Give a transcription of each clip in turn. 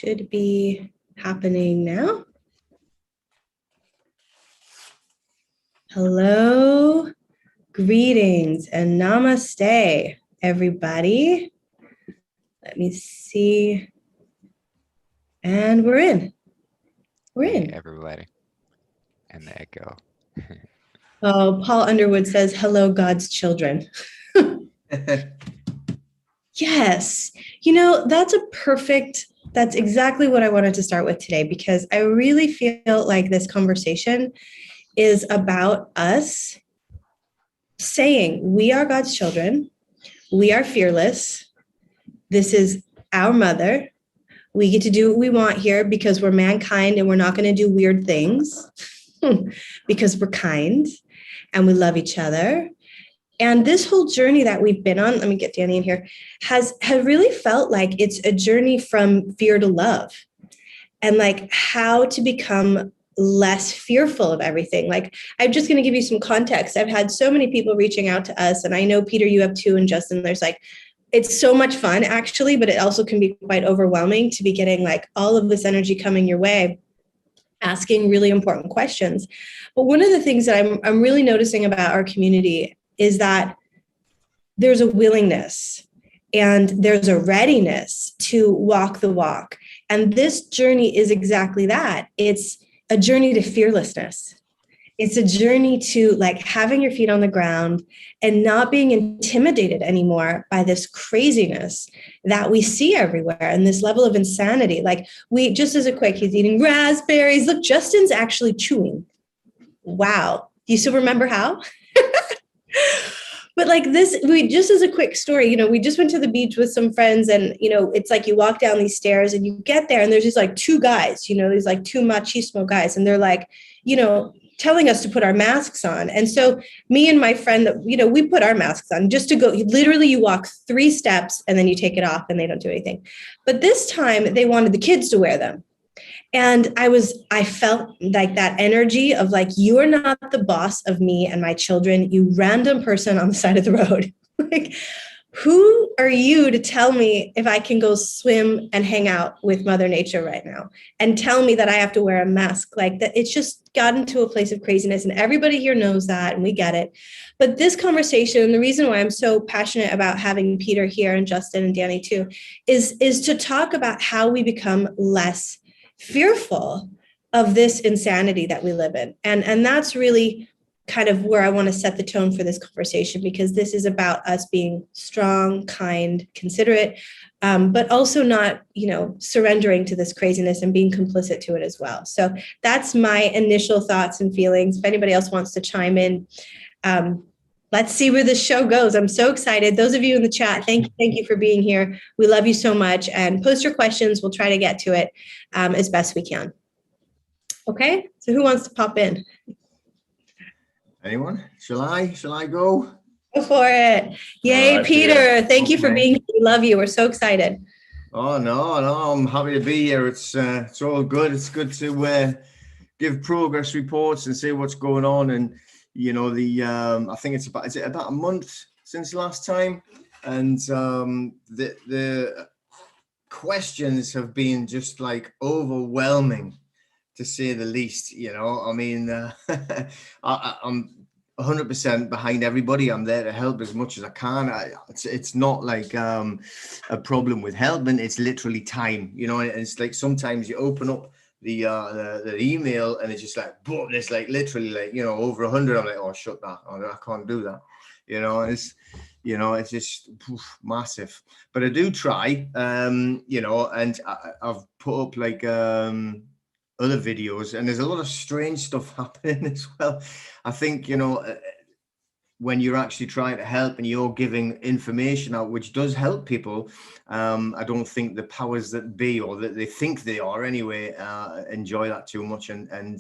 should be happening now. Hello, greetings, and namaste, everybody. Let me see. And we're in. We're in. Hey, everybody. And the echo. Oh, Paul Underwood says, hello, God's children. Yes. You know, that's exactly what I wanted to start with today, because I really feel like this conversation is about us saying we are God's children. We are fearless. This is our mother. We get to do what we want here because we're mankind and we're not going to do weird things because we're kind and we love each other. And this whole journey that we've been on, let me get Danny in here, has really felt like it's a journey from fear to love, and like how to become less fearful of everything. Like, I'm just going to give you some context. I've had so many people reaching out to us, and I know, Peter, you have too, and Justin, there's like, it's so much fun actually, but it also can be quite overwhelming to be getting like all of this energy coming your way, asking really important questions. But one of the things that I'm really noticing about our community is that there's a willingness and there's a readiness to walk the walk. And this journey is exactly that. It's a journey to fearlessness. It's a journey to like having your feet on the ground and not being intimidated anymore by this craziness that we see everywhere and this level of insanity. Like, just as a quick, he's eating raspberries. Look, Justin's actually chewing. Wow. Do you still remember how? But like this, just as a quick story, you know, we just went to the beach with some friends, and, you know, it's like you walk down these stairs and you get there and there's these like two guys, you know, these like two machismo guys. And they're like, you know, telling us to put our masks on. And so me and my friend, you know, we put our masks on just to go, literally you walk 3 steps and then you take it off and they don't do anything. But this time they wanted the kids to wear them. And I felt like that energy of like, you are not the boss of me and my children, you random person on the side of the road. Like, who are you to tell me if I can go swim and hang out with Mother Nature right now and tell me that I have to wear a mask? Like that, it's just gotten to a place of craziness, and everybody here knows that, and we get it. But this conversation, the reason why I'm so passionate about having Peter here and Justin and Danny too, is to talk about how we become less fearful of this insanity that we live in. And that's really kind of where I want to set the tone for this conversation, because this is about us being strong, kind, considerate, but also not, you know, surrendering to this craziness and being complicit to it as well. So that's my initial thoughts and feelings. If anybody else wants to chime in, let's see where this show goes. I'm so excited. Those of you in the chat, thank you for being here. We love you so much. And post your questions. We'll try to get to it as best we can. Okay, so who wants to pop in? Anyone? Shall I go? Go for it. Yay, right, Peter. Thank you for being here. We love you. We're so excited. Oh, no, I'm happy to be here. It's all good. It's good to give progress reports and see what's going on. And, you know, I think is it about a month since last time? And the questions have been just like overwhelming, to say the least. You know, I mean, I'm 100% behind everybody. I'm there to help as much as I can. It's not like a problem with helping. It's literally time, you know. And it's like sometimes you open up the email and it's just like, boom, it's like literally like, you know, over 100. I'm like, oh, shut that. Oh, I can't do that. You know, it's just massive. But I do try, you know, and I've put up like other videos, and there's a lot of strange stuff happening as well. I think, you know, when you're actually trying to help and you're giving information out, which does help people, I don't think the powers that be, or that they think they are anyway, enjoy that too much, and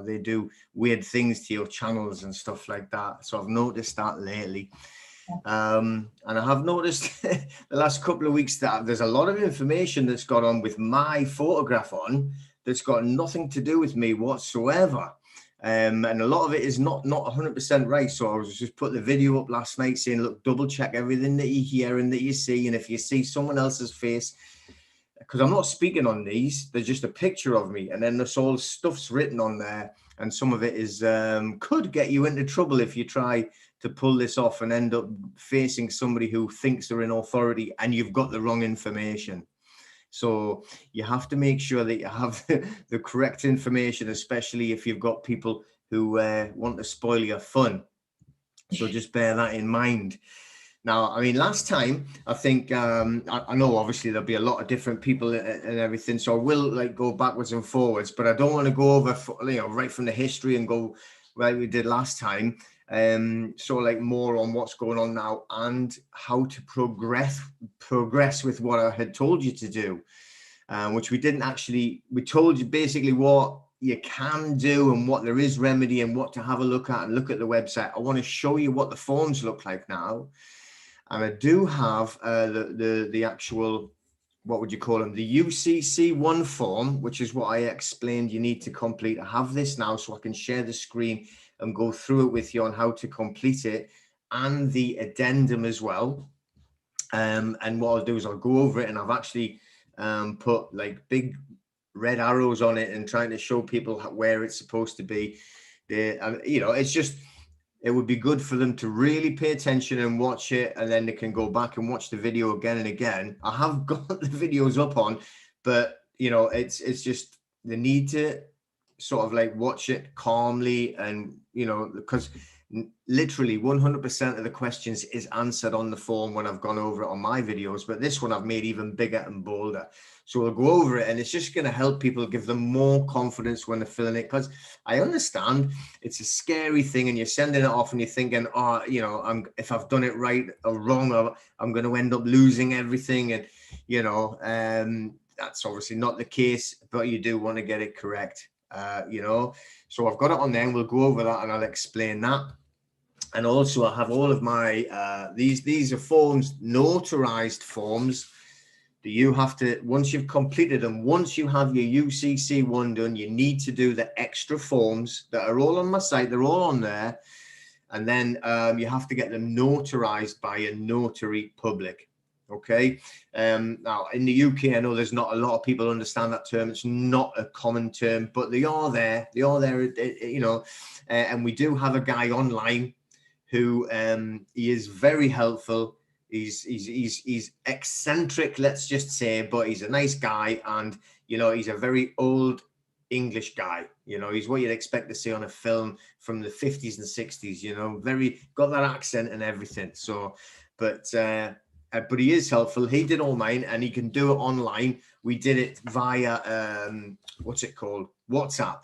they do weird things to your channels and stuff like that. So I've noticed that lately. And I have noticed the last couple of weeks that there's a lot of information that's got on with my photograph on that's got nothing to do with me whatsoever. And a lot of it is not 100% right. So I was just put the video up last night saying, look, double check everything that you hear and that you see. And if you see someone else's face, because I'm not speaking on these, there's just a picture of me, and then there's all stuff's written on there, and some of it is could get you into trouble if you try to pull this off and end up facing somebody who thinks they're in authority and you've got the wrong information. So you have to make sure that you have the correct information, especially if you've got people who want to spoil your fun. So just bear that in mind. Now, I mean, last time, I think, I know obviously there'll be a lot of different people and everything, so I will like go backwards and forwards, but I don't want to go over, right from the history and go like we did last time. So like more on what's going on now and how to progress with what I had told you to do, which we didn't actually, we told you basically what you can do and what there is remedy and what to have a look at and look at the website. I want to show you what the forms look like now. And I do have the actual, what would you call them? The UCC1 form, which is what I explained you need to complete. I have this now so I can share the screen and go through it with you on how to complete it, and the addendum as well. And what I'll do is I'll go over it, and I've actually put like big red arrows on it and trying to show people where it's supposed to be. It's just, it would be good for them to really pay attention and watch it, and then they can go back and watch the video again and again. I have got the videos up on, but it's just the need to sort of like watch it calmly, and because literally 100% of the questions is answered on the form when I've gone over it on my videos, but this one I've made even bigger and bolder. So we'll go over it, and it's just going to help people, give them more confidence when they're filling it, because I understand it's a scary thing, and you're sending it off and you're thinking, if I've done it right or wrong, I'm going to end up losing everything. And, that's obviously not the case, but you do want to get it correct, So I've got it on there, and we'll go over that, and I'll explain that. And also I have all of my, these are forms, notarized forms. You have to, once you've completed them, once you have your UCC1 done, you need to do the extra forms that are all on my site. They're all on there. And then you have to get them notarized by a notary public. Okay. Now in the UK, I know there's not a lot of people understand that term. It's not a common term, but they are there. They are there, and we do have a guy online who he is very helpful. He's eccentric, let's just say, but he's a nice guy, and he's a very old English guy. He's what you'd expect to see on a film from the 50s and 60s. Very got that accent and everything. So, but he is helpful. He did all mine, and he can do it online. We did it via what's it called? WhatsApp.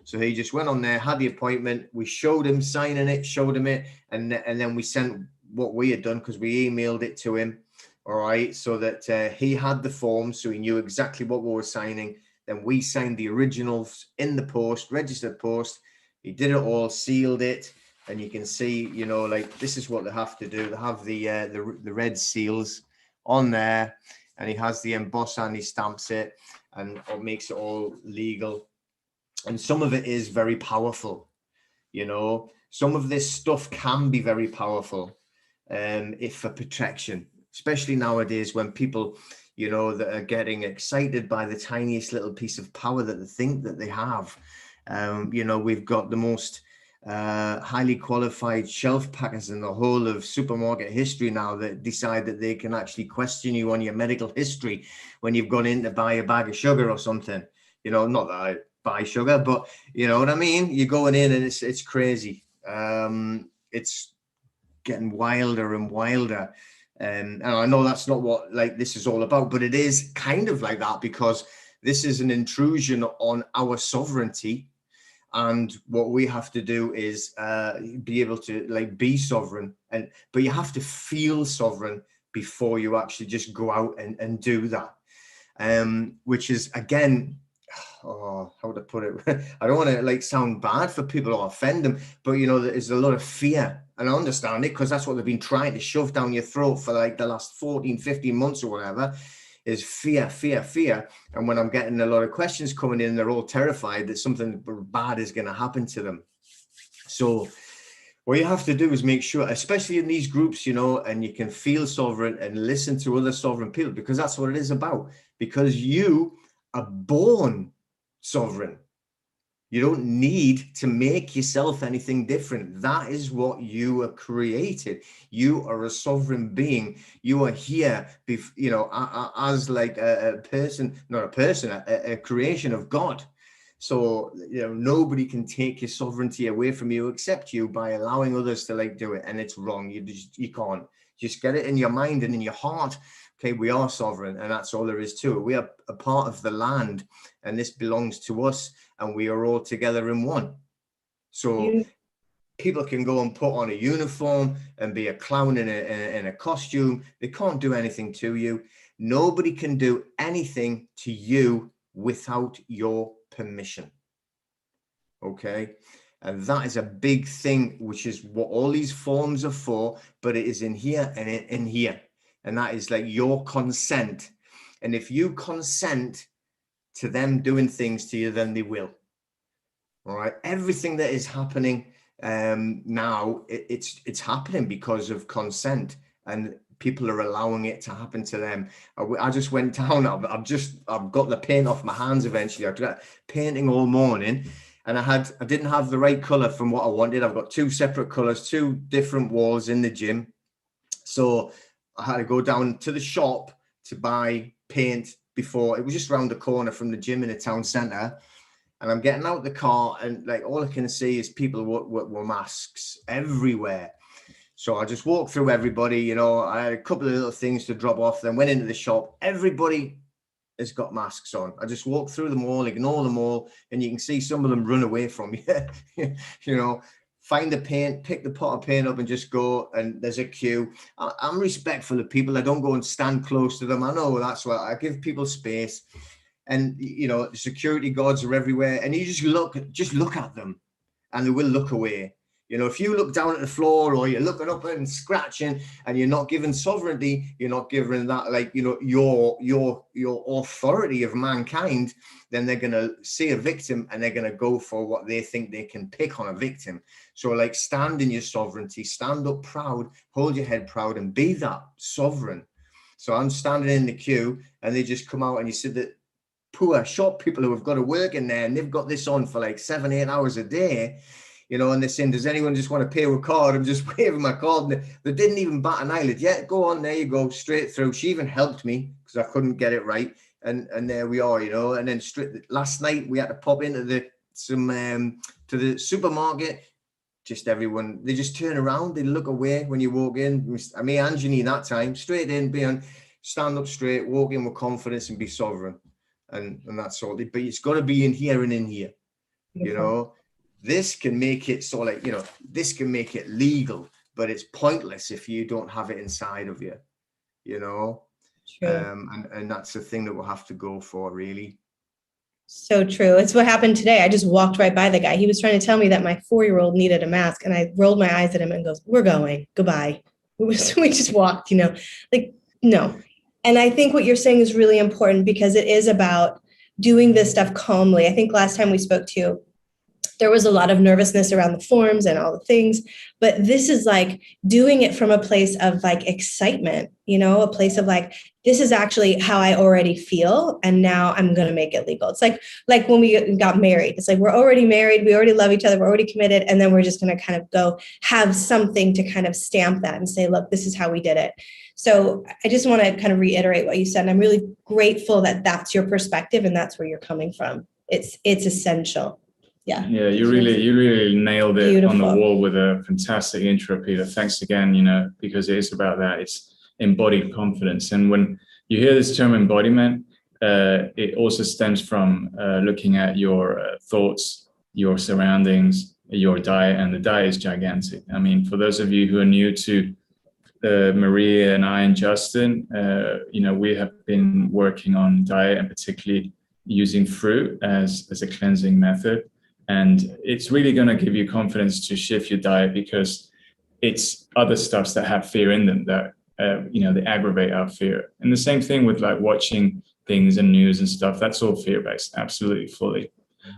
So he just went on there, had the appointment. We showed him signing it, showed him it, and then we sent what we had done, because we emailed it to him. All right, so that he had the form, so he knew exactly what we were signing. Then we signed the originals in the post, registered post. He did it all, sealed it, and you can see, like this is what they have to do. They have the red seals on there, and he has the emboss, and he stamps it, and it makes it all legal. And some of it is very powerful. Some of this stuff can be very powerful, if for protection, especially nowadays when people, that are getting excited by the tiniest little piece of power that they think that they have. We've got the most highly qualified shelf packers in the whole of supermarket history now that decide that they can actually question you on your medical history when you've gone in to buy a bag of sugar or something. Not that I buy sugar, but you know what I mean? You're going in and it's crazy. It's getting wilder and wilder. And I know that's not what this is all about, but it is kind of like that, because this is an intrusion on our sovereignty. And what we have to do is be able to be sovereign, but you have to feel sovereign before you actually just go out and do that. Which is, again, how would I put it? I don't want to sound bad for people or offend them, but there's a lot of fear, and I understand it, because that's what they've been trying to shove down your throat for the last 14, 15 months or whatever, is fear, fear, fear. And when I'm getting a lot of questions coming in, they're all terrified that something bad is going to happen to them. So What you have to do is make sure, especially in these groups, you know, and you can feel sovereign and listen to other sovereign people, because that's what it is about. Because you are born sovereign. You don't need to make yourself anything different. That is what you are created. You are a sovereign being. You are here, you know, as like a person, not a person, a creation of God. So, you know, nobody can take your sovereignty away from you except you by allowing others to like do it. And it's wrong. You can't. Just get it in your mind and in your heart. Okay, we are sovereign, and that's all there is to it. We are a part of the land, and this belongs to us, and we are all together in one. So people can go and put on a uniform and be a clown in a costume. They can't do anything to you. Nobody can do anything to you without your permission. Okay, and that is a big thing, which is what all these forms are for, but it is in here and in here. And that is like your consent. And if you consent to them doing things to you, then they will. All right. Everything that is happening now, it's happening because of consent, and people are allowing it to happen to them. I just went down. I've got the paint off my hands eventually. I've got painting all morning, and I didn't have the right color from what I wanted. I've got two separate colors, two different walls in the gym. So I had to go down to the shop to buy paint before. It was just around the corner from the gym in the town centre. And I'm getting out the car, and like all I can see is people with masks everywhere. So I just walked through everybody, you know. I had a couple of little things to drop off, then went into the shop. Everybody has got masks on. I just walked through them all, ignore them all, and you can see some of them run away from you. You know, find the paint, pick the pot of paint up and just go, and there's a queue. I'm respectful of people. I don't go and stand close to them. I know that's why I give people space. And, you know, security guards are everywhere, and you just look at them, and they will look away. You know, if you look down at the floor, or you're looking up and scratching, and you're not given sovereignty, you're not given that, like, you know, your authority of mankind, then they're going to see a victim and they're going to go for what they think they can pick on a victim. So like, stand in your sovereignty, stand up proud, hold your head proud, and be that sovereign. So I'm standing in the queue, and they just come out, and you see that poor shop people who have got to work in there, and they've got this on for like 7-8 hours a day, you know, and they're saying, does anyone just want to pay with a card? I'm just waving my card, and they didn't even bat an eyelid. Yeah, go on, there you go, straight through. She even helped me because I couldn't get it right, and there we are, you know. And then last night we had to pop into the supermarket. Just everyone, they just turn around, they look away when you walk in. Me and Janine that time, straight in, stand up straight, walk in with confidence, and be sovereign. And that's all. But it's got to be in here and in here. You know, this can make it sort of like, you know, this can make it legal, but it's pointless if you don't have it inside of you, you know. And that's the thing that we'll have to go for, really. So true. It's what happened today. I just walked right by the guy. He was trying to tell me that my 4-year-old needed a mask, and I rolled my eyes at him and goes, "We're going. Goodbye." We just walked, you know, like, no. And I think what you're saying is really important, because it is about doing this stuff calmly. I think last time we spoke to you, there was a lot of nervousness around the forms and all the things, but this is like doing it from a place of like excitement, you know, a place of like, this is actually how I already feel, and now I'm going to make it legal. It's like when we got married. It's like, we're already married, we already love each other, we're already committed, and then we're just going to kind of go have something to kind of stamp that and say, look, this is how we did it. So I just want to kind of reiterate what you said, and I'm really grateful that that's your perspective and that's where you're coming from. It's essential. Yeah, you really nailed it. Beautiful. On the wall with a fantastic intro, Peter. Thanks again, you know, because it is about that. It's embodied confidence. And when you hear this term embodiment, it also stems from looking at your thoughts, your surroundings, your diet, and the diet is gigantic. I mean, for those of you who are new to Maria and I and Justin, you know, we have been working on diet, and particularly using fruit as a cleansing method. And it's really going to give you confidence to shift your diet, because it's other stuffs that have fear in them that, you know, they aggravate our fear. And the same thing with like watching things and news and stuff. That's all fear-based, absolutely, fully.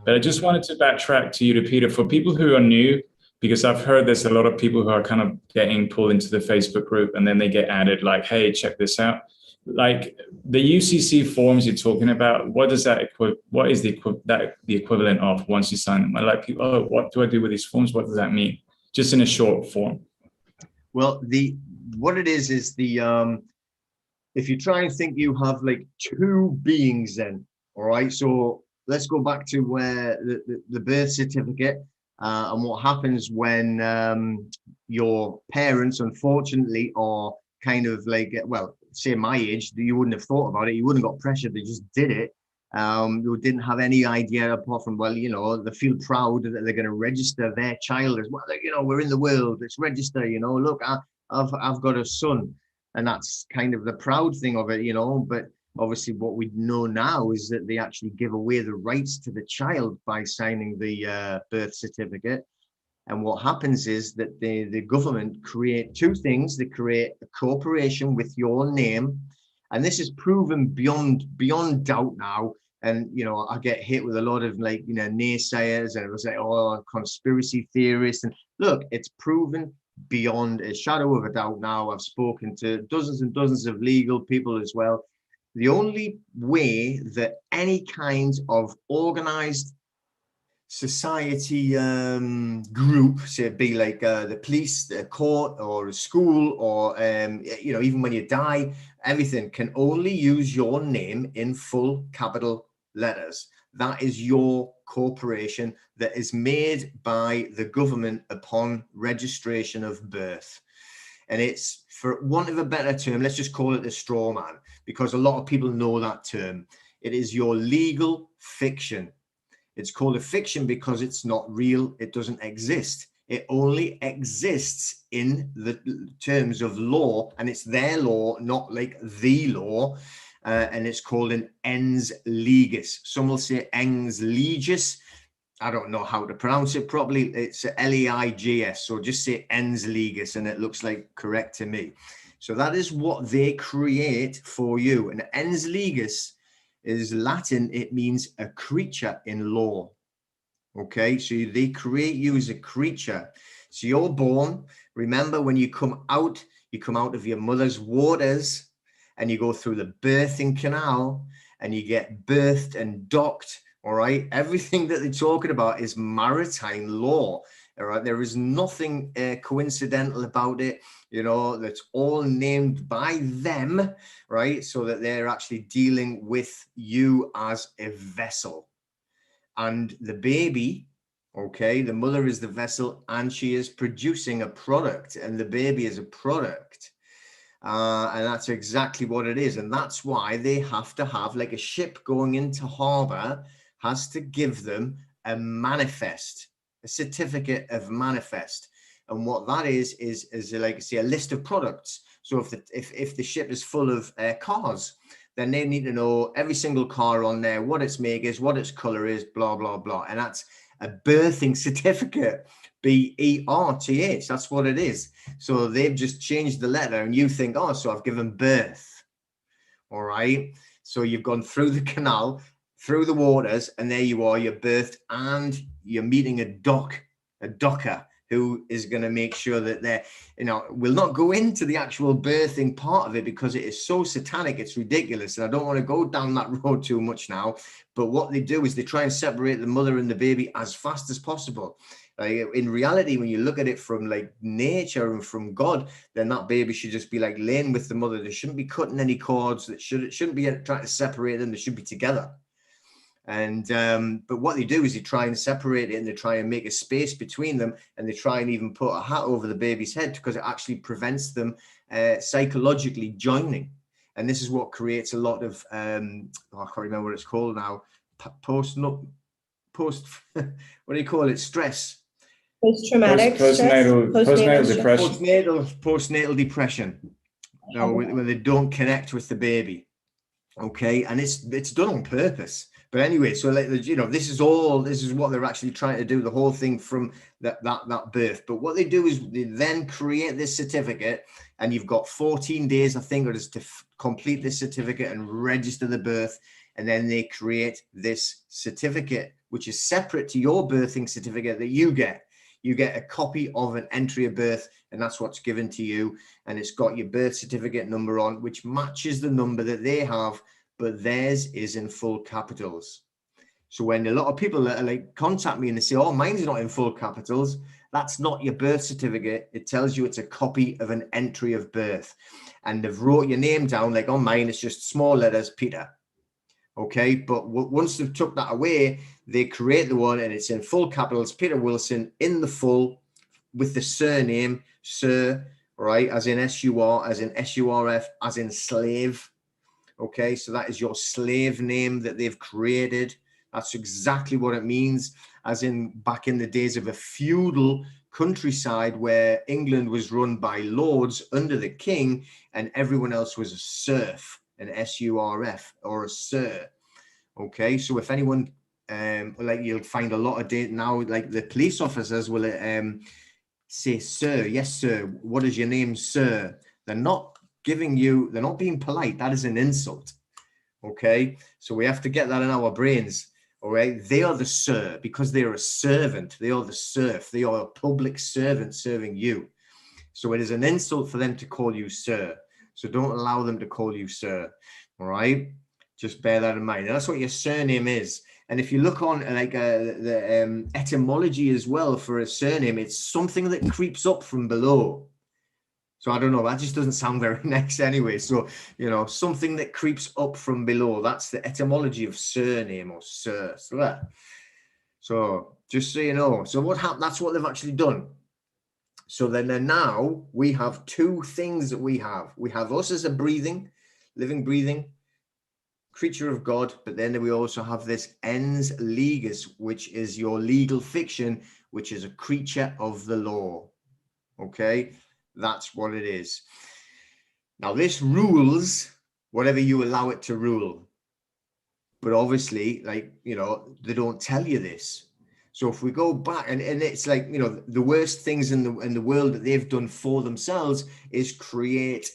But I just wanted to backtrack to you, to Peter, for people who are new Because I've heard there's a lot of people who are kind of getting pulled into the Facebook group, and then they get added like, hey, check this out. Like the UCC forms you're talking about, what does that what is the equivalent of once you sign them? I like people, oh, what do I do with these forms? What does that mean? Just in a short form. Well, what it is the if you try and think you have like two beings then, all right? So let's go back to where the birth certificate and what happens when your parents, unfortunately, are kind of like, well, say my age, you wouldn't have thought about it. You wouldn't have got pressured. They just did it. You didn't have any idea apart from, well, you know, they feel proud that they're going to register their child as well. Like, you know, we're in the world. Let's register. You know, look, I've got a son, and that's kind of the proud thing of it, you know. But obviously, what we know now is that they actually give away the rights to the child by signing the birth certificate. And what happens is that the government create two things. They create a corporation with your name, and this is proven beyond doubt now. And, you know, I get hit with a lot of, like, you know, naysayers, and it was like, oh, conspiracy theorists. And look, it's proven beyond a shadow of a doubt now. I've spoken to dozens and dozens of legal people as well. The only way that any kind of organized society group, say it be like the police, the court, or a school, or you know, even when you die, everything can only use your name in full capital letters. That is your corporation that is made by the government upon registration of birth. And it's, for want of a better term, let's just call it the straw man, because a lot of people know that term. It is your legal fiction. It's called a fiction because it's not real. It doesn't exist. It only exists in the terms of law, and it's their law, not like the law. And it's called an ens legis. Some will say ens legis. I don't know how to pronounce it properly. It's L-E-I-G-S. So just say ens legis, and it looks like correct to me. So that is what they create for you. And ens legis is Latin. It means a creature in law. Okay, so they create you as a creature. So you're born. Remember, when you come out of your mother's waters, and you go through the birthing canal, and you get birthed and docked. All right, everything that they're talking about is maritime law. All right, there is nothing coincidental about it. You know, that's all named by them, right? So that they're actually dealing with you as a vessel. And the baby, okay, the mother is the vessel, and she is producing a product, and the baby is a product. And that's exactly what it is. And that's why they have to have, like, a ship going into harbor has to give them a manifest, a certificate of manifest. And what that is like, say, a list of products. So if the ship is full of cars, then they need to know every single car on there, what its make is, what its color is, blah, blah, blah. And that's a birthing certificate, B-E-R-T-H. That's what it is. So they've just changed the letter, and you think, oh, so I've given birth. All right. So you've gone through the canal, through the waters, and there you are, you're birthed, and you're meeting a docker, who is going to make sure that they're, you know, we'll not go into the actual birthing part of it because it is so satanic, it's ridiculous. And I don't want to go down that road too much now. But what they do is they try and separate the mother and the baby as fast as possible. In reality, when you look at it from like nature and from God, then that baby should just be like laying with the mother. They shouldn't be cutting any cords. That shouldn't be trying to separate them. They should be together. And but what they do is they try and separate it, and they try and make a space between them, and they try and even put a hat over the baby's head because it actually prevents them psychologically joining. And this is what creates a lot of I can't remember what it's called now, post what do you call it, stress, post-traumatic postnatal depression. Postnatal depression. No, when they don't connect with the baby. Okay, and it's done on purpose. But anyway, so, like, you know, this is what they're actually trying to do, the whole thing from that birth. But what they do is they then create this certificate, and you've got 14 days, I think, it is, to complete this certificate and register the birth. And then they create this certificate, which is separate to your birthing certificate that you get. you get a copy of an entry of birth, and that's what's given to you. And it's got your birth certificate number on, which matches the number that they have, but theirs is in full capitals. So when a lot of people that are like contact me and they say, oh, mine's not in full capitals, that's not your birth certificate. It tells you it's a copy of an entry of birth. And they've wrote your name down, like on mine, it's just small letters, Peter. Okay, but once they've took that away, they create the one and it's in full capitals, Peter Wilson, in the full, with the surname, Sir, right, as in S-U-R, as in S-U-R-F, as in slave. Okay, so that is your slave name that they've created. That's exactly what it means, as in back in the days of a feudal countryside where England was run by lords under the king and everyone else was a serf, an S-U-R-F, or a sir. Okay, so if anyone, like you'll find a lot of data now, like the police officers will say, sir, yes, sir, what is your name, sir? They're not giving you, they're not being polite. That is an insult. Okay, so we have to get that in our brains. All right, they are the sir because they are a servant. They are the serf. They are a public servant serving you. So it is an insult for them to call you sir. So don't allow them to call you sir. All right, just bear that in mind. And that's what your surname is. And if you look on like the etymology as well for a surname, it's something that creeps up from below. So I don't know, that just doesn't sound very nice anyway. So, you know, something that creeps up from below, that's the etymology of surname or sir. So just so you know, so what happened, that's what they've actually done. So then now we have two things that we have. We have us as a living, breathing creature of God, but then we also have this ens legis, which is your legal fiction, which is a creature of the law. Okay. That's what it is. Now, this rules whatever you allow it to rule. But obviously, like, you know, they don't tell you this. So if we go back, and it's like, you know, the worst things in the world that they've done for themselves is create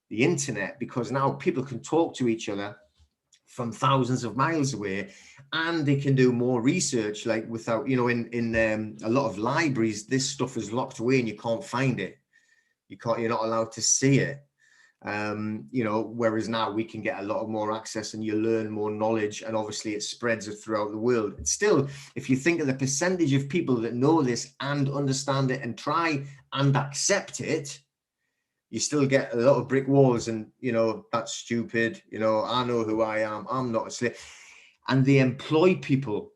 the internet, because now people can talk to each other from thousands of miles away, and they can do more research, like without, you know, in a lot of libraries, this stuff is locked away and you can't find it. You're not allowed to see it. You know, whereas now we can get a lot of more access and you learn more knowledge, and obviously it spreads it throughout the world. It's still, if you think of the percentage of people that know this and understand it and try and accept it, you still get a lot of brick walls and, you know, that's stupid. You know, I know who I am. I'm not a slave. And they employ people.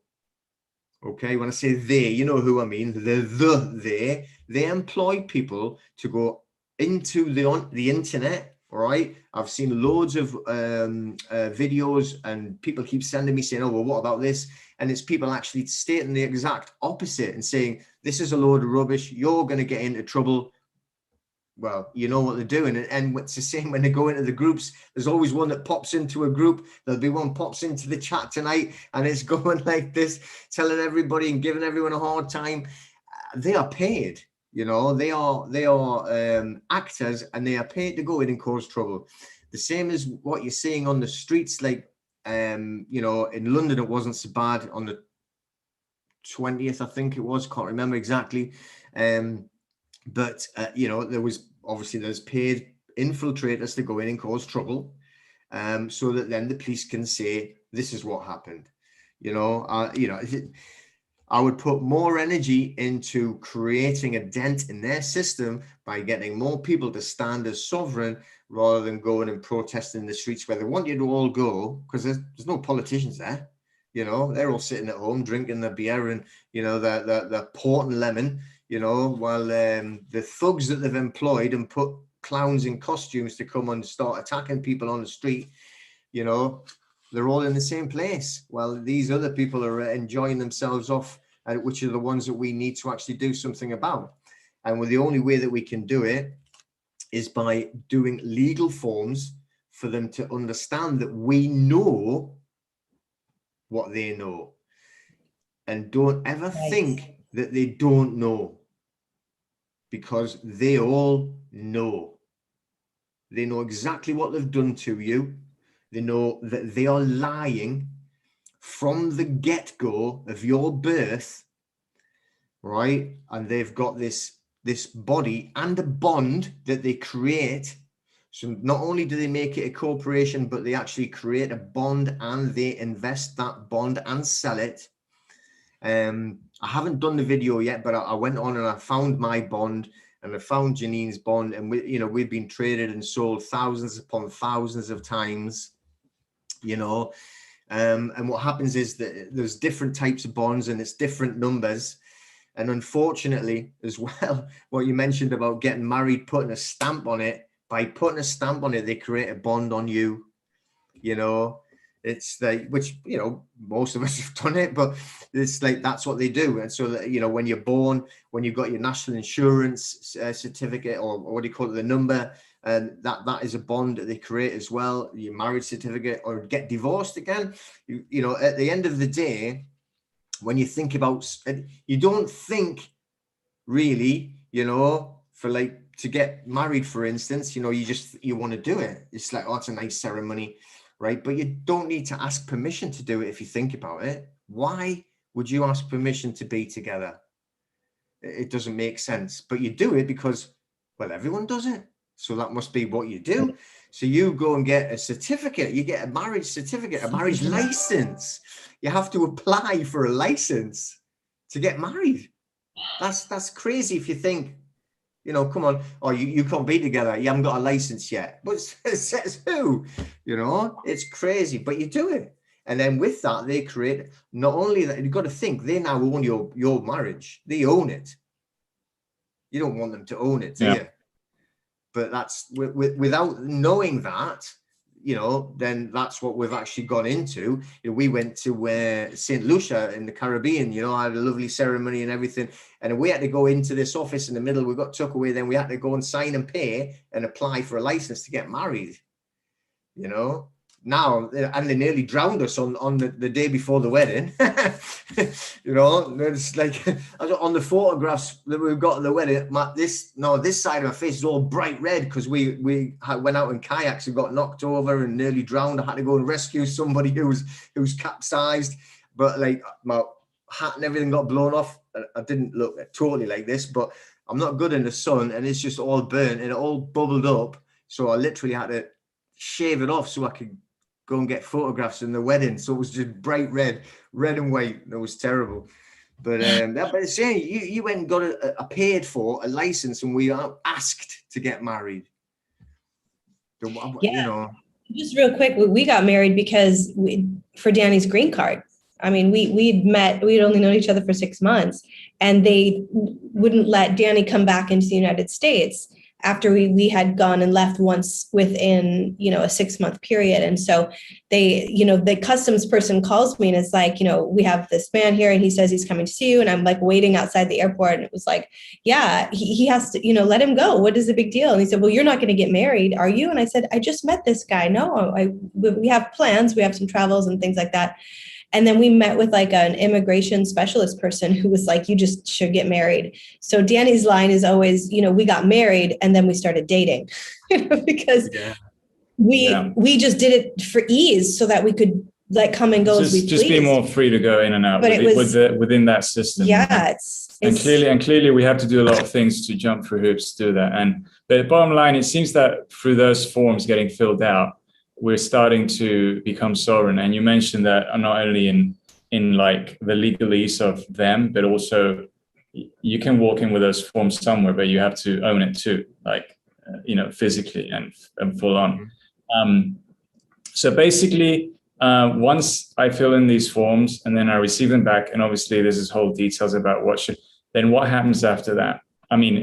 Okay, when I say they, you know who I mean. They employ people to go into the internet. All right, I've seen loads of videos, and people keep sending me saying, oh, well, what about this? And it's people actually stating the exact opposite and saying, this is a load of rubbish, you're going to get into trouble. Well, you know what they're doing. And it's the same when they go into the groups. There's always one that pops into a group. There'll be one pops into the chat tonight, and it's going like this, telling everybody and giving everyone a hard time. They are paid. You know, they are actors, and they are paid to go in and cause trouble. The same as what you're seeing on the streets, like, you know, in London, it wasn't so bad on the 20th, I think it was, can't remember exactly. But, you know, there's paid infiltrators to go in and cause trouble, so that then the police can say, this is what happened. You know, I would put more energy into creating a dent in their system by getting more people to stand as sovereign, rather than going and protesting in the streets where they want you to all go, because there's no politicians there. You know, they're all sitting at home drinking their beer and, you know, the port and lemon, you know, while the thugs that they've employed and put clowns in costumes to come and start attacking people on the street, you know, they're all in the same place. Well, these other people are enjoying themselves off, which are the ones that we need to actually do something about. And the only way that we can do it is by doing legal forms for them to understand that we know what they know. And don't ever think that they don't know, because they all know. They know exactly what they've done to you. They know that they are lying from the get-go of your birth. right? And they've got this body and a bond that they create. So not only do they make it a corporation, but they actually create a bond and they invest that bond and sell it. I haven't done the video yet, but I went on and I found my bond and I found Janine's bond, and we've been traded and sold thousands upon thousands of times, and what happens is that there's different types of bonds and it's different numbers. And unfortunately as well, what you mentioned about getting married, putting a stamp on it, by putting a stamp on it, they create a bond on you. It's like, which, most of us have done it, but it's like, that's what they do. And so that, when you're born, when you've got your national insurance certificate, or what do you call it, the number, and that is a bond that they create as well. Your marriage certificate, or get divorced again. At the end of the day, when you think about, you don't think really, for like, to get married, for instance, you want to do it. It's like, oh, it's a nice ceremony, right? But you don't need to ask permission to do it if you think about it. Why would you ask permission to be together? It doesn't make sense. But you do it because, well, everyone does it. So that must be what you do. So you go and get a certificate. You get a marriage certificate, a marriage license. You have to apply for a license to get married. That's crazy if you think, come on, oh, you can't be together. You haven't got a license yet. But it says who? It's crazy, but you do it. And then with that, they create, not only that, you've got to think, they now own your marriage. They own it. You don't want them to own it, do you? But that's, without knowing that, then that's what we've actually gone into. We went to St. Lucia in the Caribbean, I had a lovely ceremony and everything. And we had to go into this office in the middle. We got took away. Then we had to go and sign and pay and apply for a license to get married, Now, and they nearly drowned us on the day before the wedding. It's like on the photographs that we've got at the wedding, this side of my face is all bright red because we went out in kayaks and got knocked over and nearly drowned. I had to go and rescue somebody who was capsized, but like my hat and everything got blown off. I didn't look totally like this, but I'm not good in the sun and it's just all burnt and it all bubbled up. So I literally had to shave it off so I could go and get photographs in the wedding. So it was just bright red and white. It was terrible. But it's saying you went and got a paid for a license and we are asked to get married. Just real quick, we got married because for Danny's green card. I mean, we'd only known each other for 6 months, and they wouldn't let Danny come back into the United States after we had gone and left once within, a 6-month period. And so they, the customs person calls me and it's like, we have this man here and he says he's coming to see you. And I'm like waiting outside the airport. And it was like, yeah, he has to, let him go. What is the big deal? And he said, well, you're not going to get married, are you? And I said, I just met this guy. No, we have plans. We have some travels and things like that. And then we met with like an immigration specialist person who was like, you just should get married. So Danny's line is always, we got married and then we started dating, because we just did it for ease so that we could like come and go as we pleased. Just be more free to go in and out within that system. Yeah. And clearly we have to do a lot of things to jump through hoops to do that. But the bottom line, it seems that through those forms getting filled out, we're starting to become sovereign. And you mentioned that not only in like the legalese of them, but also you can walk in with those forms somewhere, but you have to own it too, like, physically and full on. So basically, once I fill in these forms and then I receive them back, and obviously there's this whole details about then what happens after that? I mean,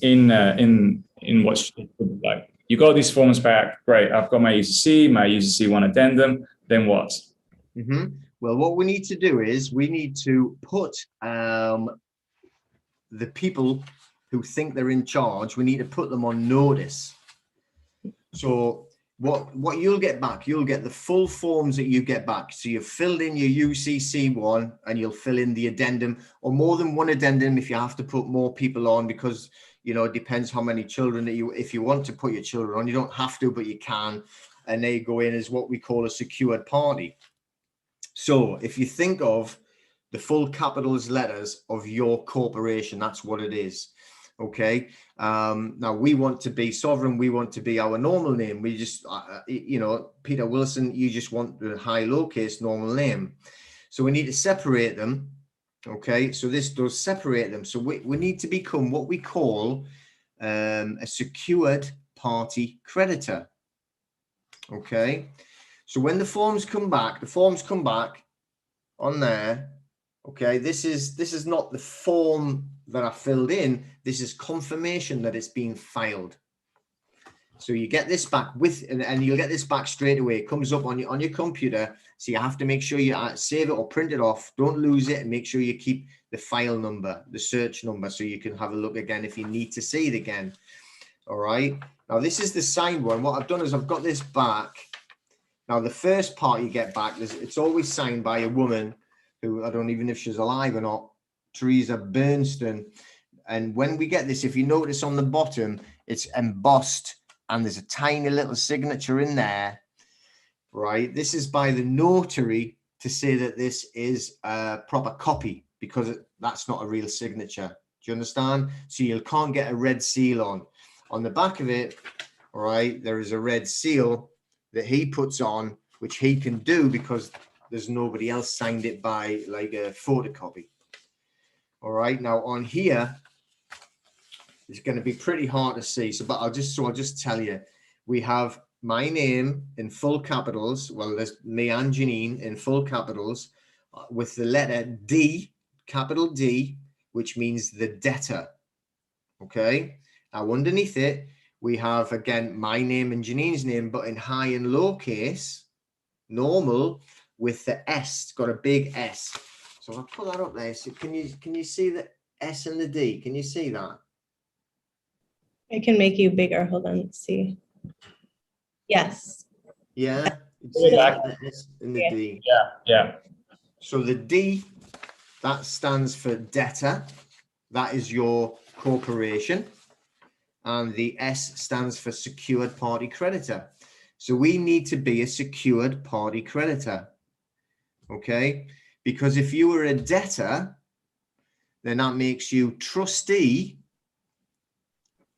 in what should look like. You got these forms back. Great. I've got my UCC 1 addendum. Then what? Mm-hmm. Well, what we need to do is we need to put the people who think they're in charge, we need to put them on notice. So what you'll get back, you'll get the full forms that you get back. So you've filled in your UCC 1 and you'll fill in the addendum, or more than one addendum if you have to put more people on, because it depends how many children if you want to put your children on, you don't have to, but you can. And they go in as what we call a secured party. So if you think of the full capitals letters of your corporation. That's what it is. Okay. Now we want to be sovereign. We want to be our normal name. We just, you know, Peter Wilson, you just want the high lowercase normal name. So we need to separate them. Okay. So this does separate them. So we need to become what we call a secured party creditor. Okay. So when the forms come back on there. Okay, this is not the form that I filled in. This is confirmation that it's been filed. So you get this back and you'll get this back straight away. It comes up on your computer. So you have to make sure you save it or print it off. Don't lose it, and make sure you keep the file number, the search number, so you can have a look again if you need to see it again. All right. Now this is the signed one. What I've done is I've got this back. Now the first part you get back, it's always signed by a woman who I don't even know if she's alive or not, Teresa Bernstein. And when we get this, if you notice on the bottom, it's embossed and there's a tiny little signature in there, right? This is by the notary to say that this is a proper copy, because that's not a real signature. Do you understand? So you can't get a red seal on. On the back of it, all right, there is a red seal that he puts on, which he can do because there's nobody else signed it by like a photocopy. All right, now on here, it's going to be pretty hard to see. So, but I'll just tell you, we have my name in full capitals. Well, there's me and Janine in full capitals with the letter D, capital D, which means the debtor. Okay. Now underneath it, we have again my name and Janine's name, but in high and lowercase, normal, with the S. It's got a big S. So I'll put that up there. So can you see the S and the D? Can you see that? I can make you bigger. Hold on. Let's see. Yes. Yeah. The S and the D. Yeah. So the D, that stands for debtor. That is your corporation. And the S stands for secured party creditor. So we need to be a secured party creditor. Okay, because if you were a debtor, then that makes you trustee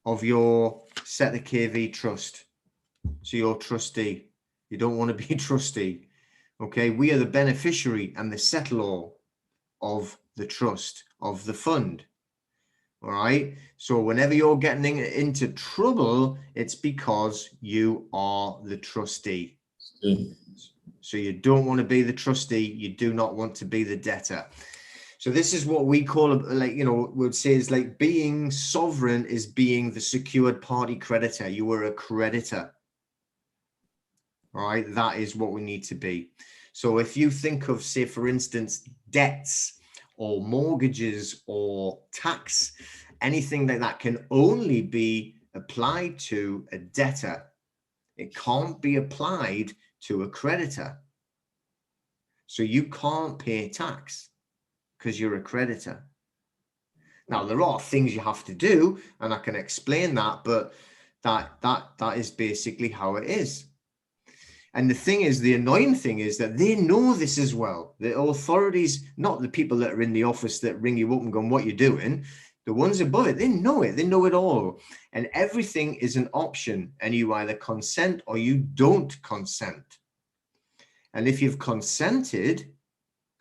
of your set the KV trust. So you're trustee. You don't want to be trustee. Okay, we are the beneficiary and the settlor of the trust, of the fund. All right, so whenever you're getting into trouble, it's because you are the trustee. So you don't want to be the trustee. You do not want to be the debtor. So this is what we call, like, you know, would say is like being sovereign is being the secured party creditor. You are a creditor. All right. That is what we need to be. So if you think of, say, for instance, debts or mortgages or tax, anything that can only be applied to a debtor. It can't be applied to a creditor. So you can't pay tax because you're a creditor. Now, there are things you have to do, and I can explain that, but that is basically how it is. And the thing is, the annoying thing is that they know this as well. The authorities, not the people that are in the office that ring you up and go, what you're doing, the ones above it, they know it all. And everything is an option, and you either consent or you don't consent. And if you've consented,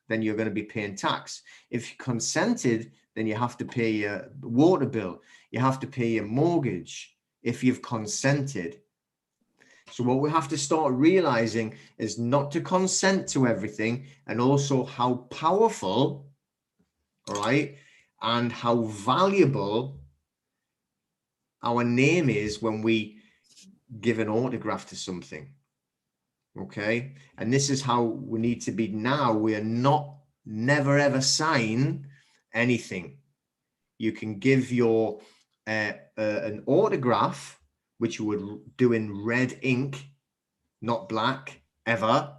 then you're going to be paying tax. If you consented, then you have to pay your water bill. You have to pay your mortgage if you've consented. So what we have to start realizing is not to consent to everything, and also how powerful, all right, and how valuable our name is when we give an autograph to something. Okay. And this is how we need to be now. We are never ever sign anything. You can give your an autograph, which you would do in red ink, not black, ever.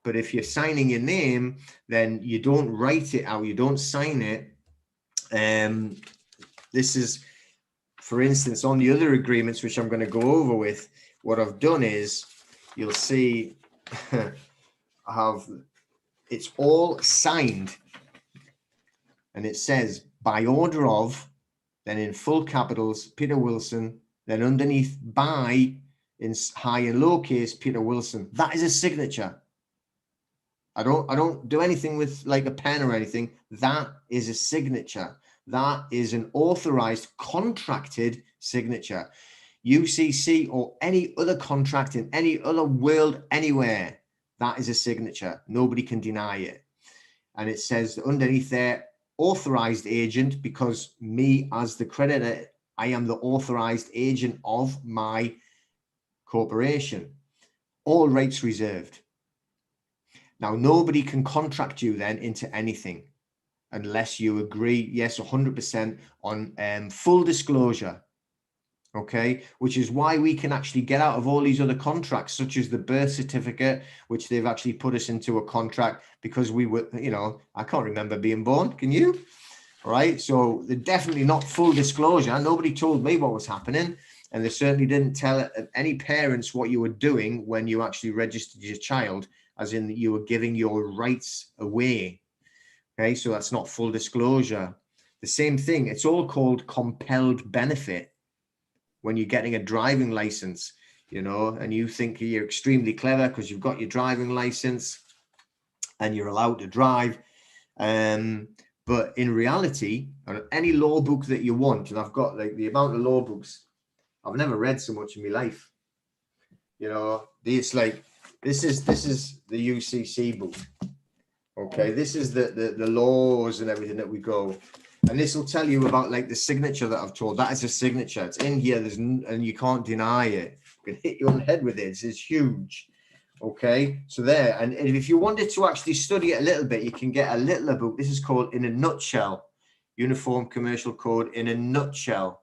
But if you're signing your name, then you don't write it out, you don't sign it. This is, for instance, on the other agreements, which I'm going to go over with, what I've done is, you'll see I have, it's all signed. and it says by order of, then in full capitals, Peter Wilson, then underneath by in high and lowercase, Peter Wilson. That is a signature. I don't do anything with like a pen or anything. That is a signature. That is an authorized, contracted signature. UCC or any other contract in any other world, anywhere, that is a signature. Nobody can deny it. And it says underneath there, authorized agent, because me as the creditor, I am the authorized agent of my corporation. All rights reserved. Now, nobody can contract you then into anything unless you agree, yes, 100% on full disclosure. Okay, which is why we can actually get out of all these other contracts, such as the birth certificate, which they've actually put us into a contract because we were, you know, I can't remember being born. Can you? All right. So they're definitely not full disclosure. Nobody told me what was happening. And they certainly didn't tell any parents what you were doing when you actually registered your child, as in that you were giving your rights away. Okay. So that's not full disclosure. The same thing. It's all called compelled benefit. When you're getting a driving license, you know, and you think you're extremely clever because you've got your driving license and you're allowed to drive. But in reality, on any law book that you want, and I've got like the amount of law books, I've never read so much in my life. You know, it's like, this is the UCC book. Okay, this is the laws and everything that we go. And this will tell you about like the signature that I've told. That is a signature. It's in here. And you can't deny it. You can hit you on the head with it. It's huge. Okay, so there. And if you wanted to actually study it a little bit, you can get a littler book. This is called In a Nutshell, Uniform Commercial Code in a Nutshell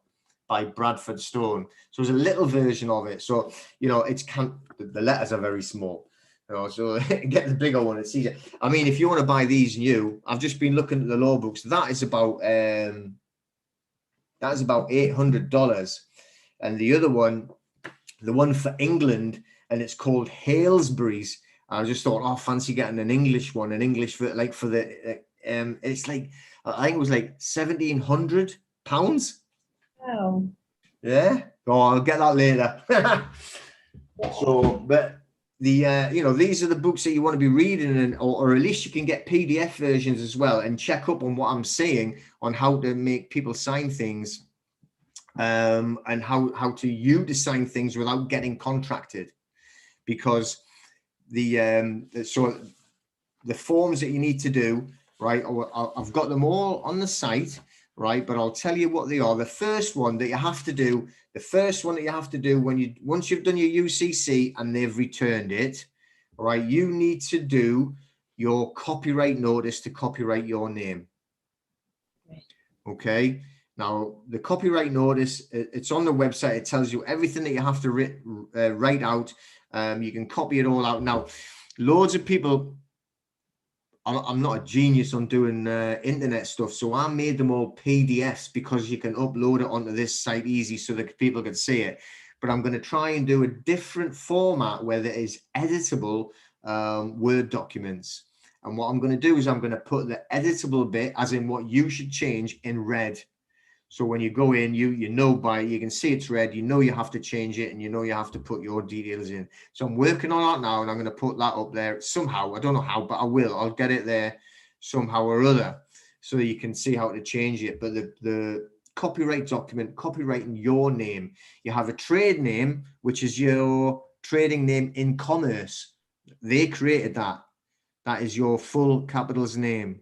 by Bradford Stone. So there's a little version of it. So, you know, the letters are very small. You know, so get the bigger one. It's easier. I mean, if you want to buy these new, I've just been looking at the law books. That is about $800, and the other one, the one for England, and it's called Halesbury's. I just thought, oh, fancy getting an English one, an English for like for the it's like I think it was like £1,700. Wow. Yeah. Oh, I'll get that later. So, but. You know, these are the books that you want to be reading, or at least you can get PDF versions as well, and check up on what I'm saying on how to make people sign things, and how to sign things without getting contracted, because so the forms that you need to do, right? I've got them all on the site, right? But I'll tell you what they are. The first one that you have to do. Once you've done your UCC and they've returned it, all right, you need to do your copyright notice to copyright your name. Okay. Now, the copyright notice, it's on the website. It tells you everything that you have to write out. You can copy it all out. Now, loads of people, I'm not a genius on doing internet stuff, so I made them all PDFs because you can upload it onto this site easy so that people can see it. But I'm going to try and do a different format where there is editable Word documents. And what I'm going to do is I'm going to put the editable bit, as in what you should change, in red. So when you go in, you know you can see it's red, you know you have to change it, and you know you have to put your details in. So I'm working on that now, and I'm going to put that up there somehow. I don't know how, but I will. I'll get it there somehow or other so that you can see how to change it. But the copyright document, copyrighting your name. You have a trade name, which is your trading name in commerce. They created that. That is your full capitals name.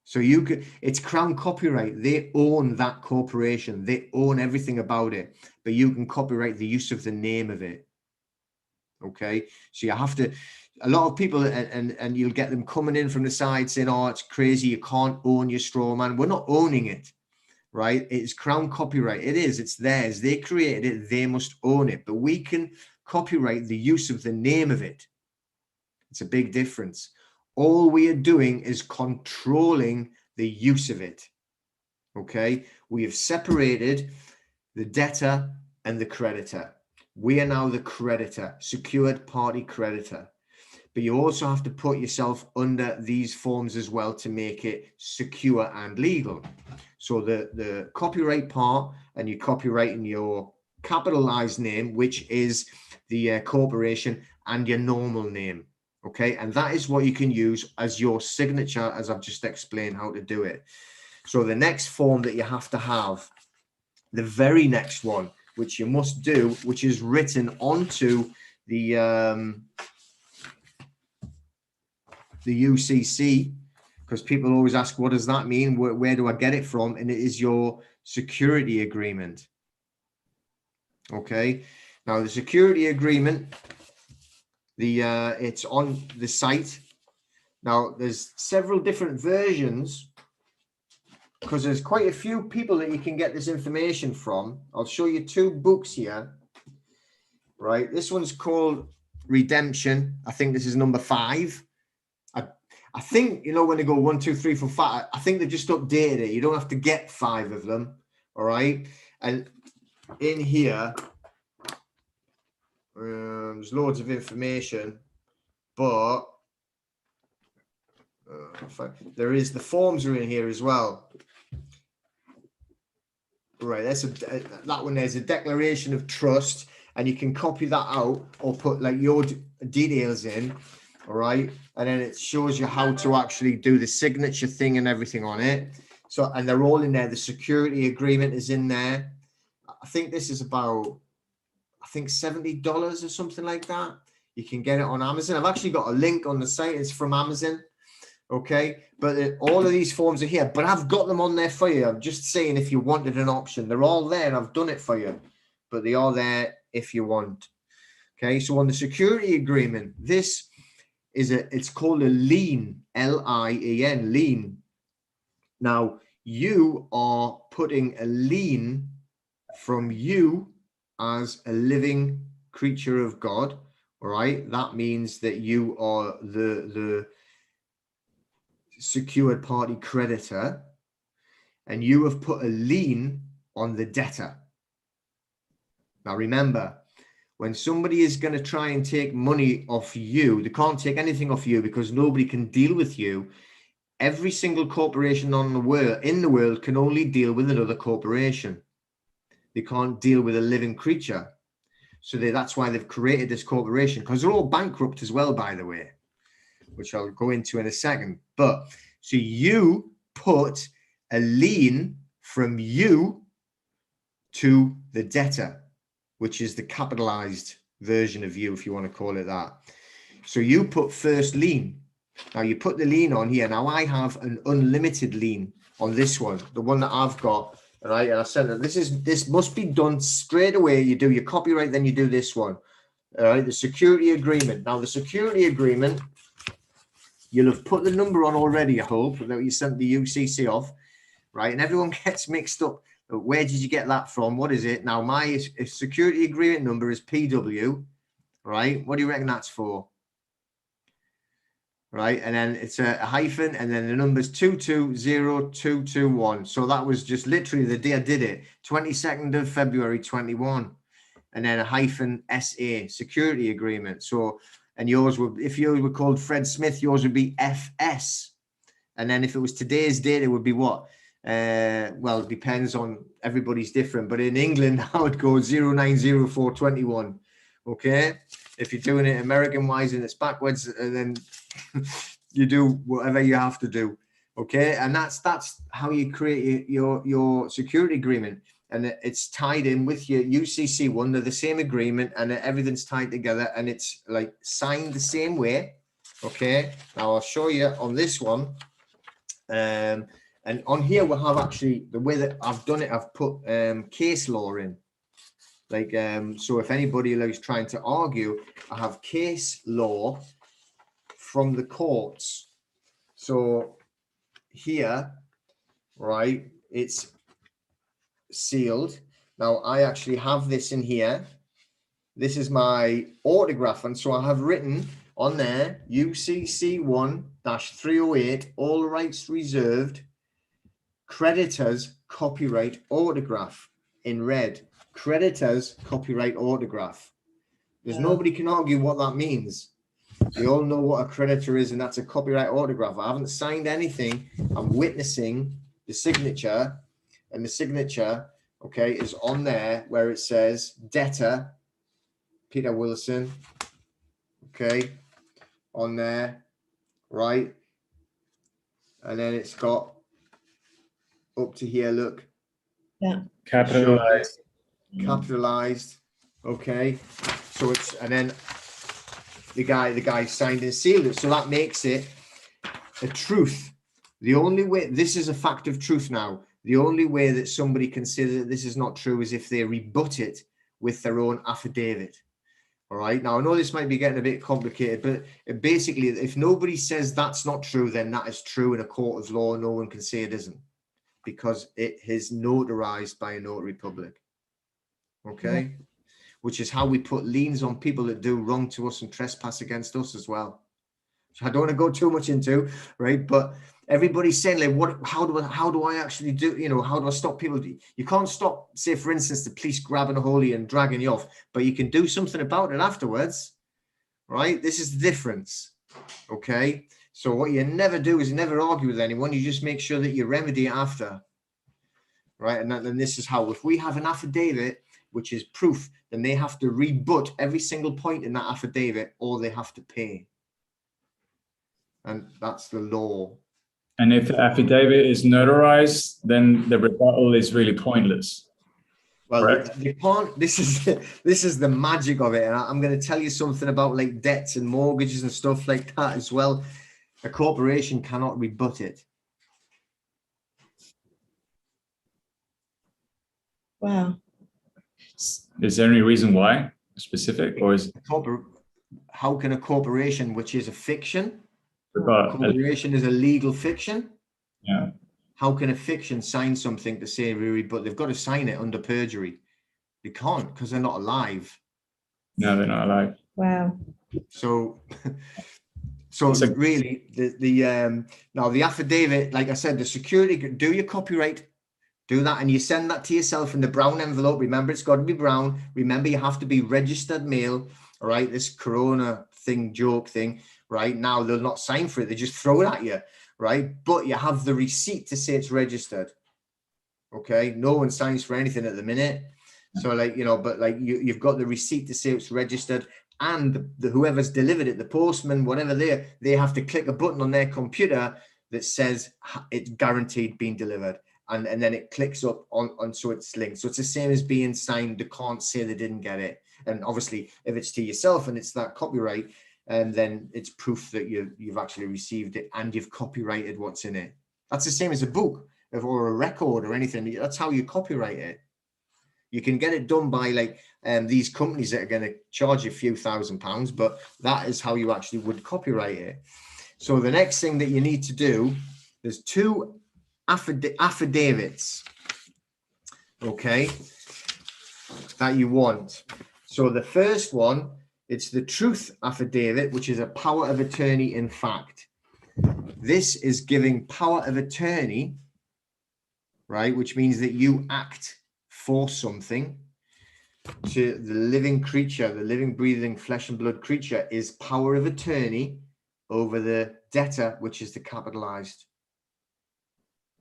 So it's Crown copyright. They own that corporation. They own everything about it, but you can copyright the use of the name of it. Okay. So you have to, a lot of people, and you'll get them coming in from the side saying, oh, it's crazy. You can't own your straw man. We're not owning it, right? It's Crown copyright. It is, it's theirs. They created it. They must own it, but we can copyright the use of the name of it. It's a big difference. All we are doing is controlling the use of it. Okay, we have separated the debtor and the creditor. We are now the creditor, secured party creditor. but you also have to put yourself under these forms as well to make it secure and legal. So the copyright part, and you copyright in your capitalized name, which is the corporation, and your normal name. Okay, and that is what you can use as your signature, as I've just explained how to do it. So the next form that you have to have, the very next one, which you must do, which is written onto the UCC, because people always ask, what does that mean? Where do I get it from? And it is your security agreement. Okay, now the security agreement, it's on the site. Now there's several different versions, because there's quite a few people that you can get this information from. I'll show you two books here. Right, this one's called Redemption. I think this is number 5. I think, you know, when they go 1, 2, 3, 4, 5, I think they've just updated it. You don't have to get 5 of them. All right, and in here there's loads of information, but there is, the forms are in here as well. Right, that's that one. There's a declaration of trust, and you can copy that out or put like your details in. All right, and then it shows you how to actually do the signature thing and everything on it. So, and they're all in there. The security agreement is in there. I think this is about, I think $70 or something like that. You can get it on Amazon. I've actually got a link on the site. It's from Amazon. Okay, but all of these forms are here, but I've got them on there for you. I'm just saying, if you wanted an option, they're all there. I've done it for you, but they are there if you want. Okay, so on the security agreement, this is it's called a lien, L-I-E-N, lien. Now, you are putting a lien from you as a living creature of God. All right, that means that you are the secured party creditor, and you have put a lien on the debtor. Now remember, when somebody is going to try and take money off you, they can't take anything off you because nobody can deal with you. Every single corporation in the world can only deal with another corporation. They can't deal with a living creature. So that's why they've created this corporation, because they're all bankrupt as well, by the way, which I'll go into in a second. But so you put a lien from you to the debtor, which is the capitalized version of you, if you want to call it that. So you put first lien. Now you put the lien on here. Now I have an unlimited lien on this one, the one that I've got. Right, and I said that this must be done straight away. You do your copyright, then you do this one. All right, the security agreement. Now the security agreement, you'll have put the number on already, I hope, that you sent the UCC off, right? And everyone gets mixed up. Where did you get that from? What is it? Now, my security agreement number is PW, right? What do you reckon that's for? Right, and then it's a hyphen, and then the number's 220221. So that was just literally the day I did it, 22nd of February 21, and then a hyphen SA, security agreement. So, and yours would, if you were called Fred Smith, yours would be FS. And then if it was today's date, it would be what? Well, it depends on, everybody's different, but in England, I would go 090421. Okay, if you're doing it American wise and it's backwards, and then you do whatever you have to do. Okay, and that's how you create your security agreement, and it's tied in with your UCC one. They're the same agreement, and everything's tied together, and it's like signed the same way. Okay, now I'll show you on this one. And on here we'll have, actually, the way that I've done it, I've put case law in. Like, so if anybody is trying to argue, I have case law from the courts. So here, right, it's sealed. Now I actually have this in here. This is my autograph, and so I have written on there UCC 1-308, all rights reserved, creditors copyright autograph, in red. Creditors copyright autograph. There's nobody can argue what that means. We all know what a creditor is, and that's a copyright autograph. I haven't signed anything. I'm witnessing the signature, and the signature, okay, is on there where it says debtor, Peter Wilson, okay, on there, right? And then it's got up to here, look. Yeah. Capitalized. Capitalized, okay. So it's, and then the guy signed and sealed it. So that makes it a truth. The only way, this is a fact of truth now. The only way that somebody can say that this is not true is if they rebut it with their own affidavit. All right. Now, I know this might be getting a bit complicated, but basically, if nobody says that's not true, then that is true in a court of law. No one can say it isn't, because it is notarized by a notary public. Okay. Yeah. Which is how we put liens on people that do wrong to us and trespass against us as well. So I don't want to go too much into, right? But everybody's saying, like, how do I actually do, you know, how do I stop people? You can't stop, say, for instance, the police grabbing a hold of you and dragging you off, but you can do something about it afterwards, right? This is the difference, okay? So what you never do is you never argue with anyone. You just make sure that you remedy it after, right? And then this is how, if we have an affidavit, which is proof, then they have to rebut every single point in that affidavit, or they have to pay. And that's the law. And if the affidavit is notarized, then the rebuttal is really pointless. Well, they can't. This is the magic of it. And I'm going to tell you something about like debts and mortgages and stuff like that as well. A corporation cannot rebut it. Wow. Is there any reason why specific, or is how can a corporation, which is a fiction, corporation is a legal fiction? Yeah. How can a fiction sign something to say but they've got to sign it under perjury? They can't, because they're not alive. No, they're not alive. Wow. So really now the affidavit, like I said, the security, do your copyright. Do that, and you send that to yourself in the brown envelope. Remember, it's got to be brown. Remember, you have to be registered mail. All right, this Corona thing, joke thing, right? Now they'll not sign for it; they just throw it at you, right? But you have the receipt to say it's registered. Okay, no one signs for anything at the minute, so like, you know, but like you've got the receipt to say it's registered, and whoever's delivered it, the postman, whatever, they have to click a button on their computer that says it's guaranteed being delivered. And then it clicks up on so it's linked. So it's the same as being signed. They can't say they didn't get it. And obviously, if it's to yourself and it's that copyright, then it's proof that you've actually received it and you've copyrighted what's in it. That's the same as a book or a record or anything. That's how you copyright it. You can get it done by like these companies that are going to charge you a few £1,000s, but that is how you actually would copyright it. So the next thing that you need to do, there's two affidavits, okay, that you want. So the first one, it's the truth affidavit, which is a power of attorney in fact. This is giving power of attorney, right, which means that you act for something to the living creature, the living, breathing, flesh and blood creature, is power of attorney over the debtor, which is the capitalized.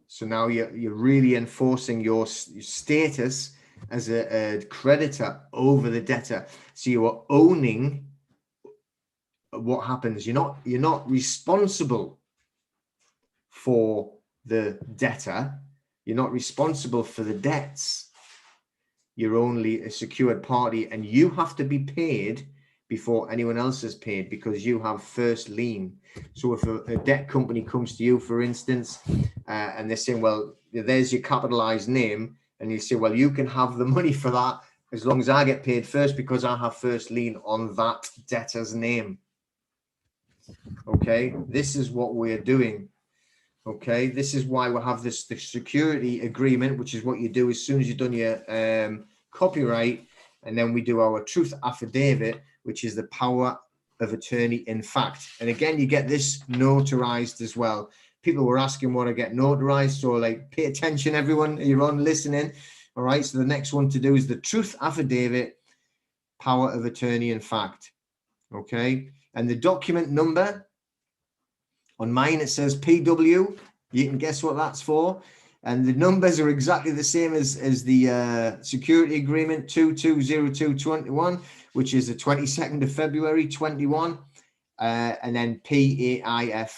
So now you're really enforcing your status as a creditor over the debtor. So you are owning what happens. You're not responsible for the debtor. You're not responsible for the debts. You're only a secured party, and you have to be paid before anyone else is paid because you have first lien. So if a debt company comes to you, for instance, and they're saying, well, there's your capitalized name, and you say, well, you can have the money for that as long as I get paid first because I have first lien on that debtor's name. Okay, this is what we're doing. Okay, this is why we have the security agreement, which is what you do as soon as you've done your copyright, and then we do our truth affidavit, which is the power of attorney in fact. And again, you get this notarized as well. People were asking what I get notarized, so like pay attention, everyone, you're on listening. All right, so the next one to do is the truth affidavit, power of attorney in fact. Okay, And the document number, on mine it says PW. You can guess what that's for. And the numbers are exactly the same as the security agreement 220221, which is the 22nd of February 21, and then PAIF.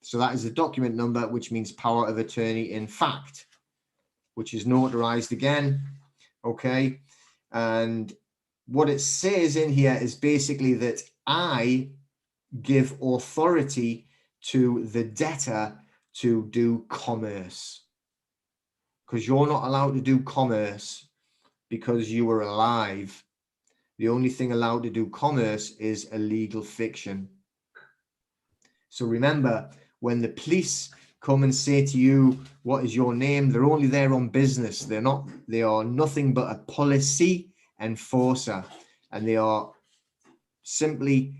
So that is the document number, which means power of attorney in fact, which is notarized again. Okay. And what it says in here is basically that I give authority to the debtor to do commerce. Because you're not allowed to do commerce because you were alive. The only thing allowed to do commerce is a legal fiction. So remember, when the police come and say to you, what is your name? They're only there on business. They are nothing but a policy enforcer, and they are simply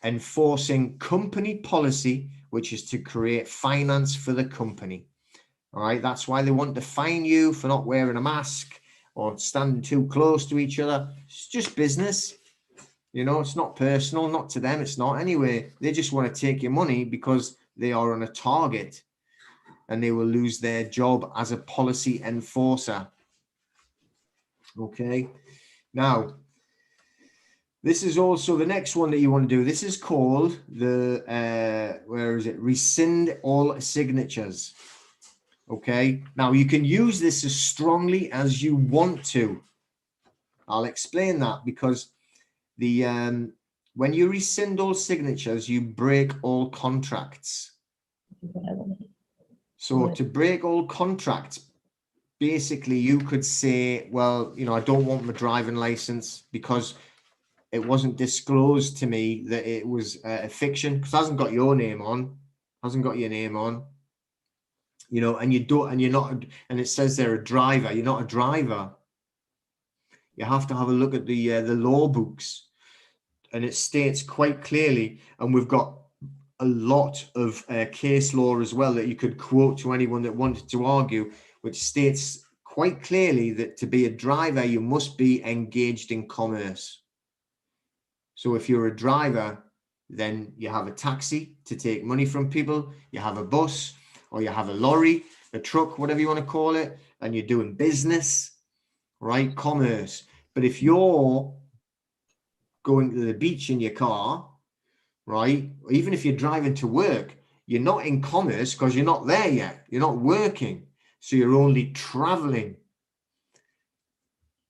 enforcing company policy, which is to create finance for the company. All right, that's why they want to fine you for not wearing a mask or standing too close to each other. It's just business. You know, it's not personal, not to them. It's not anyway. They just want to take your money because they are on a target and they will lose their job as a policy enforcer. Okay. Now, this is also the next one that you want to do. This is called the, where is it? Rescind all signatures. Okay. Now you can use this as strongly as you want to. I'll explain that because the, when you rescind all signatures, you break all contracts. So to break all contracts, basically you could say, well, you know, I don't want my driving license because it wasn't disclosed to me that it was a fiction, because it hasn't got your name on, hasn't got your name on, you know, and you don't, and you're not, and it says they're a driver. You're not a driver. You have to have a look at the law books, and it states quite clearly, and we've got a lot of case law as well that you could quote to anyone that wanted to argue, which states quite clearly that to be a driver, you must be engaged in commerce. So if you're a driver, then you have a taxi to take money from people, you have a bus, or you have a lorry, a truck, whatever you want to call it, and you're doing business, right? Commerce. But if you're going to the beach in your car, right? Or even if you're driving to work, you're not in commerce because you're not there yet. You're not working. So you're only traveling.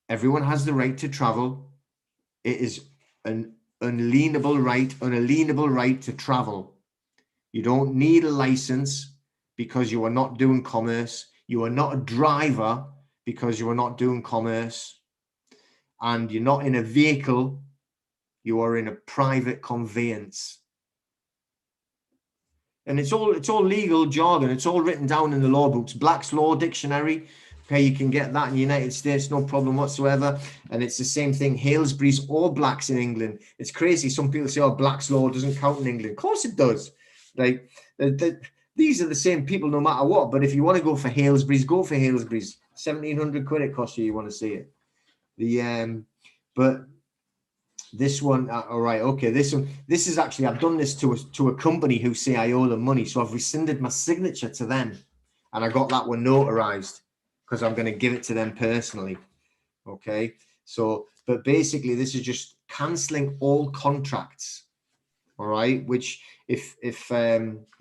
Everyone has the right to travel. It is an unalienable right to travel. You don't need a license because you are not doing commerce. You are not a driver because you are not doing commerce. And you're not in a vehicle. You are in a private conveyance. And it's all legal jargon. It's all written down in the law books. Black's Law Dictionary. Okay, you can get that in the United States, no problem whatsoever. And it's the same thing, Halesbury's or Black's in England. It's crazy. Some people say, oh, Black's Law doesn't count in England. Of course it does. Like, these are the same people no matter what. But if you want to go for Halesbury's, go for Halesbury's. 1,700 quid it costs you want to see it. But this one, all right, okay, this is actually, I've done this to a company who say I owe them money. So I've rescinded my signature to them. And I got that one notarized because I'm going to give it to them personally. Okay. So, but basically this is just canceling all contracts. All right. Which if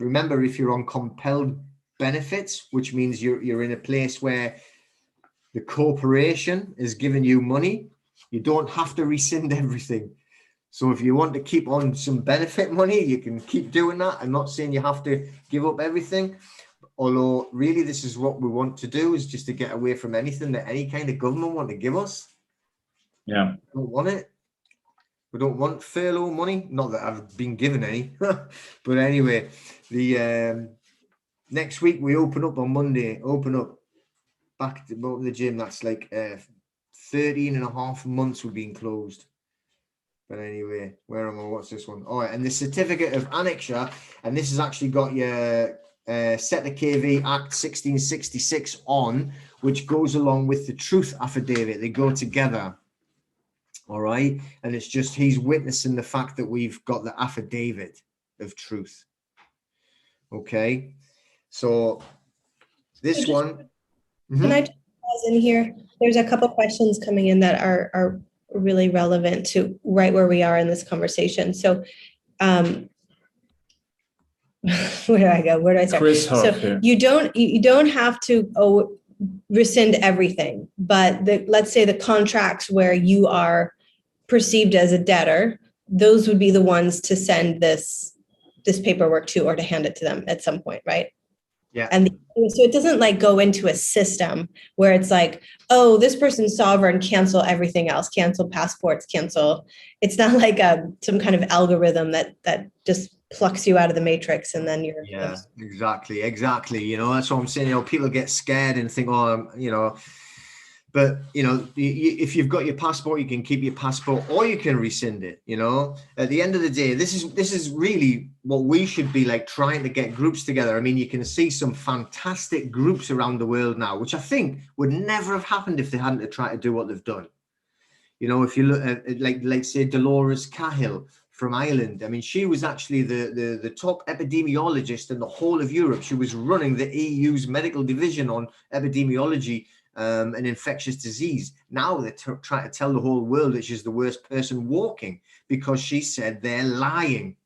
remember, if you're on compelled benefits, which means you're in a place where the corporation is giving you money, you don't have to rescind everything. So if you want to keep on some benefit money, you can keep doing that. I'm not saying you have to give up everything. Although really this is what we want to do, is just to get away from anything that any kind of government want to give us. Yeah. We don't want it. We don't want furlough money. Not that I've been given any. But anyway, the next week we open up on Monday, back to the gym. That's like 13 and a half months we've been closed. But anyway, where am I? What's this one? All right, and the certificate of annexure, and this has actually got your Set the KV Act 1666 on, which goes along with the truth affidavit. They go together. All right. And it's just, he's witnessing the fact that we've got the affidavit of truth. Okay. So this one. Can I just pause in here? There's a couple questions coming in that are really relevant to right where we are in this conversation. So where do I go? Where do I start? Chris Huff so here. you don't have to rescind everything, but let's say the contracts where you are perceived as a debtor, those would be the ones to send this paperwork to, or to hand it to them at some point, right? Yeah. And so it doesn't like go into a system where it's like, oh, this person's sovereign, cancel everything else, cancel passports, cancel. It's not like some kind of algorithm that just plucks you out of the matrix and then you're. Yeah, exactly. You know, that's what I'm saying. You know, people get scared and think, oh, you know, but you know, if you've got your passport, you can keep your passport, or you can rescind it. You know, at the end of the day, this is really what we should be like, trying to get groups together. I mean, you can see some fantastic groups around the world now, which I think would never have happened if they hadn't tried to do what they've done. You know, if you look at like say Dolores Cahill from Ireland, I mean, she was actually the top epidemiologist in the whole of Europe. She was running the EU's medical division on epidemiology and infectious disease. Now they're trying to tell the whole world that she's the worst person walking because she said they're lying.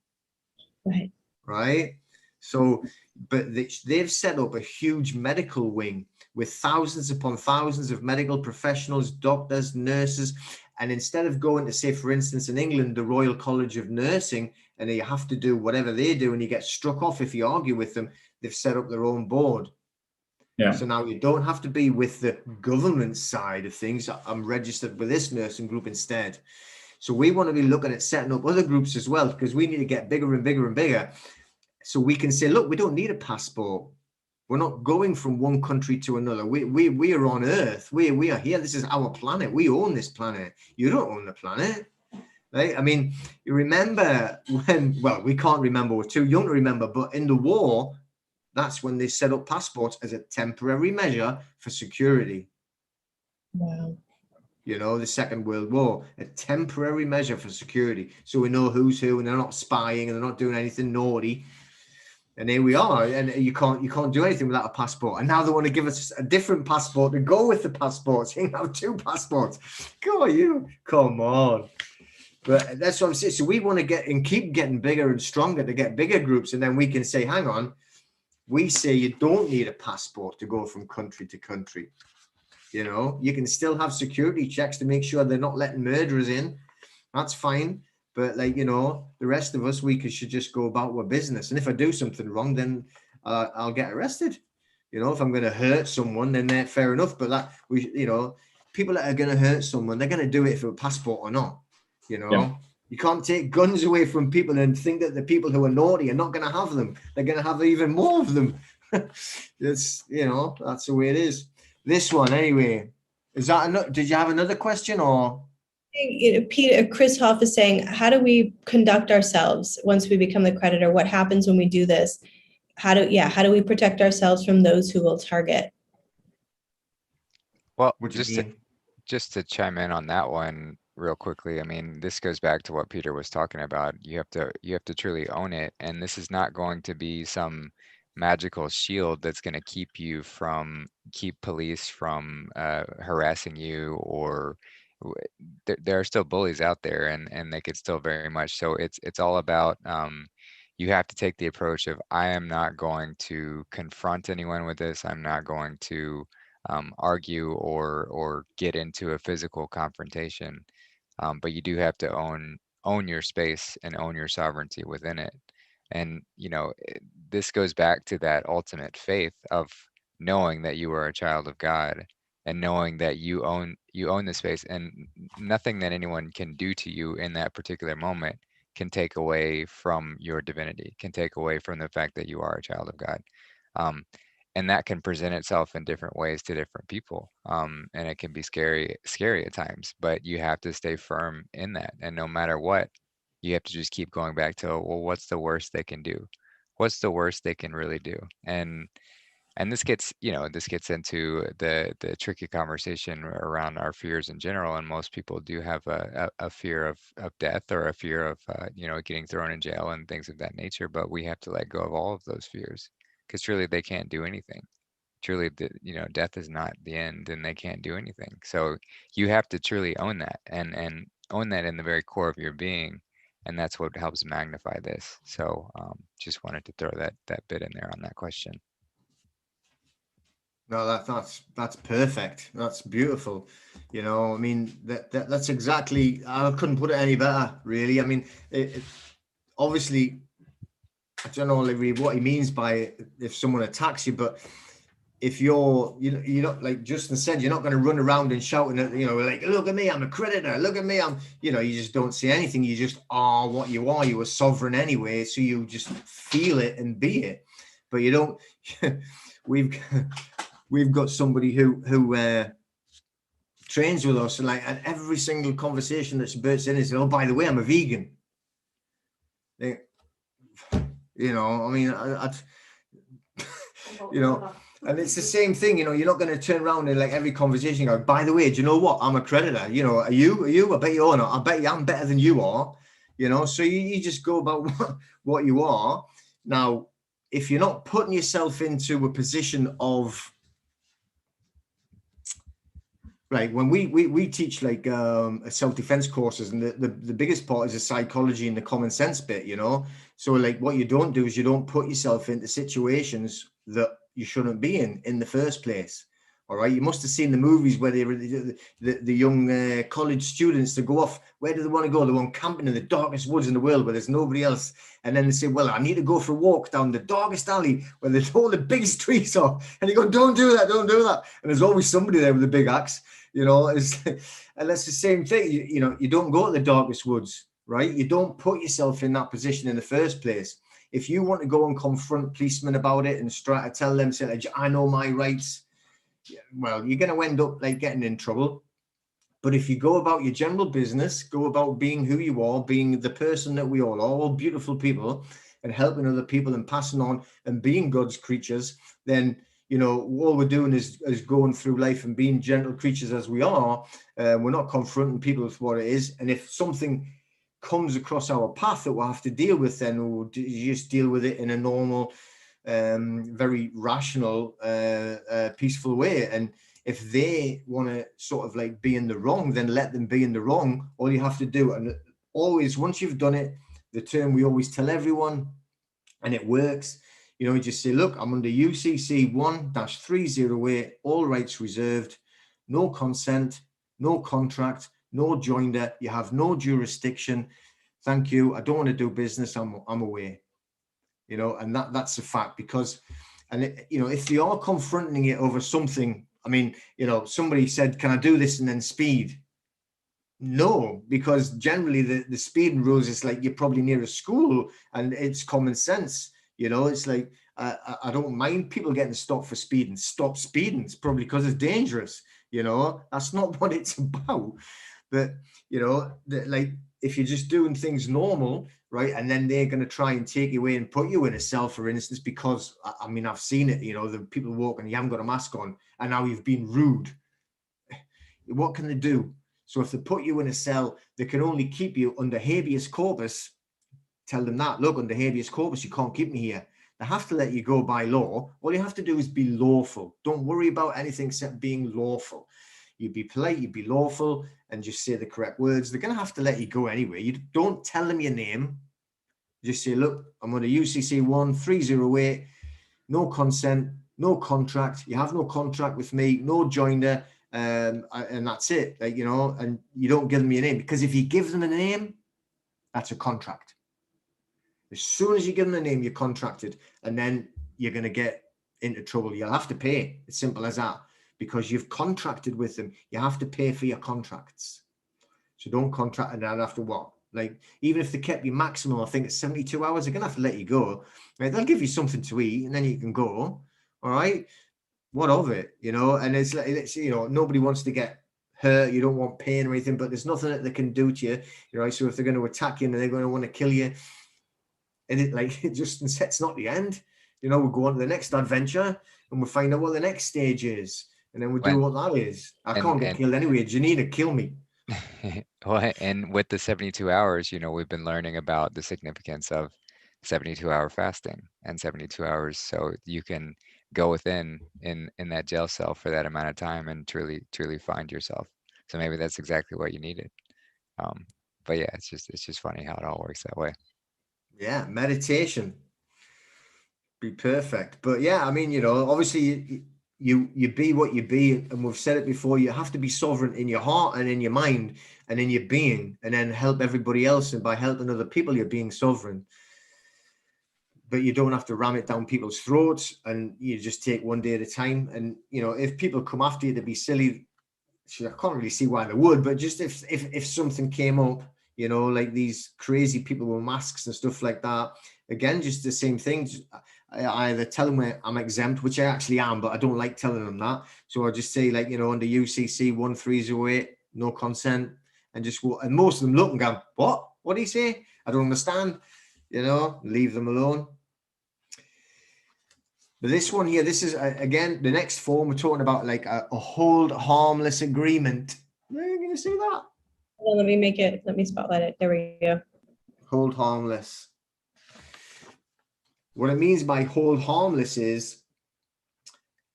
Right. So, but they've set up a huge medical wing with thousands upon thousands of medical professionals, doctors, nurses. And instead of going to, say, for instance, in England, the Royal College of Nursing, and you have to do whatever they do and you get struck off if you argue with them, they've set up their own board. Yeah. So now you don't have to be with the government side of things. I'm registered with this nursing group instead. So we want to be looking at setting up other groups as well, because we need to get bigger and bigger and bigger. So we can say, look, we don't need a passport. We're not going from one country to another. We are on Earth. We are here. This is our planet. We own this planet. You don't own the planet. Right? I mean, you remember when, well, we can't remember. We're too young to remember. But in the war, that's when they set up passports as a temporary measure for security. Wow. You know, the Second World War, a temporary measure for security. So we know who's who, and they're not spying and they're not doing anything naughty. And here we are, and you can't do anything without a passport. And now they want to give us a different passport to go with the passports. You can have two passports. Come on. But that's what I'm saying. So we want to get and keep getting bigger and stronger to get bigger groups, and then we can say, hang on, we say you don't need a passport to go from country to country. You know, you can still have security checks to make sure they're not letting murderers in. That's fine. But like, you know, the rest of us, we should just go about our business. And if I do something wrong, then I'll get arrested. You know, if I'm going to hurt someone, then they're fair enough. But that you know, people that are going to hurt someone, they're going to do it for a passport or not. You know, yeah. You can't take guns away from people and think that the people who are naughty are not going to have them. They're going to have even more of them. It's, you know, that's the way it is. This one, anyway, is that did you have another question or? Peter, Chris Hoff is saying, how do we conduct ourselves once we become the creditor? What happens when we do this? How do we protect ourselves from those who will target? Well, just to chime in on that one real quickly. I mean, this goes back to what Peter was talking about. You have to truly own it, and this is not going to be some magical shield that's going to keep police from harassing you, or there are still bullies out there, and they could still very much. So it's all about you have to take the approach of, I am not going to confront anyone with this. I'm not going to argue or get into a physical confrontation, but you do have to own your space and own your sovereignty within it. And you know, this goes back to that ultimate faith of knowing that you are a child of God, and knowing that you own the space, and nothing that anyone can do to you in that particular moment can take away from your divinity, can take away from the fact that you are a child of God. And that can present itself in different ways to different people. And it can be scary at times, but you have to stay firm in that. And no matter what, you have to just keep going back to, well, what's the worst they can do? What's the worst they can really do? And And this gets, this gets into the tricky conversation around our fears in general. And most people do have a fear of death, or a fear of, getting thrown in jail and things of that nature. But we have to let go of all of those fears, because truly they can't do anything. Truly, death is not the end, and they can't do anything. So you have to truly own that, and own that in the very core of your being. And that's what helps magnify this. So just wanted to throw that bit in there on that question. No, that's perfect. That's beautiful. I mean, that's exactly, I couldn't put it any better, really. I mean, obviously, I don't know really what he means by if someone attacks you, but if you're not, like Justin said, you're not going to run around and shouting at, like, look at me, I'm a creditor, look at me, you just don't say anything. You just are what you are. You are sovereign anyway, so you just feel it and be it. But you don't. We've got somebody who trains with us, and like at every single conversation that she bursts in is, oh, by the way, I'm a vegan. I mean, and it's the same thing, you're not going to turn around in like every conversation and go, by the way, do you know what? I'm a creditor. Are you? I bet you are not. I bet you I'm better than you are. So you just go about what you are. Now, if you're not putting yourself into a position of, like, when we teach like self-defense courses, and the biggest part is the psychology and the common sense bit, so like what you don't do is you don't put yourself into situations that you shouldn't be in the first place. All right, you must have seen the movies where the young college students, to go off, where do they want to go? They want camping in the darkest woods in the world where there's nobody else, and then they say, well, I need to go for a walk down the darkest alley where all the biggest trees are, and you go, don't do that, and there's always somebody there with a big axe. And that's the same thing. You don't go to the darkest woods, right? You don't put yourself in that position in the first place. If you want to go and confront policemen about it and try to tell them, say, I know my rights, well, you're going to end up like getting in trouble. But if you go about your general business, go about being who you are, being the person that we all are, all beautiful people, and helping other people and passing on and being God's creatures, then all we're doing is going through life and being gentle creatures as we are. We're not confronting people with what it is. And if something comes across our path that we'll have to deal with, then we'll just deal with it in a normal, very rational, peaceful way. And if they want to sort of like be in the wrong, then let them be in the wrong. All you have to do, and always, once you've done it, the term we always tell everyone, and it works, you just say, look, I'm under UCC 1-308, all rights reserved, no consent, no contract, no joinder, you have no jurisdiction. Thank you. I don't want to do business. I'm away. And that's a fact, because, and if they are confronting it over something, I mean, somebody said, can I do this and then speed? No, because generally the speeding rules is like, you're probably near a school and it's common sense. It's like, I don't mind people getting stopped for speeding. Stop speeding. It's probably because it's dangerous. That's not what it's about. But, like, if you're just doing things normal, right, and then they're going to try and take you away and put you in a cell, for instance, because, I mean, I've seen it, the people walking, you haven't got a mask on, and now you've been rude. What can they do? So if they put you in a cell, they can only keep you under habeas corpus. Tell them that, look, under habeas corpus, you can't keep me here. They have to let you go by law. All you have to do is be lawful. Don't worry about anything except being lawful. You be polite, you be lawful, and just say the correct words. They're going to have to let you go anyway. You don't tell them your name. Just say, look, I'm under UCC 1-308, no consent, no contract. You have no contract with me, no joinder, and that's it. Like, and you don't give them your name, because if you give them a name, that's a contract. As soon as you give them a name, you're contracted, and then you're going to get into trouble. You'll have to pay. It's simple as that, because you've contracted with them. You have to pay for your contracts. So don't contract, and then after what? Like, even if they kept you maximum, I think it's 72 hours, they're going to have to let you go. Right? They'll give you something to eat, and then you can go. All right? What of it? And it's nobody wants to get hurt. You don't want pain or anything, but there's nothing that they can do to you. Right? So if they're going to attack you and they're going to want to kill you, and it's not the end. We'll go on to the next adventure, and and we'll find out what the next stage is, and then we'll do what that is. I and- can't get killed anyway. Janina, kill me. Well, and with the 72 hours, you know, we've been learning about the significance of 72-hour fasting and 72 hours, so you can go within in that jail cell for that amount of time and truly find yourself. So maybe that's exactly what you needed. But yeah, it's just funny how it all works that way. Yeah, meditation. Be perfect. But yeah, I mean, you know, obviously you be what you be, and we've said it before, you have to be sovereign in your heart and in your mind and in your being, and then help everybody else, and by helping other people you're being sovereign. But you don't have to ram it down people's throats, and you just take one day at a time. And you know, if people come after you to be silly, I can't really see why they would, but just if something came up, you know, like these crazy people with masks and stuff like that, again, just the same thing. I either tell them I'm exempt, which I actually am, but I don't like telling them that. So I just say, like, you know, under UCC 1308, no consent, and just, and most of them look and go, what do you say? I don't understand, you know, leave them alone. But this one here, this is, again, the next form, we're talking about like a hold harmless agreement. Are you going to see that? Well, let me spotlight it. There we go. Hold harmless. What it means by hold harmless is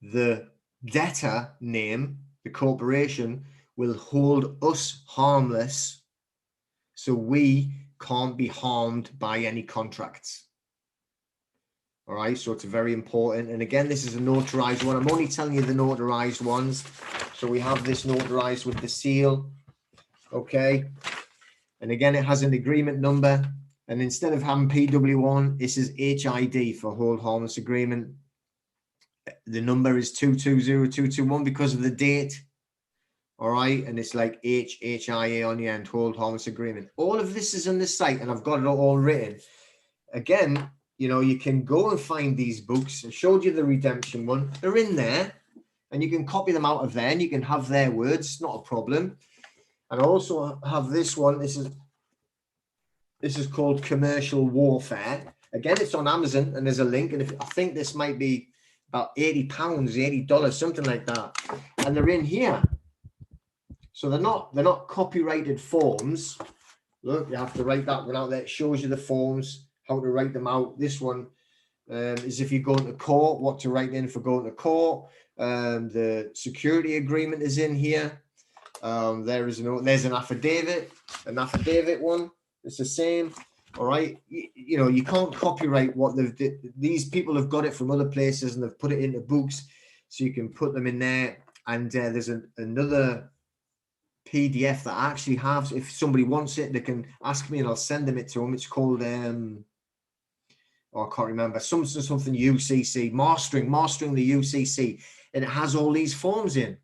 the debtor name, the corporation, will hold us harmless, so we can't be harmed by any contracts. All right, so it's very important. And again, this is a notarized one. I'm only telling you the notarized ones. So we have this notarized with the seal. Okay. And again, it has an agreement number. And instead of having PW1, this is HID for hold harmless agreement. The number is 220221 because of the date. All right. And it's like HIA on the end, hold harmless agreement. All of this is on the site, and I've got it all written. Again, you know, you can go and find these books. I showed you the redemption one. They're in there, and you can copy them out of there, and you can have their words. Not a problem. And I also have this one. This is called Commercial Warfare. Again, it's on Amazon, and there's a link. And I think this might be about £80, $80, something like that. And they're in here. So they're not copyrighted forms. Look, you have to write that one out there. It shows you the forms, how to write them out. This one is if you're going to court, what to write in for going to court. The security agreement is in here. There's an affidavit one. It's the same. All right. You know, you can't copyright what these people have got it from other places, and they've put it into books, so you can put them in there. And there's another PDF that I actually have. If somebody wants it, they can ask me and I'll send them it to them. It's called I can't remember, something UCC, mastering the UCC, and it has all these forms in.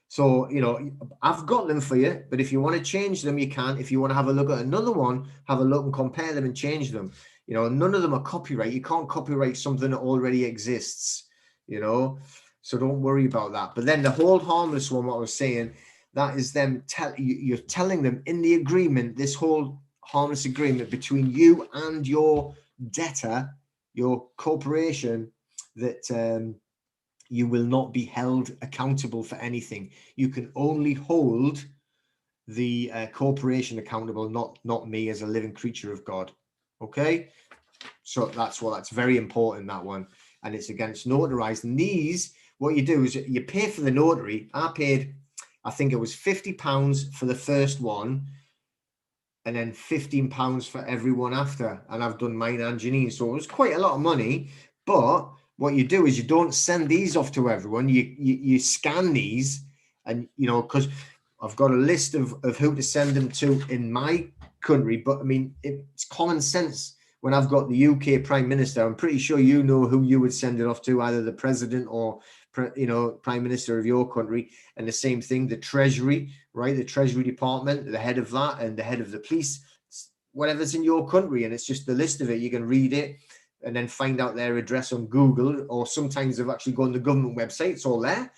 So, you know, I've got them for you, but if you want to change them, you can. If you want to have a look at another one, have a look and compare them and change them. You know, none of them are copyright. You can't copyright something that already exists, you know, so don't worry about that. But then the hold harmless one, what I was saying, that is them you're telling them in the agreement, this whole harmless agreement between you and your debtor, your corporation, that you will not be held accountable for anything. You can only hold the corporation accountable, not me as a living creature of God. Okay, so that's very important, that one. And it's notarized. And these, what you do is you pay for the notary. I think it was £50 for the first one, and then £15 for everyone after. And I've done mine and Janine, so it was quite a lot of money. But what you do is you don't send these off to everyone. You scan these, and you know, because I've got a list of who to send them to in my country. But I mean, it's common sense. When I've got the UK Prime Minister, I'm pretty sure you know who you would send it off to, either the President or, you know, Prime Minister of your country. And the same thing, the Treasury, right? The Treasury Department, the head of that, and the head of the police, whatever's in your country. And it's just the list of it. You can read it and then find out their address on Google, or sometimes they've actually gone to the government website. It's all there.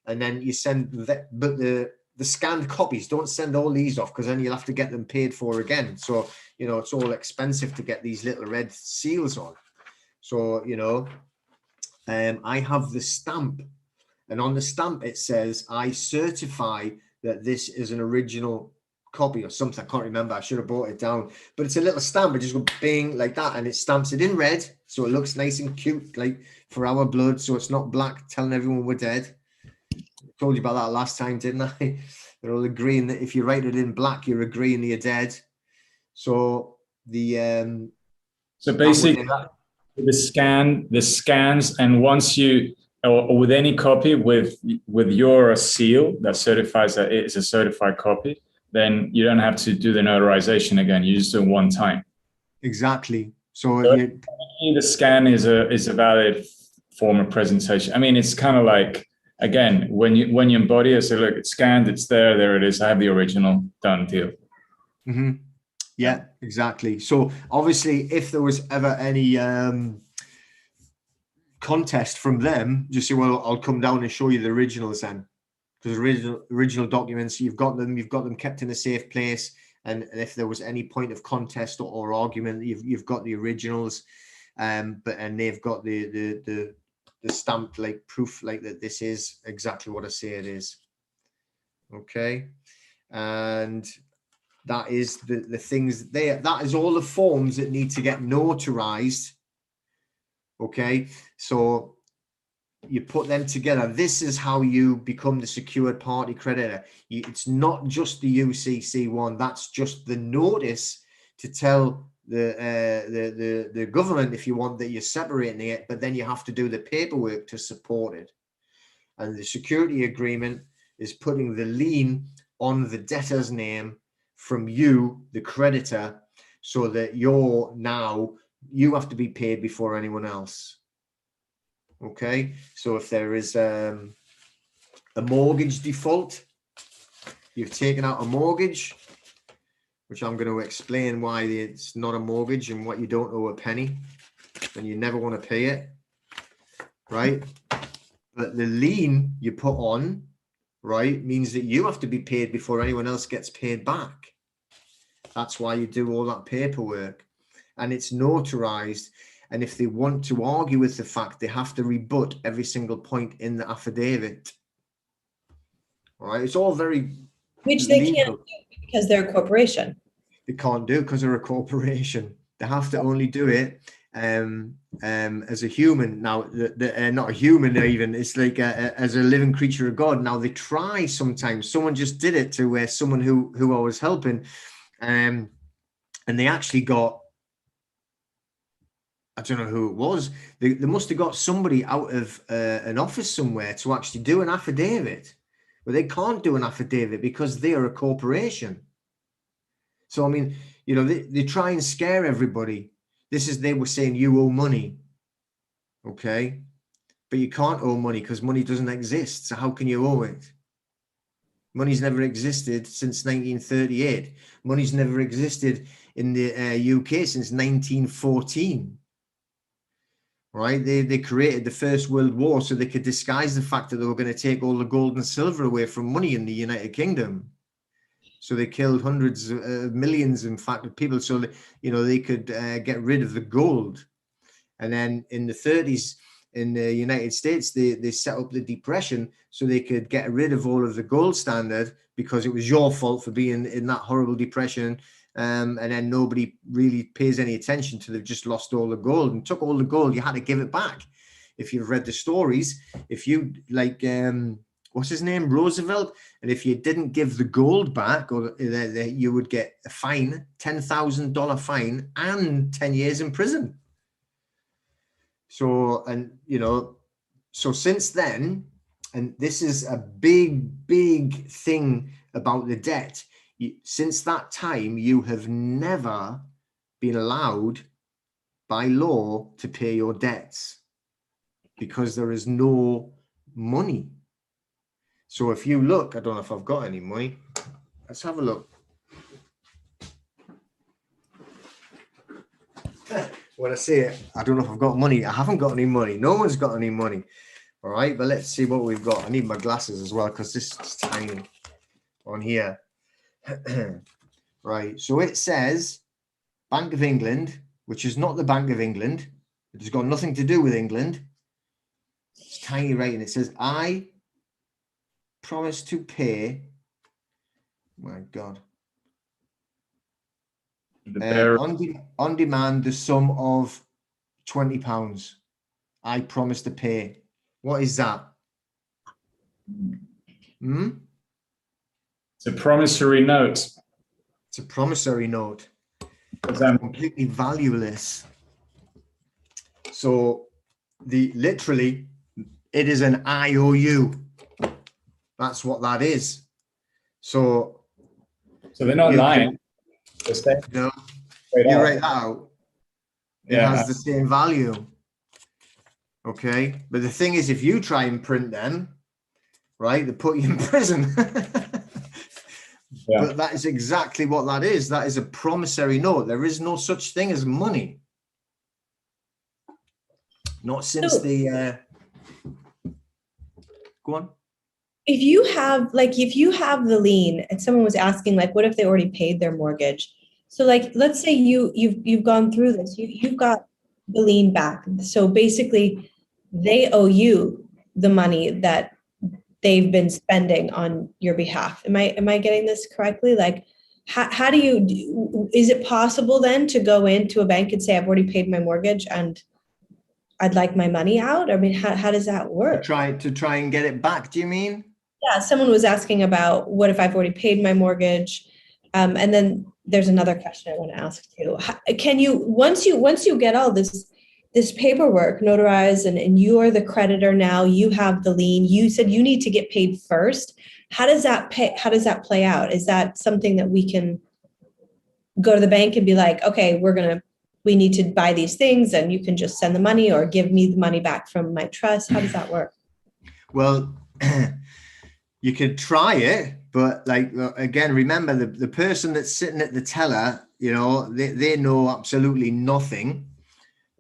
And then you send that, but the scanned copies, don't send all these off, because then you'll have to get them paid for again. So, you know, it's all expensive to get these little red seals on. So, you know, I have the stamp, and on the stamp it says, I certify that this is an original copy or something. I can't remember. I should have brought it down, but it's a little stamp. It just goes bing like that, and it stamps it in red, so it looks nice and cute, like for our blood. So it's not black, telling everyone we're dead. I told you about that last time, didn't I? They're all agreeing that if you write it in black, you're agreeing that you're dead. So the so basically the scans, and once you or with any copy with your seal that certifies that it is a certified copy, then you don't have to do the notarization again. You just do it one time. Exactly. So the scan is a valid form of presentation. I mean, it's kind of like, again, when you embody it, so look, it's scanned, it's there it is. I have the original, done deal. Mm-hmm. Yeah, exactly. So obviously, if there was ever any contest from them, just say, well, I'll come down and show you the originals then, because original documents, you've got them kept in a safe place. And if there was any point of contest or argument, you've got the originals, and they've got the stamped like proof, like that this is exactly what I say it is. Okay, and that is the things there. That is all the forms that need to get notarized. Okay, so you put them together. This is how you become the secured party creditor. It's not just the UCC one. That's just the notice to tell the government, if you want, that you're separating it, but then you have to do the paperwork to support it. And the security agreement is putting the lien on the debtor's name from you, the creditor, so that you have to be paid before anyone else. Okay, so if there is a mortgage default, you've taken out a mortgage, which I'm going to explain why it's not a mortgage and what you don't owe a penny, and you never want to pay it, right? But the lien you put on, right, means that you have to be paid before anyone else gets paid back. That's why you do all that paperwork, and it's notarized. And if they want to argue with the fact, they have to rebut every single point in the affidavit. All right, it's all very which they can't do because they're a corporation. They can't do it because they're a corporation. They have to only do it as a human. Now, not a human even. It's like as a living creature of God. Now they try sometimes. Someone just did it to someone who I was helping, and they actually got. I don't know who it was. They must have got somebody out of an office somewhere to actually do an affidavit. But they can't do an affidavit because they are a corporation. So, I mean, you know, they try and scare everybody. They were saying you owe money. Okay. But you can't owe money because money doesn't exist. So how can you owe it? Money's never existed since 1938. Money's never existed in the UK since 1914. Right, they created the First World War so they could disguise the fact that they were going to take all the gold and silver away from money in the United Kingdom. So they killed hundreds of millions, in fact, of people, so that, you know, they could get rid of the gold. And then in the 30s, in the United States, they set up the Depression so they could get rid of all of the gold standard because it was your fault for being in that horrible depression. And then nobody really pays any attention to they've just lost all the gold and took all the gold. You had to give it back. If you've read the stories, if you like, what's his name, Roosevelt, and if you didn't give the gold back, or you would get a fine, $10,000 fine and 10 years in prison. So, and you know, so since then, and this is a big thing about the debt. Since that time, you have never been allowed by law to pay your debts because there is no money. So if you look, I don't know if I've got any money. Let's have a look. When I say it, I don't know if I've got money. I haven't got any money. No one's got any money. All right, but let's see what we've got. I need my glasses as well because this is tiny on here. Right, so it says Bank of England, which is not the Bank of England. It has got nothing to do with England. It's tiny writing. It says, I promise to pay, my God, on demand the sum of £20. I promise to pay. What is that? It's a promissory note. It's a promissory note. It's completely valueless. So literally, it is an IOU. That's what that is. So they're not lying. No, you write that out. It has the same value. Okay. But the thing is, if you try and print them, right, they put you in prison. But that is exactly what that is. That is a promissory note. There is no such thing as money. Not since the go on. If you have the lien, and someone was asking, like, what if they already paid their mortgage? So, like, let's say you've gone through this, you've got the lien back. So basically, they owe you the money that they've been spending on your behalf. Am I getting this correctly? Like, how do you is it possible then to go into a bank and say, I've already paid my mortgage and I'd like my money out? I mean, how does that work? To try and get it back, do you mean? Yeah, someone was asking about what if I've already paid my mortgage? And then there's another question I want to ask too. Can you, once you get all this paperwork notarized and you are the creditor now, you have the lien, you said you need to get paid first. How does that play out? Is that something that we can go to the bank and be like, okay, we need to buy these things and you can just send the money or give me the money back from my trust? How does that work? Well, you could try it, but like, again, remember the person that's sitting at the teller, you know, they know absolutely nothing.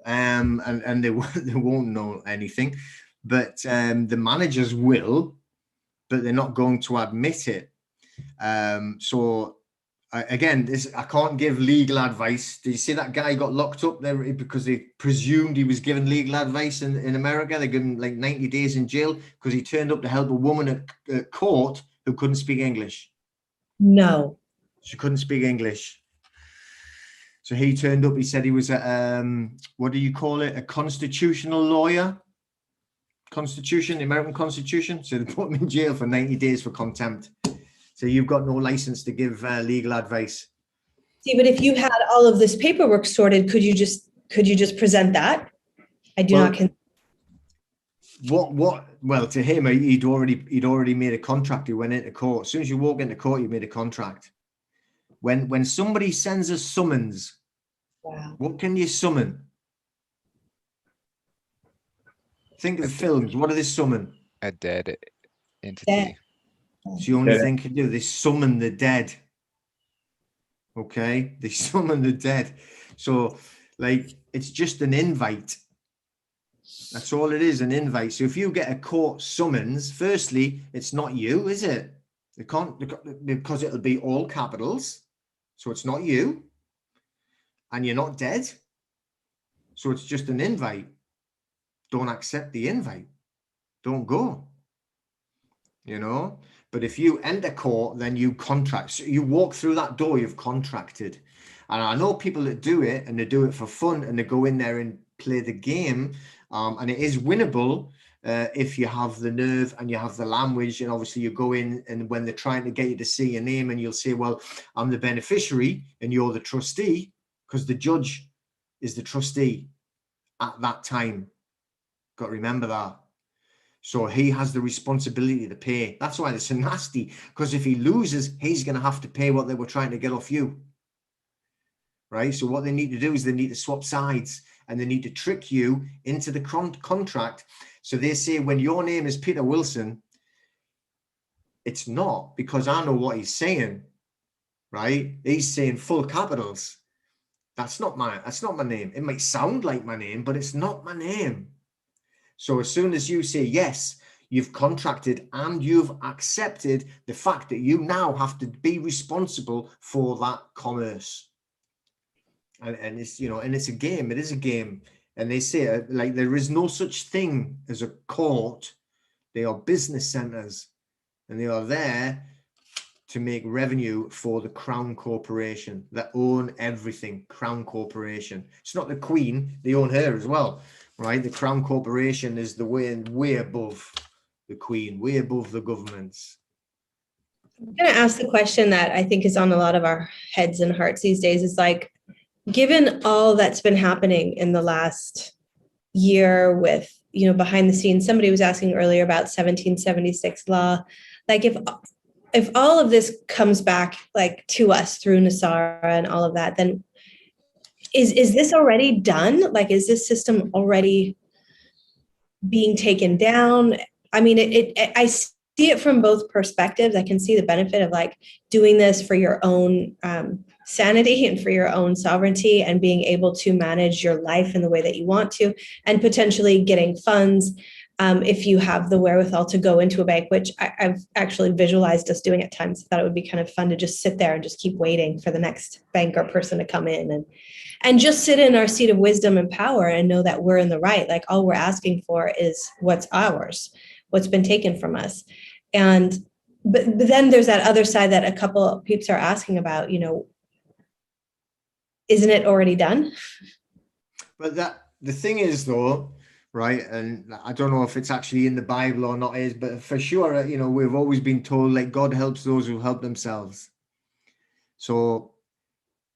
And they won't know anything, but the managers will, but they're not going to admit it. So again, I can't give legal advice. Did you see that guy got locked up there because they presumed he was giving legal advice in America? They gave him like 90 days in jail because he turned up to help a woman at court who couldn't speak English. No. She couldn't speak English. So he turned up, he said he was what do you call it? A constitutional lawyer? Constitution, the American Constitution. So they put him in jail for 90 days for contempt. So you've got no license to give legal advice. See, but if you had all of this paperwork sorted, could you just present that? I do not. Well, to him, he'd already made a contract. He went into court. As soon as you walk into court, you made a contract. When somebody sends a summons, wow. What can you summon? Think of films. What do they summon? A dead entity. It's the only thing you can do. They summon the dead. Okay? They summon the dead. So, like, it's just an invite. That's all it is, an invite. So if you get a court summons, firstly, it's not you, is it? It can't, because it'll be all capitals. So it's not you. And you're not dead. So it's just an invite. Don't accept the invite. Don't go. You know? But if you enter court, then you contract. So you walk through that door, you've contracted. And I know people that do it, and they do it for fun, and they go in there and play the game. And it is winnable if you have the nerve and you have the language. And obviously you go in, and when they're trying to get you to say your name, and you'll say, well, I'm the beneficiary and you're the trustee, because the judge is the trustee at that time. Got to remember that. So he has the responsibility to pay. That's why it's so nasty, because if he loses, he's going to have to pay what they were trying to get off you. Right? So what they need to do is they need to swap sides, and they need to trick you into the contract. So they say, when your name is Peter Wilson, it's not, because I know what he's saying. Right? He's saying full capitals. That's not my name. It might sound like my name, but it's not my name. So as soon as you say yes, you've contracted and you've accepted the fact that you now have to be responsible for that commerce. And it's, you know, and it's a game. It is a game. And they say, like, there is no such thing as a court. They are business centers, and they are there to make revenue for the Crown Corporation that own everything. Crown Corporation. It's not the Queen. They own her as well, right? The Crown Corporation is the way above the Queen, way above the governments. I'm going to ask the question that I think is on a lot of our heads and hearts these days is like, given all that's been happening in the last year with, behind the scenes, somebody was asking earlier about 1776 law, like if all of this comes back like to us through Nasara and all of that, then is this already done? Like, is this system already being taken down? I mean, I see it from both perspectives. I can see the benefit of like doing this for your own sanity and for your own sovereignty and being able to manage your life in the way that you want to, and potentially getting funds if you have the wherewithal to go into a bank, which I've actually visualized us doing at times. I thought it would be kind of fun to just sit there and just keep waiting for the next bank or person to come in and just sit in our seat of wisdom and power and know that we're in the right. Like, all we're asking for is what's ours, what's been taken from us. And but then there's that other side that a couple of peeps are asking about, isn't it already done? But the thing is, though, right, and I don't know if it's actually in the Bible or not, but for sure, we've always been told, like, God helps those who help themselves. So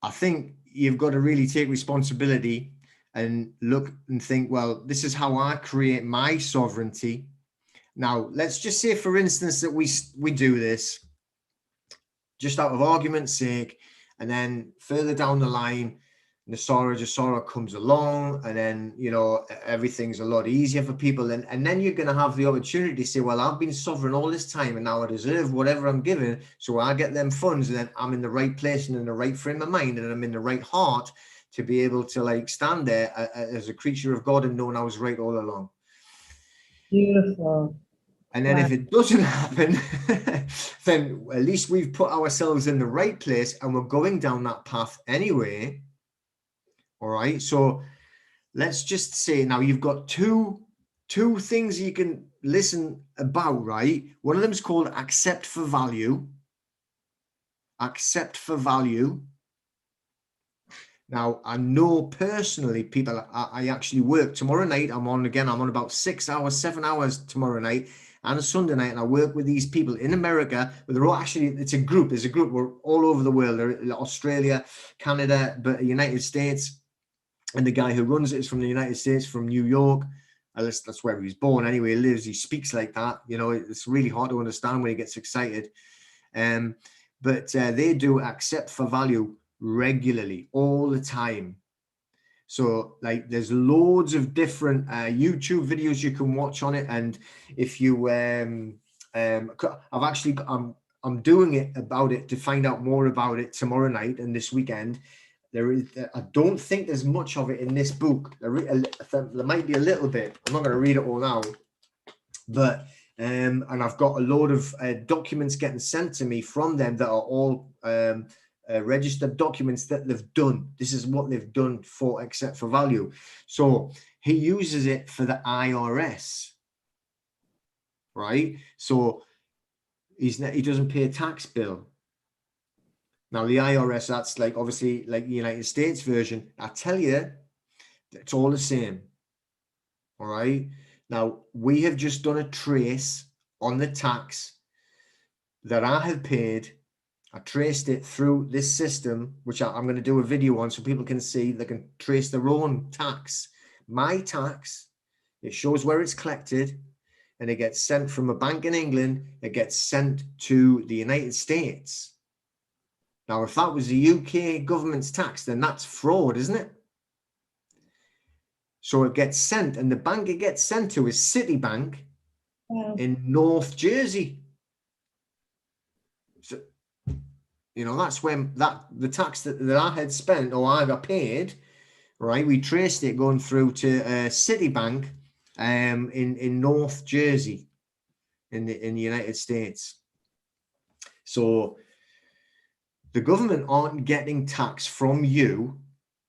I think you've got to really take responsibility and look and think, well, this is how I create my sovereignty. Now, let's just say, for instance, that we do this just out of argument's sake, and then further down the line, Nasara comes along, and then, everything's a lot easier for people. And then you're going to have the opportunity to say, well, I've been sovereign all this time, and now I deserve whatever I'm given. So I get them funds, and then I'm in the right place and in the right frame of mind, and I'm in the right heart to be able to like stand there as a creature of God and knowing I was right all along. Beautiful. And then if it doesn't happen, then at least we've put ourselves in the right place and we're going down that path anyway. All right. So let's just say now you've got two things you can listen about, right? One of them is called accept for value. Accept for value. Now, I know personally people, I actually work tomorrow night. I'm on about 6 hours, 7 hours tomorrow night and a Sunday night. And I work with these people in America, but they're all actually, it's a group. There's a group. We're all over the world. They're Australia, Canada, but United States. And the guy who runs it is from the United States, from New York. That's where he was born anyway. He lives, he speaks like that. It's really hard to understand when he gets excited. But they do accept for value regularly, all the time. So like there's loads of different YouTube videos you can watch on it. And if you I'm doing it about it to find out more about it tomorrow night and this weekend. I don't think there's much of it in this book. There might be a little bit. I'm not going to read it all now, but and I've got a load of documents getting sent to me from them that are all registered documents that they've done. This is what they've done for accept for value. So he uses it for the IRS, right? So he doesn't pay a tax bill. Now the IRS, that's like obviously like the United States version. I tell you, it's all the same. All right. Now we have just done a trace on the tax that I have paid. I traced it through this system, which I'm going to do a video on so people can see, they can trace their own tax. My tax, it shows where it's collected and it gets sent from a bank in England. It gets sent to the United States. Now, if that was the UK government's tax, then that's fraud, isn't it? So it gets sent, and the bank it gets sent to is Citibank in North Jersey. So, that's when the tax that I had spent or I got paid, right? We traced it going through to Citibank in North Jersey in the United States. So the government aren't getting tax from you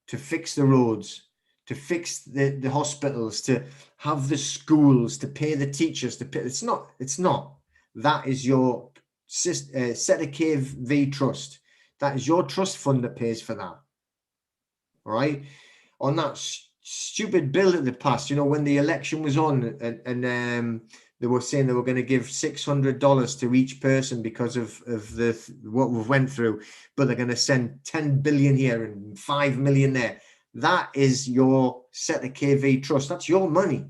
to fix the roads. to fix the hospitals, to have the schools, to pay the teachers, to pay. It's not. That is your set of KV trust. That is your trust fund that pays for that. All right. On that stupid bill that they passed, you know, when the election was on, and they were saying they were going to give $600 to each person because of what we've went through, but they're going to send 10 billion here and 5 million there. That is your set of KV trust. That's your money.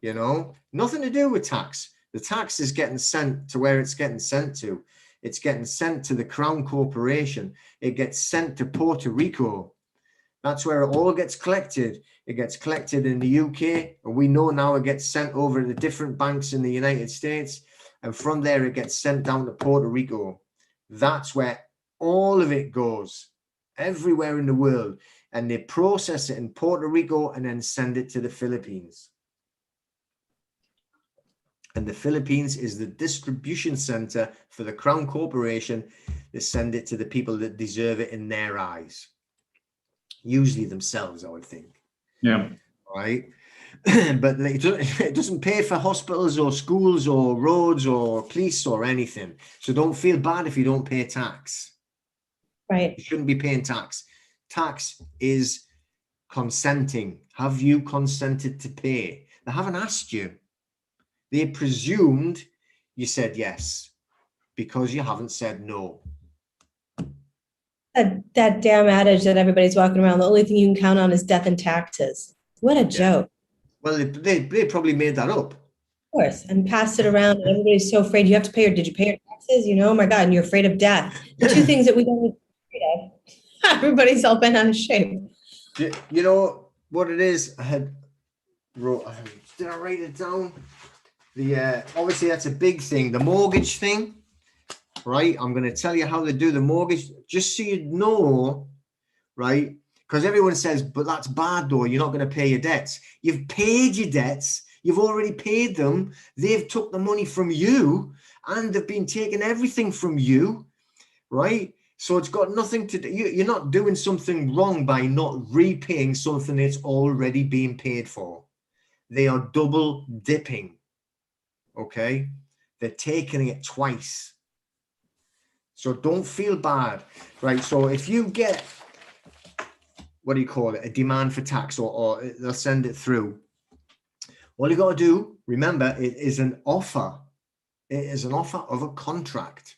You know, nothing to do with tax. The tax is getting sent to where it's getting sent to. It's getting sent to the Crown Corporation. It gets sent to Puerto Rico. That's where it all gets collected. It gets collected in the UK, and we know now it gets sent over to different banks in the United States, and from there it gets sent down to Puerto Rico. That's where all of it goes, everywhere in the world, and they process it in Puerto Rico and then send it to the Philippines. And the Philippines is the distribution center for the Crown Corporation. They send it to the people that deserve it in their eyes. Usually themselves, I would think. Yeah. Right. But it doesn't pay for hospitals or schools or roads or police or anything. So don't feel bad if you don't pay tax. Right. You shouldn't be paying tax. Tax is consenting. Have you consented to pay? They haven't asked you. They presumed you said yes because you haven't said no. That damn adage that everybody's walking around, the only thing you can count on is death and taxes. What a joke. Well, they probably made that up. Of course, and passed it around, and everybody's so afraid. You have to pay, or did you pay your taxes? You know, oh my God, and you're afraid of death. The two things that we don't need to be afraid of. Everybody's all bent out of shape. You know what it is? Did I write it down? Obviously that's a big thing. The mortgage thing, right? I'm going to tell you how they do the mortgage, just so you know, right? Because everyone says, but that's bad though. You're not going to pay your debts. You've paid your debts. You've already paid them. They've took the money from you, and they've been taking everything from you, right? So it's got nothing to do. You're not doing something wrong by not repaying something that's already been paid for. They are double dipping. Okay, they're taking it twice. So don't feel bad, right? So if you get, what do you call it, a demand for tax, or they'll send it through, all you got to do, remember, it is an offer. It is an offer of a contract.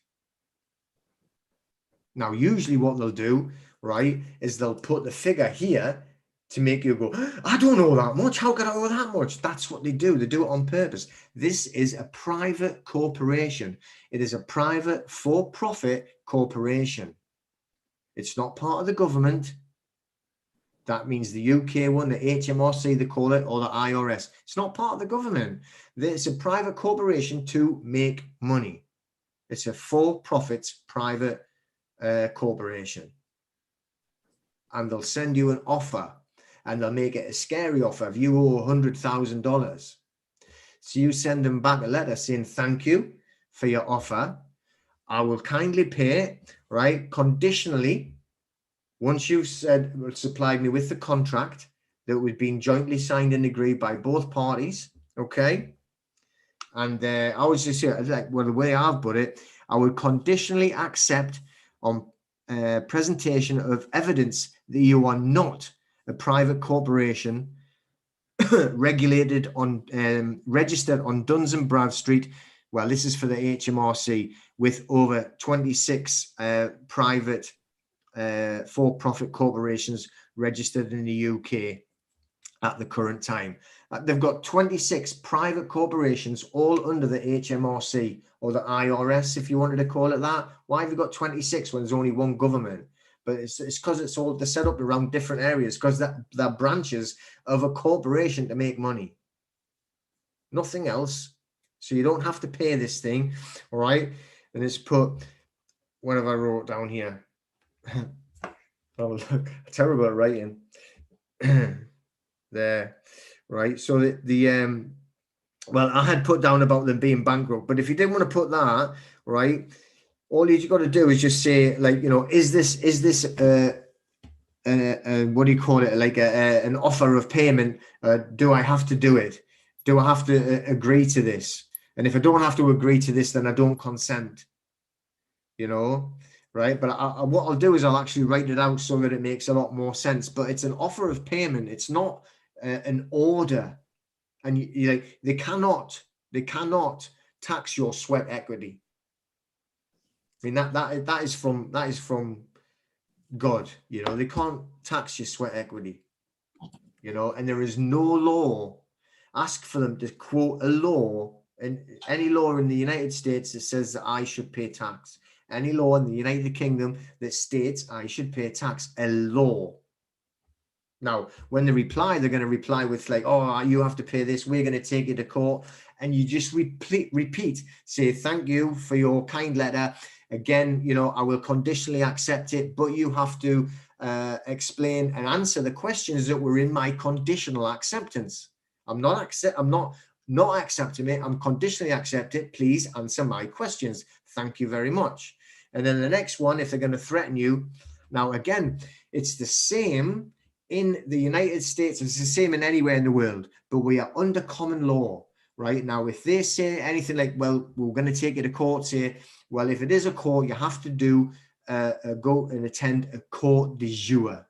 Now, usually what they'll do, right, is they'll put the figure here to make you go, I don't owe that much. How could I owe that much? That's what they do. They do it on purpose. This is a private corporation. It is a private for-profit corporation. It's not part of the government. That means the UK one, the HMRC, they call it, or the IRS. It's not part of the government. It's a private corporation to make money. It's a for-profit private corporation. And they'll send you an offer. And they'll make it a scary offer. If you owe $100,000, so you send them back a letter saying, thank you for your offer. I will kindly pay, right, conditionally, once you've supplied me with the contract that was being jointly signed and agreed by both parties, okay? And I was just here, like, well, the way I've put it, I would conditionally accept on presentation of evidence that you are not a private corporation regulated on registered on Duns and Bradstreet. Well, this is for the HMRC, with over 26 private for-profit corporations registered in the UK at the current time. They've got 26 private corporations all under the HMRC, or the IRS, if you wanted to call it that. Why have you got 26 when there's only one government? But it's because it's all, they're set up around different areas, because they're branches of a corporation to make money. Nothing else. So you don't have to pay this thing, all right? And it's put, what have I wrote down here? Oh, look, terrible at writing. There, right? So well, I had put down about them being bankrupt, but if you didn't want to put that, right, all you got to do is just say, like, you know, is this what do you call it? Like an offer of payment. Do I have to do it? Do I have to agree to this? And if I don't have to agree to this, then I don't consent. You know, right? But what I'll do is I'll actually write it out so that it makes a lot more sense. But it's an offer of payment. It's not an order. And like they cannot tax your sweat equity. I mean that is from God. You know, they can't tax your sweat equity. You know, and there is no law. Ask for them to quote a law, and any law in the United States that says that I should pay tax. Any law in the United Kingdom that states I should pay tax. A law. Now, when they reply, they're going to reply with like, oh, you have to pay this. We're going to take you to court. And you just repeat, say, thank you for your kind letter. Again, you know, I will conditionally accept it, but you have to explain and answer the questions that were in my conditional acceptance. I'm not accepting it. I'm conditionally accept it. Please answer my questions. Thank you very much. And then the next one, if they're going to threaten you. Now, again, it's the same in the United States. It's the same in anywhere in the world, but we are under common law. Right now, if they say anything like, well, we're going to take you to court, say, well, if it is a court, you have to go and attend a court de jure,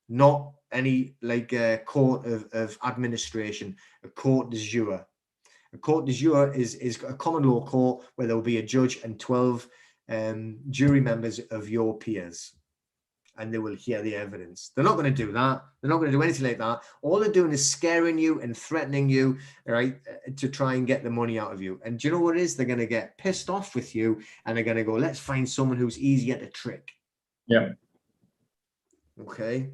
not any like court of administration, a court de jure. A court de jure is a common law court where there will be a judge and 12 jury members of your peers. And they will hear the evidence. They're not going to do that. They're not going to do anything like that. All they're doing is scaring you and threatening you, right, to try and get the money out of you. And do you know what it is? They're going to get pissed off with you, and they're going to go, let's find someone who's easier to trick. Yeah. Okay.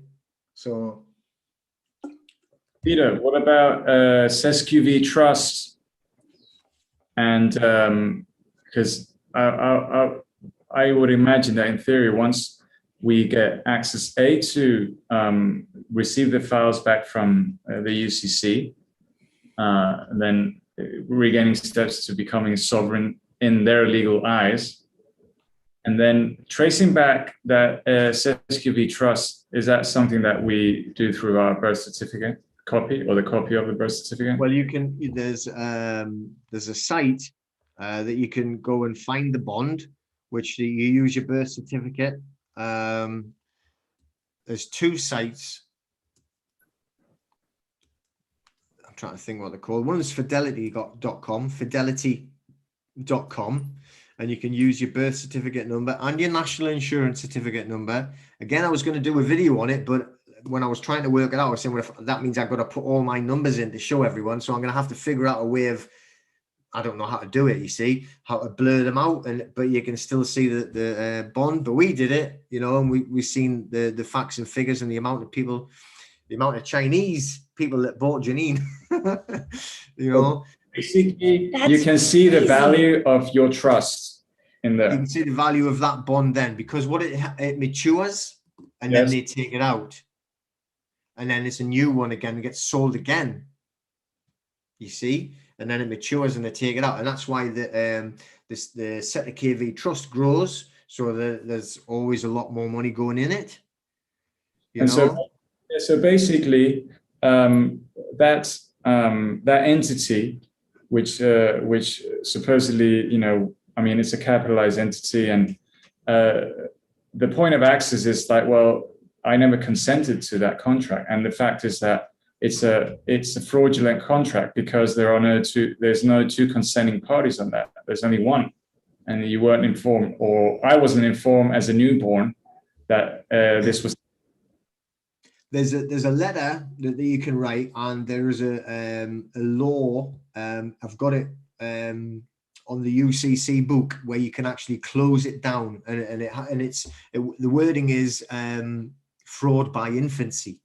So, Peter, what about SESQV trust? And because I would imagine that in theory, once we get access to receive the files back from the UCC, and then regaining steps to becoming sovereign in their legal eyes, and then tracing back that SESQV trust. Is that something that we do through our birth certificate copy or the copy of the birth certificate? Well, you can. There's a site that you can go and find the bond, which you use your birth certificate. There's two sites. I'm trying to think what they're called. One is fidelity.com, and you can use your birth certificate number and your national insurance certificate number. Again, I was going to do a video on it, but when I was trying to work it out, I was saying, well, that means I've got to put all my numbers in to show everyone. So I'm going to have to figure out a way of, I don't know how to do it, you see, how to blur them out, but you can still see the bond. But we did it, you know, and we've seen the facts and figures and the amount of people, the amount of Chinese people that bought Janine, you know. Basically, you can see the value of your trust in there. You can see the value of that bond then, because what it matures and then they take it out. And then it's a new one again, it gets sold again, you see. And then it matures and they take it out, and that's why the SETA KV trust grows. So there's always a lot more money going in it. So basically, that entity, which supposedly, you know, I mean, it's a capitalized entity, and the point of access is like, well, I never consented to that contract, and the fact is that it's a fraudulent contract because there's no two consenting parties on that. There's only one, and you weren't informed, or I wasn't informed as a newborn that this was. There's a letter that you can write, and there is a law. I've got it on the UCC book where you can actually close it down, and the wording is fraud by infancy.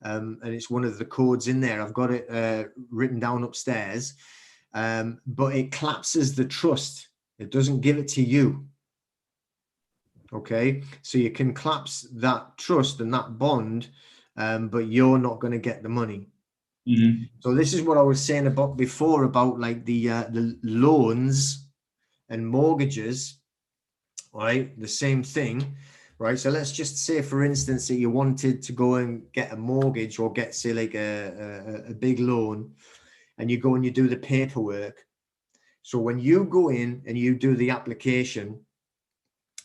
And it's one of the codes in there. I've got it written down upstairs, but it collapses the trust. It doesn't give it to you. Okay, so you can collapse that trust and that bond, but you're not going to get the money. Mm-hmm. So this is what I was saying about before about like the loans and mortgages, right? The same thing. right? So let's just say, for instance, that you wanted to go and get a mortgage or get, say, like a big loan, and you go and you do the paperwork. So when you go in and you do the application,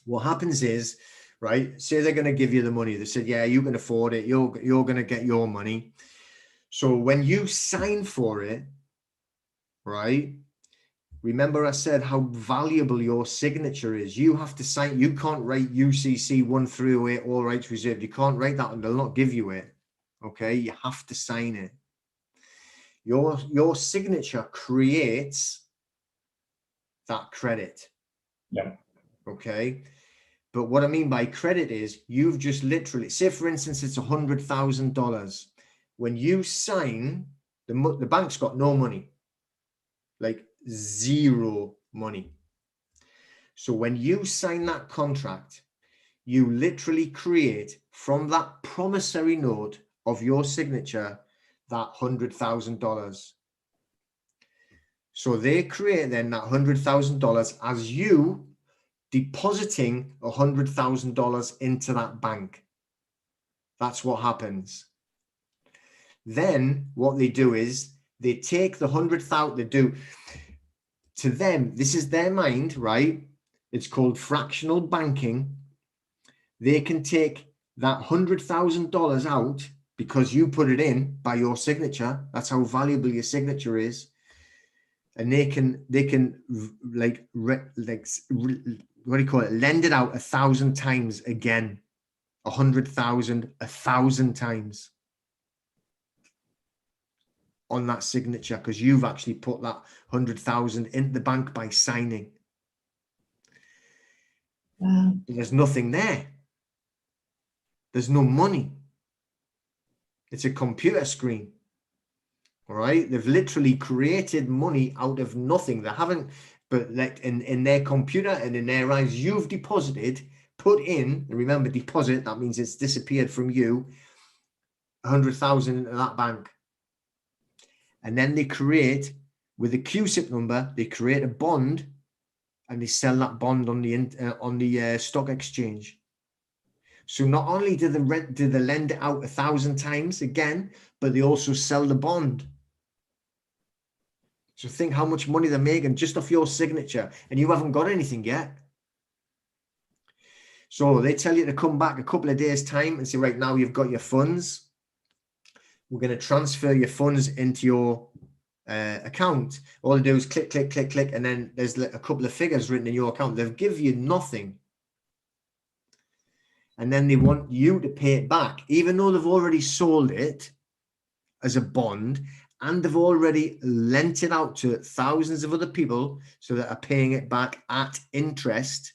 what happens is, right, say they're going to give you the money. They said, yeah, you can afford it. You're going to get your money. So when you sign for it, right, remember I said how valuable your signature is. You have to sign. You can't write UCC 138, all rights reserved. You can't write that and they'll not give you it. Okay, you have to sign it. Your signature creates that credit. Yeah. Okay. But what I mean by credit is you've just literally, say for instance, it's $100,000. When you sign, the bank's got no money, like zero money. So when you sign that contract, you literally create from that promissory note of your signature that $100,000. So they create then that $100,000 as you depositing $100,000 into that bank. That's what happens. Then what they do is they take the 100,000, they do, to them, this is their mind, right? It's called fractional banking. They can take that $100,000 out because you put it in by your signature. That's how valuable your signature is. And they can like what do you call it? Lend it out 1,000 times again, 100,000, 1,000 times on that signature because you've actually put that 100,000 into the bank by signing. Wow. There's nothing there. There's no money. It's a computer screen. All right. They've literally created money out of nothing. They haven't, but like in their computer and in their eyes, you've deposited, put in, and remember, deposit, that means it's disappeared from you, 100,000 into that bank. And then they create, with a QSIP number, they create a bond and they sell that bond on the stock exchange. So not only do they lend it out 1,000 times again, but they also sell the bond. So think how much money they're making just off your signature, and you haven't got anything yet. So they tell you to come back a couple of days' time and say, right, now you've got your funds. We're going to transfer your funds into your account. All they do is click, click, click, click, and then there's a couple of figures written in your account. They'll give you nothing. And then they want you to pay it back, even though they've already sold it as a bond, and they've already lent it out to thousands of other people so that are paying it back at interest.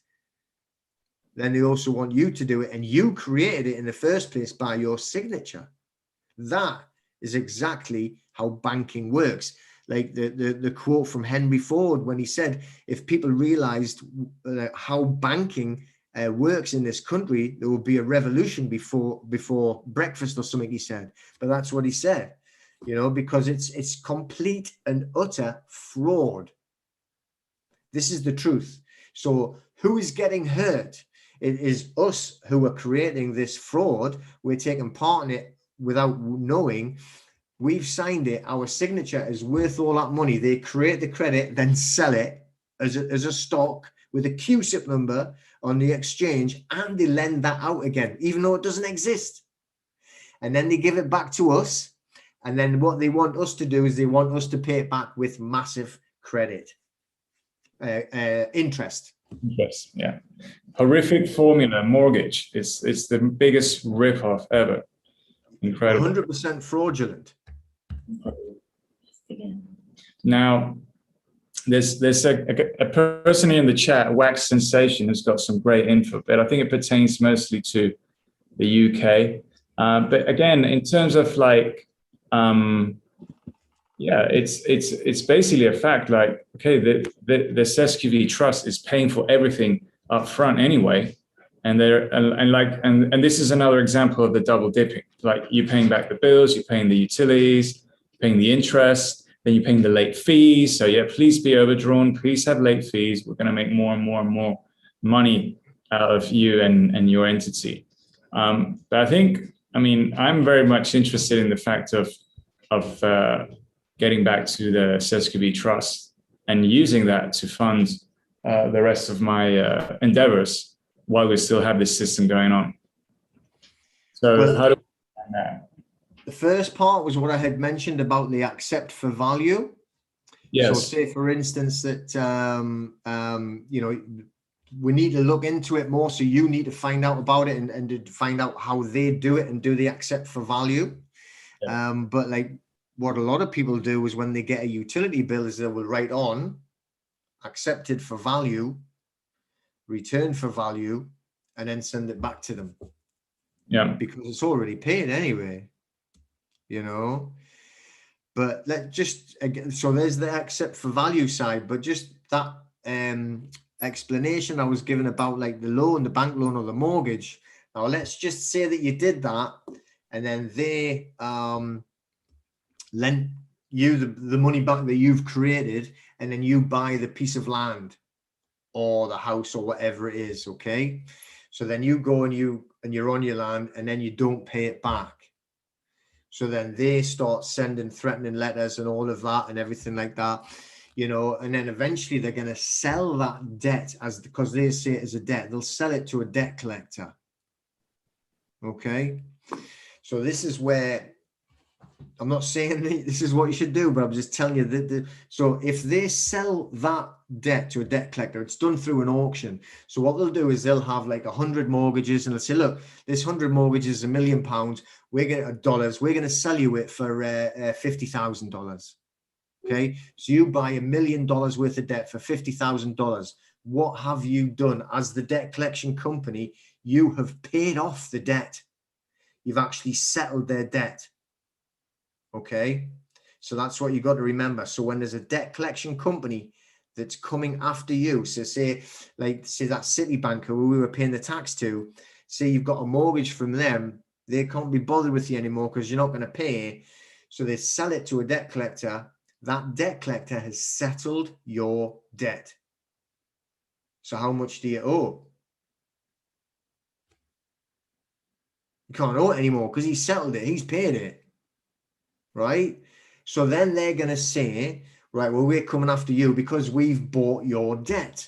Then they also want you to do it, and you created it in the first place by your signature. That is exactly how banking works. Like the quote from Henry Ford when he said, if people realized how banking works in this country, there will be a revolution before breakfast or something, he said. But that's what he said, you know, because it's complete and utter fraud. This is the truth. So who is getting hurt? It is us who are creating this fraud. We're taking part in it without knowing. We've signed it. Our signature is worth all that money. They create the credit, then sell it as a stock with a QSIP number on the exchange, and they lend that out again, even though it doesn't exist. And then they give it back to us. And then what they want us to do is they want us to pay it back with massive credit, interest. Yes, yeah. Horrific formula, mortgage. It's the biggest ripoff ever. Incredible. 100% fraudulent. Now, there's a person in the chat, Wax Sensation, who's got some great info, but I think it pertains mostly to the UK. But again, in terms of like, yeah, it's basically a fact. Like, okay, this SQV trust is paying for everything up front anyway, and this is another example of the double dipping. Like, you're paying back the bills, you're paying the utilities, paying the interest, then you're paying the late fees. So yeah, please be overdrawn, please have late fees. We're going to make more and more and more money out of you and your entity. But I think, I mean, I'm very much interested in the fact of getting back to the Sesquivy Trust and using that to fund the rest of my endeavors while we still have this system going on. So well, how do we find that? The first part was what I had mentioned about the accept for value. Yes. So say, for instance, that, you know, we need to look into it more. So you need to find out about it and to find out how they do it and do the accept for value. Yeah. But like what a lot of people do is when they get a utility bill is they will write on accepted for value, return for value, and then send it back to them. Yeah. Because it's already paid anyway, you know. But let's just, again, so there's the accept for value side, but just that explanation I was given about like the loan, the bank loan or the mortgage. Now let's just say that you did that and then they lend you the money back that you've created, and then you buy the piece of land or the house or whatever it is, okay? So then you go and you're on your land and then you don't pay it back. So then they start sending threatening letters and all of that and everything like that, you know, and then eventually they're going to sell that debt because they see it as a debt. They'll sell it to a debt collector. Okay. So this is where I'm not saying this is what you should do, but I'm just telling you that. So if they sell that debt to a debt collector, it's done through an auction. So what they'll do is they'll have like 100 mortgages and they'll say, look, this 100 mortgages is £1 million. We're going to dollars. We're going to sell you it for $50,000. Okay. So you buy $1 million worth of debt for $50,000. What have you done as the debt collection company? You have paid off the debt. You've actually settled their debt. Okay, so that's what you got to remember. So when there's a debt collection company that's coming after you, so say that Citibank who we were paying the tax to, say you've got a mortgage from them, they can't be bothered with you anymore because you're not going to pay. So they sell it to a debt collector. That debt collector has settled your debt. So how much do you owe? You can't owe it anymore because he's settled it. He's paid it. Right? So then they're going to say, right, well, we're coming after you because we've bought your debt.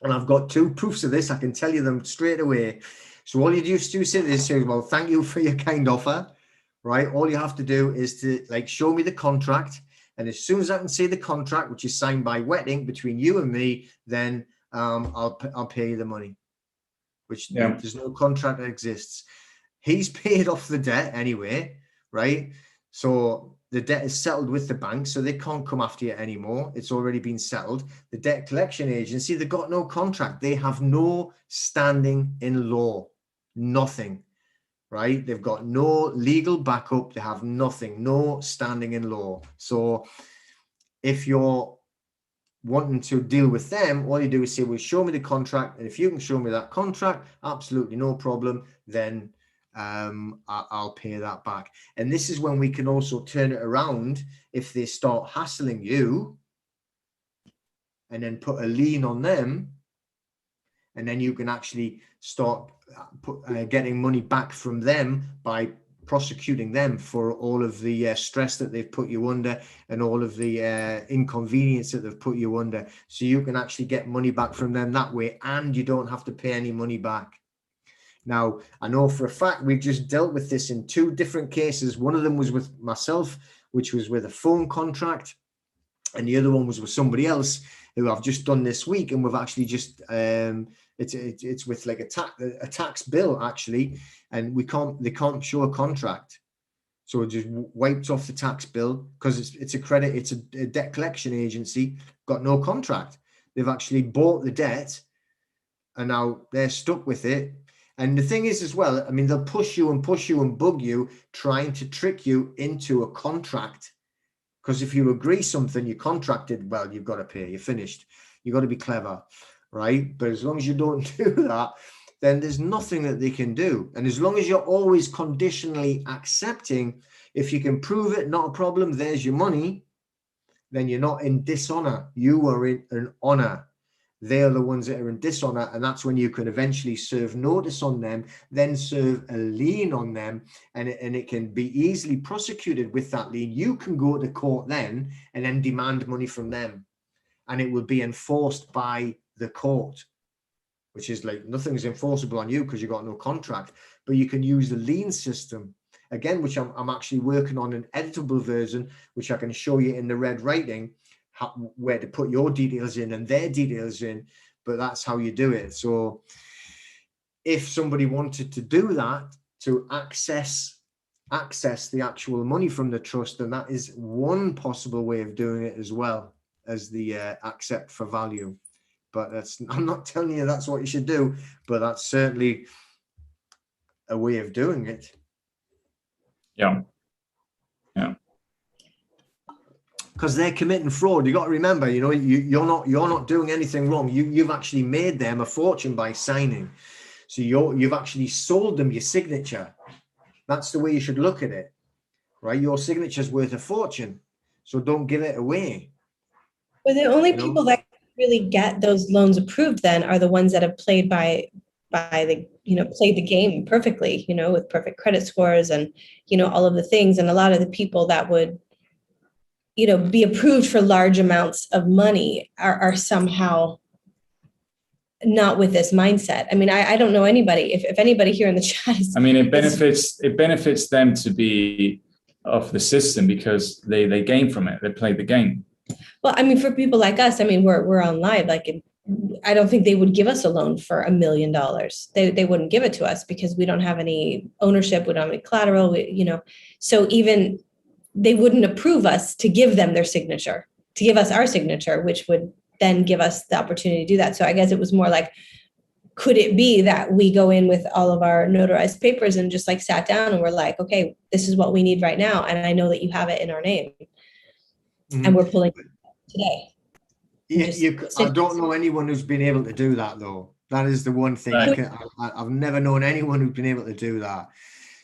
And I've got 2 proofs of this. I can tell you them straight away. So all you do is say, well, thank you for your kind offer, right? All you have to do is to like show me the contract. And as soon as I can see the contract, which is signed by wet ink between you and me, then I'll pay you the money, which there's no contract that exists. He's paid off the debt anyway. Right. So the debt is settled with the bank, so they can't come after you anymore. It's already been settled. The debt collection agency, they've got no contract. They have no standing in law, nothing. Right. They've got no legal backup. They have nothing, no standing in law. So if you're wanting to deal with them, all you do is say, well, show me the contract. And if you can show me that contract, absolutely no problem, then I'll pay that back. And this is when we can also turn it around if they start hassling you and then put a lien on them, and then you can actually start getting money back from them by prosecuting them for all of the stress that they've put you under and all of the inconvenience that they've put you under. So you can actually get money back from them that way, and you don't have to pay any money back. Now, I know for a fact we've just dealt with this in 2 different cases. One of them was with myself, which was with a phone contract, and the other one was with somebody else who I've just done this week, and we've actually just it's with like a tax bill actually, and they can't show a contract, so it just wiped off the tax bill because it's a debt collection agency, got no contract. They've actually bought the debt, and now they're stuck with it. And the thing is as well, I mean, they'll push you and bug you, trying to trick you into a contract. Because if you agree something, you contracted, well, you've got to pay, you're finished. You've got to be clever, right? But as long as you don't do that, then there's nothing that they can do. And as long as you're always conditionally accepting, if you can prove it, not a problem, there's your money, then you're not in dishonor. You are in an honor. They are the ones that are in dishonor, and that's when you can eventually serve notice on them, then serve a lien on them, and it can be easily prosecuted with that lien. You can go to court then and then demand money from them, and it will be enforced by the court, which is like nothing's enforceable on you because you've got no contract, but you can use the lien system again, which I'm actually working on an editable version, which I can show you in the red writing, where to put your details in and their details in, but that's how you do it. So if somebody wanted to do that, to access the actual money from the trust, then that is one possible way of doing it, as well as the accept for value. But I'm not telling you that's what you should do, but that's certainly a way of doing it. Yeah. Because they're committing fraud. You got to remember, you're not doing anything wrong. You've actually made them a fortune by signing. So you've actually sold them your signature. That's the way you should look at it, right? Your signature's worth a fortune, so don't give it away. But the only people that really get those loans approved then are the ones that have played by the, played the game perfectly, with perfect credit scores and, all of the things. And a lot of the people that would, be approved for large amounts of money are somehow not with this mindset. I mean, I don't know anybody, if anybody here in the chat is, it benefits them to be off the system because they gain from it. They play the game. Well, I mean, for people like us, I mean, we're on live, I don't think they would give us a loan for $1 million. They wouldn't give it to us because we don't have any ownership, we don't have any collateral, so even they wouldn't approve us to give them their signature, to give us our signature, which would then give us the opportunity to do that. So I guess it was more like, could it be that we go in with all of our notarized papers and just sat down and we're like, okay, this is what we need right now. And I know that you have it in our name. Mm-hmm. And we're pulling today. I don't know anyone who's been able to do that, though. That is the one thing. Right. I've never known anyone who's been able to do that.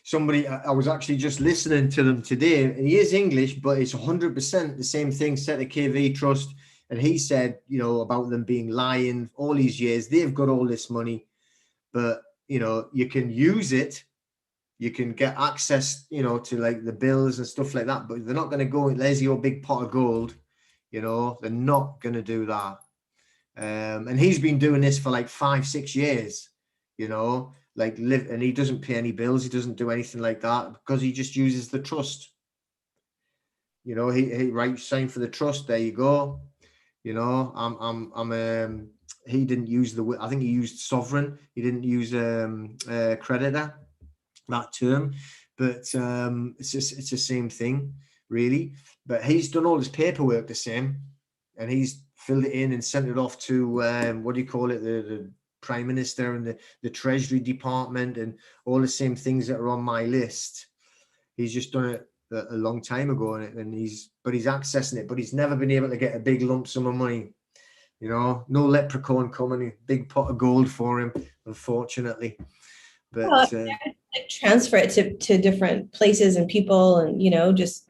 Somebody, I was actually just listening to them today, and he is English, but it's 100% the same thing, set a KV trust. And he said, about them being lying all these years. They've got all this money, but, you can use it. You can get access, to the bills and stuff like that, but they're not going to go, there's your big pot of gold. They're not going to do that. And he's been doing this for 5-6 years, and he doesn't pay any bills. He doesn't do anything like that because he just uses the trust. He writes, sign for the trust. There you go. He didn't use I think he used sovereign. He didn't use creditor, that term, but it's the same thing really. But he's done all his paperwork the same, and he's filled it in and sent it off to the Prime Minister and the Treasury Department and all the same things that are on my list. He's just done it a long time ago, and he's accessing it, but he's never been able to get a big lump sum of money. No leprechaun coming, big pot of gold for him, unfortunately. But transfer it to different places and people, and just,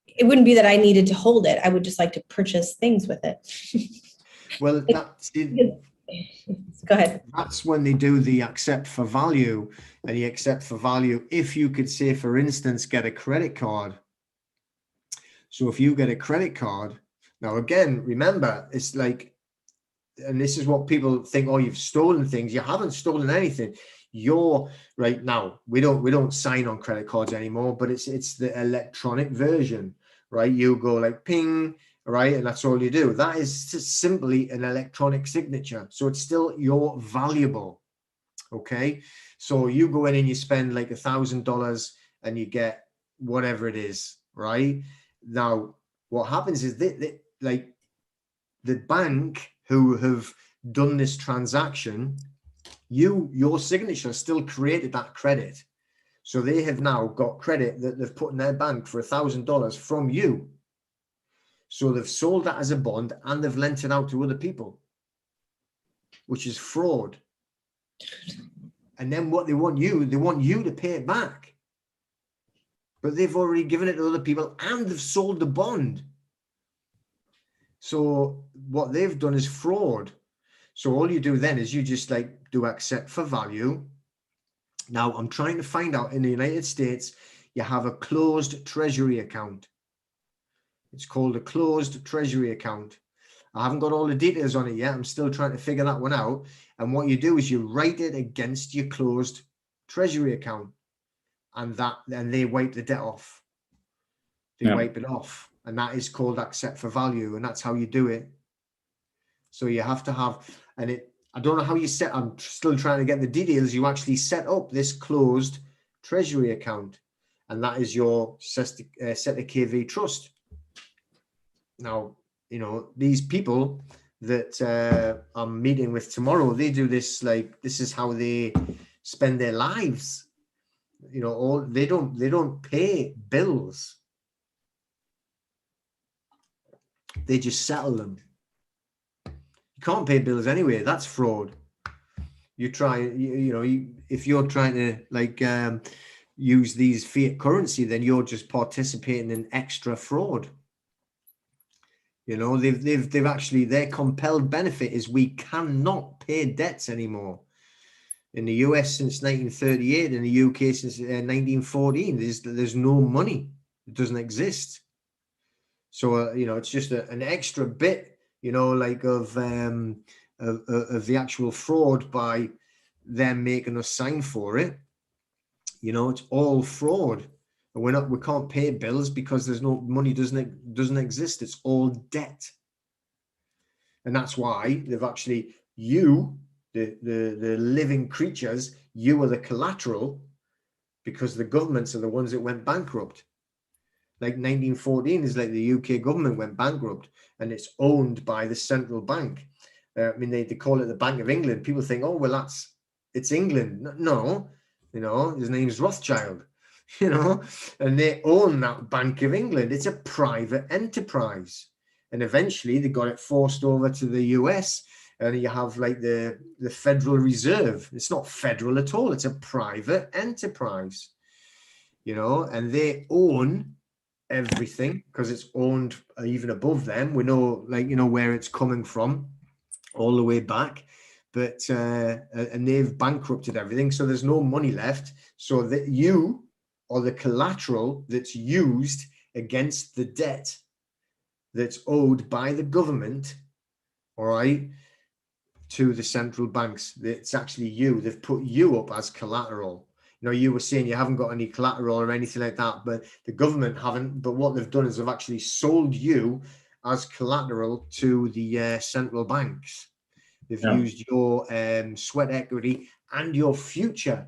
it wouldn't be that I needed to hold it. I would just like to purchase things with it. Well, go ahead. That's when they do the accept for value, and you accept for value if you could say, for instance, get a credit card. So if you get a credit card, now again, remember, it's and this is what people think, oh, you've stolen things. You haven't stolen anything. You're right now, we don't sign on credit cards anymore, but it's the electronic version, right? You go ping, right? And that's all you do. That is just simply an electronic signature. So it's still your valuable. Okay. So you go in and you spend $1,000 and you get whatever it is, right? Now, what happens is that the bank who have done this transaction, your signature still created that credit. So they have now got credit that they've put in their bank for $1,000 from you. So they've sold that as a bond and they've lent it out to other people, which is fraud. And then what they want you to pay it back. But they've already given it to other people and they've sold the bond. So what they've done is fraud. So all you do then is you just like do accept for value. Now I'm trying to find out, in the United States, you have a closed treasury account. It's called a closed treasury account. I haven't got all the details on it yet. I'm still trying to figure that one out. And what you do is you write it against your closed treasury account, and they wipe the debt off. They wipe it off, and that is called accept for value, and that's how you do it. So you have to have, and I don't know how you set, I'm still trying to get the details. You actually set up this closed treasury account, and that is your Seta KV trust. Now, you know, these people that I'm meeting with tomorrow, they do this, like, this is how they spend their lives. You know, they don't pay bills. They just settle them. You can't pay bills anyway. That's fraud. You try, if you're trying to like use these fiat currency, then you're just participating in extra fraud. You know, they've actually, their compelled benefit is we cannot pay debts anymore. In the US since 1938, in the UK since 1914, there's no money. It doesn't exist. So it's just an extra bit, like of the actual fraud by them making us sign for it. It's all fraud. And we can't pay bills because there's no money, doesn't exist. It's all debt. And that's why they've actually, the living creatures, you are the collateral, because the governments are the ones that went bankrupt. Like 1914 is like the UK government went bankrupt, and it's owned by the central bank. They call it the Bank of England. People think, oh, well, it's England. No, his name's Rothschild, and they own that Bank of England. It's a private enterprise. And eventually they got it forced over to the US, and you have like the Federal Reserve. It's not federal at all. It's a private enterprise, and they own everything because it's owned even above them. We know, where it's coming from all the way back, but and they've bankrupted everything, so there's no money left. So that you are the collateral that's used against the debt that's owed by the government, all right, to the central banks. It's actually you. They've put you up as collateral. You were saying you haven't got any collateral or anything like that, but the government haven't. But what they've done is they've actually sold you as collateral to the central banks. They've used your sweat equity and your future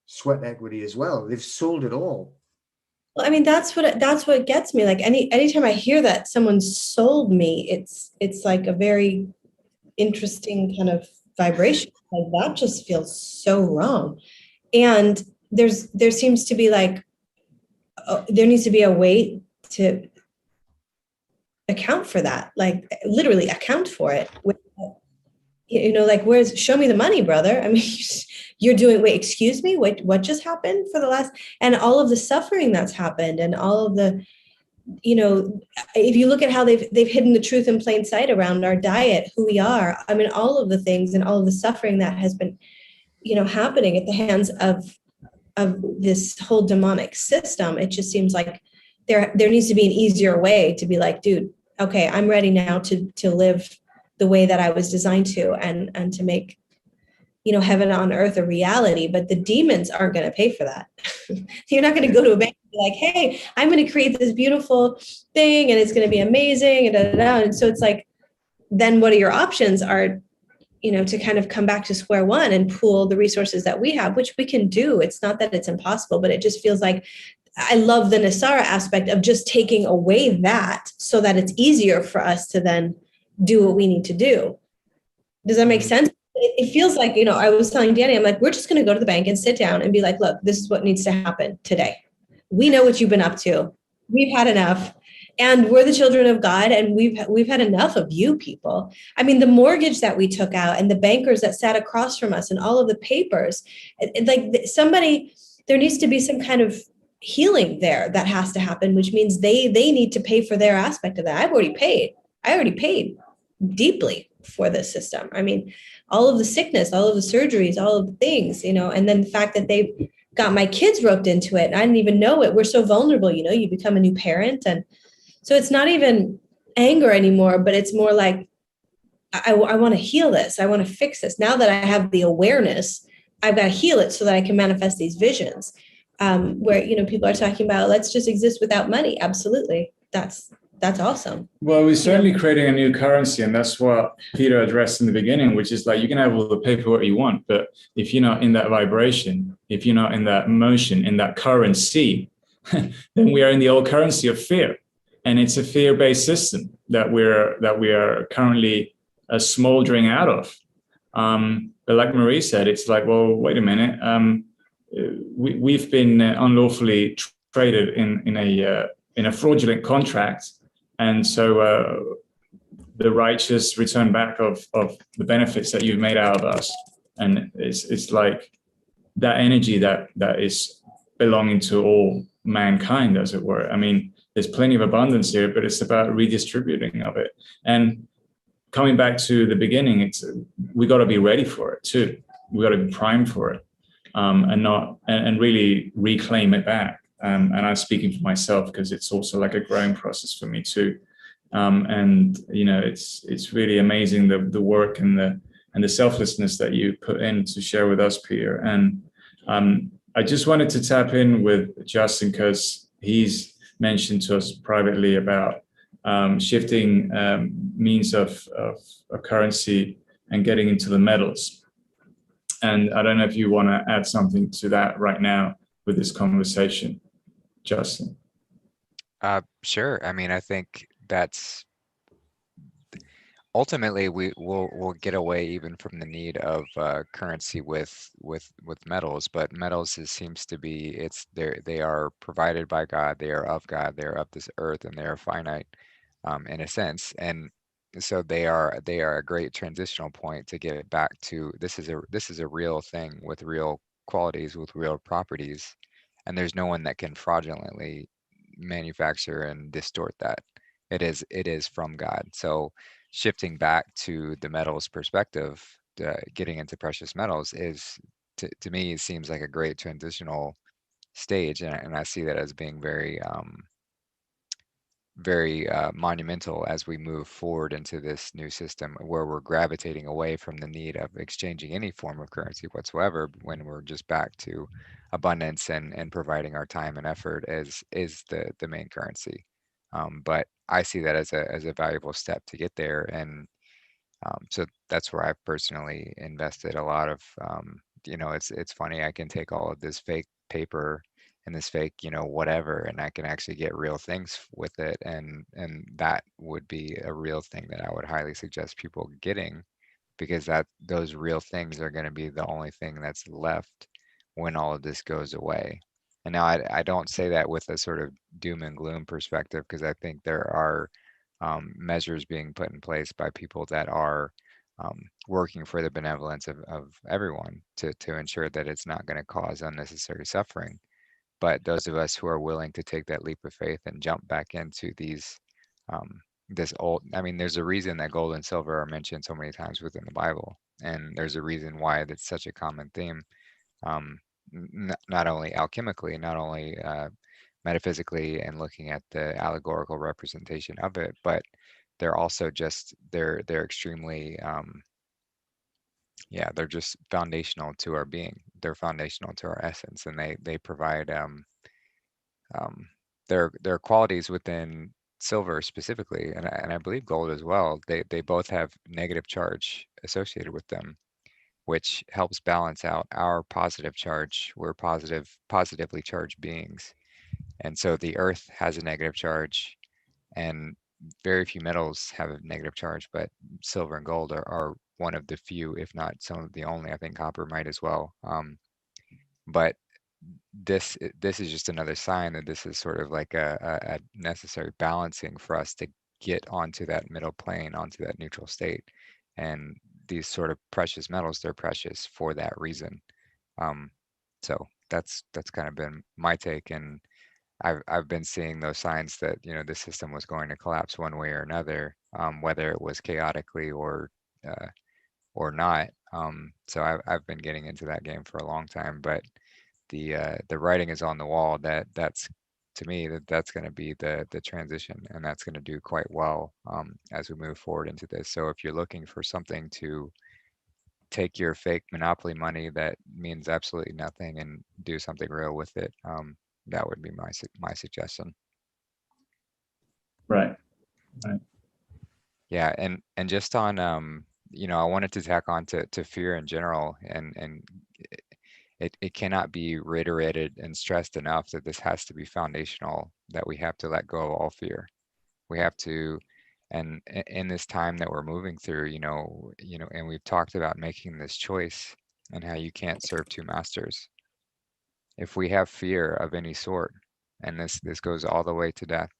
sweat equity as well. They've sold it all. Well, that's what gets me. Like anytime I hear that someone sold me, it's like a very interesting kind of vibration. Like that just feels so wrong. And there seems to be like, there needs to be a way to account for that, like literally account for it. Like, show me the money, brother. I mean, you're doing, wait, excuse me, what just happened for the last, and all of the suffering that's happened, and all of the, if you look at how they've hidden the truth in plain sight around our diet, who we are, I mean, all of the things and all of the suffering that has been, happening at the hands of this whole demonic system. It just seems like there needs to be an easier way to be like, dude, okay, I'm ready now to live the way that I was designed to, and to make, heaven on earth a reality. But the demons aren't going to pay for that. You're not going to go to a bank and be like, hey, I'm going to create this beautiful thing and it's going to be amazing. And so it's like, then what are your options are, to kind of come back to square one and pool the resources that we have, which we can do. It's not that it's impossible, but it just feels like, I love the Nasara aspect of just taking away that so that it's easier for us to then do what we need to do. Does that make sense? It feels like, I was telling Danny, I'm like, we're just going to go to the bank and sit down and be like, look, this is what needs to happen today. We know what you've been up to. We've had enough. And we're the children of God, and we've had enough of you people. I mean, the mortgage that we took out and the bankers that sat across from us and all of the papers, there needs to be some kind of healing there that has to happen, which means they need to pay for their aspect of that. I've already paid. I already paid deeply for this system. I mean, all of the sickness, all of the surgeries, all of the things, and then the fact that they got my kids roped into it. And I didn't even know it. We're so vulnerable, you become a new parent. And so it's not even anger anymore, but it's more like, I want to heal this. I want to fix this. Now that I have the awareness, I've got to heal it so that I can manifest these visions. Where, people are talking about, let's just exist without money. Absolutely. That's awesome. Well, we're certainly creating a new currency, and that's what Peter addressed in the beginning, which is like, you can have all the paperwork you want, but if you're not in that vibration, if you're not in that motion, in that currency, then we are in the old currency of fear. And it's a fear-based system that we are currently smoldering out of. But like Marie said, it's like, well, wait a minute. We've been unlawfully traded in a fraudulent contract. And so the righteous return back of the benefits that you've made out of us. And it's like that energy that is belonging to all mankind, as it were. I mean, there's plenty of abundance here, but it's about redistributing of it. And coming back to the beginning, we got to be ready for it too. We got to be primed for it, and really reclaim it back. And I'm speaking for myself because it's also like a growing process for me too. And it's really amazing the work and the selflessness that you put in to share with us, Peter. And I just wanted to tap in with Justin because he's mentioned to us privately about shifting means of a currency and getting into the metals. And I don't know if you want to add something to that right now with this conversation, Justin. Sure. I mean, I think that's ultimately we'll get away even from the need of currency with metals, but metals seems to be they are provided by God, they are of God, they are of this earth, and they are finite in a sense, and so they are a great transitional point to get back to this is a real thing with real qualities, with real properties, and there's no one that can fraudulently manufacture and distort that. It is from God. So shifting back to the metals perspective, getting into precious metals is to me, it seems like a great transitional stage, and I see that as being very monumental as we move forward into this new system where we're gravitating away from the need of exchanging any form of currency whatsoever, when we're just back to abundance and providing our time and effort is the main currency. But I see that as a valuable step to get there, and so that's where I've personally invested a lot of. It's funny, I can take all of this fake paper and this fake, whatever, and I can actually get real things with it, and that would be a real thing that I would highly suggest people getting, because those real things are going to be the only thing that's left when all of this goes away. And now I don't say that with a sort of doom and gloom perspective, because I think there are measures being put in place by people that are working for the benevolence of everyone to ensure that it's not going to cause unnecessary suffering. But those of us who are willing to take that leap of faith and jump back into there's a reason that gold and silver are mentioned so many times within the Bible, and there's a reason why that's such a common theme. Not only alchemically, not only metaphysically and looking at the allegorical representation of it, but they're also just they're extremely they're just foundational to our being. They're foundational to our essence, and they provide their qualities within silver specifically, and I believe gold as well. They both have negative charge associated with them, which helps balance out our positive charge. We're positively charged beings, and so the earth has a negative charge, and very few metals have a negative charge, but silver and gold are one of the few, if not some of the only. I think copper might as well. But this is just another sign that this is sort of like a necessary balancing for us to get onto that middle plane, onto that neutral state. And these sort of precious metals, they're precious for that reason. So that's kind of been my take, and I've been seeing those signs that the system was going to collapse one way or another, whether it was chaotically or not. So I've been getting into that game for a long time, but the writing is on the wall that's to me that's going to be the transition, and that's going to do quite well as we move forward into this. So if you're looking for something to take your fake monopoly money that means absolutely nothing and do something real with it, that would be my suggestion. Right. Yeah, and just on I wanted to tack on to fear in general, and it cannot be reiterated and stressed enough that this has to be foundational, that we have to let go of all fear. We have to, and in this time that we're moving through, and we've talked about making this choice and how you can't serve two masters. If we have fear of any sort, and this goes all the way to death,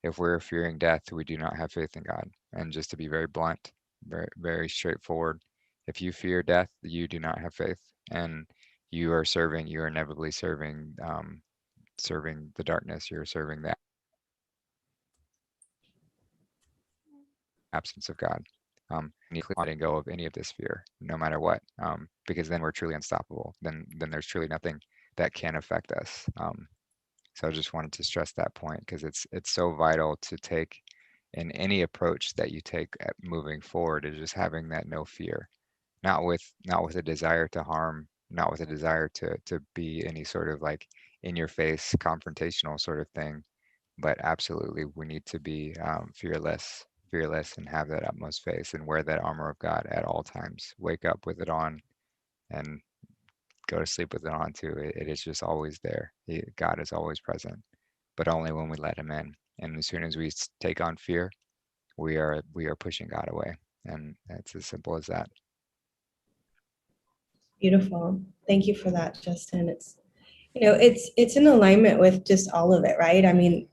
if we're fearing death, we do not have faith in God. And just to be very blunt, very, very straightforward, if you fear death, you do not have faith, and you are inevitably serving the darkness. You're serving the absence of God. You need to letting go of any of this fear, no matter what, because then we're truly unstoppable. Then there's truly nothing that can affect us. So I just wanted to stress that point, because it's so vital to take in any approach that you take at moving forward, is just having that no fear, not with a desire to harm, not with a desire to be any sort of like in your face confrontational sort of thing, but absolutely we need to be fearless and have that utmost faith and wear that armor of God at all times. Wake up with it on and go to sleep with it on too. It is just always there. God is always present, but only when we let him in. And as soon as we take on fear, we are pushing God away. And it's as simple as that. Beautiful. Thank you for that, Justin. It's in alignment with just all of it, right? I mean,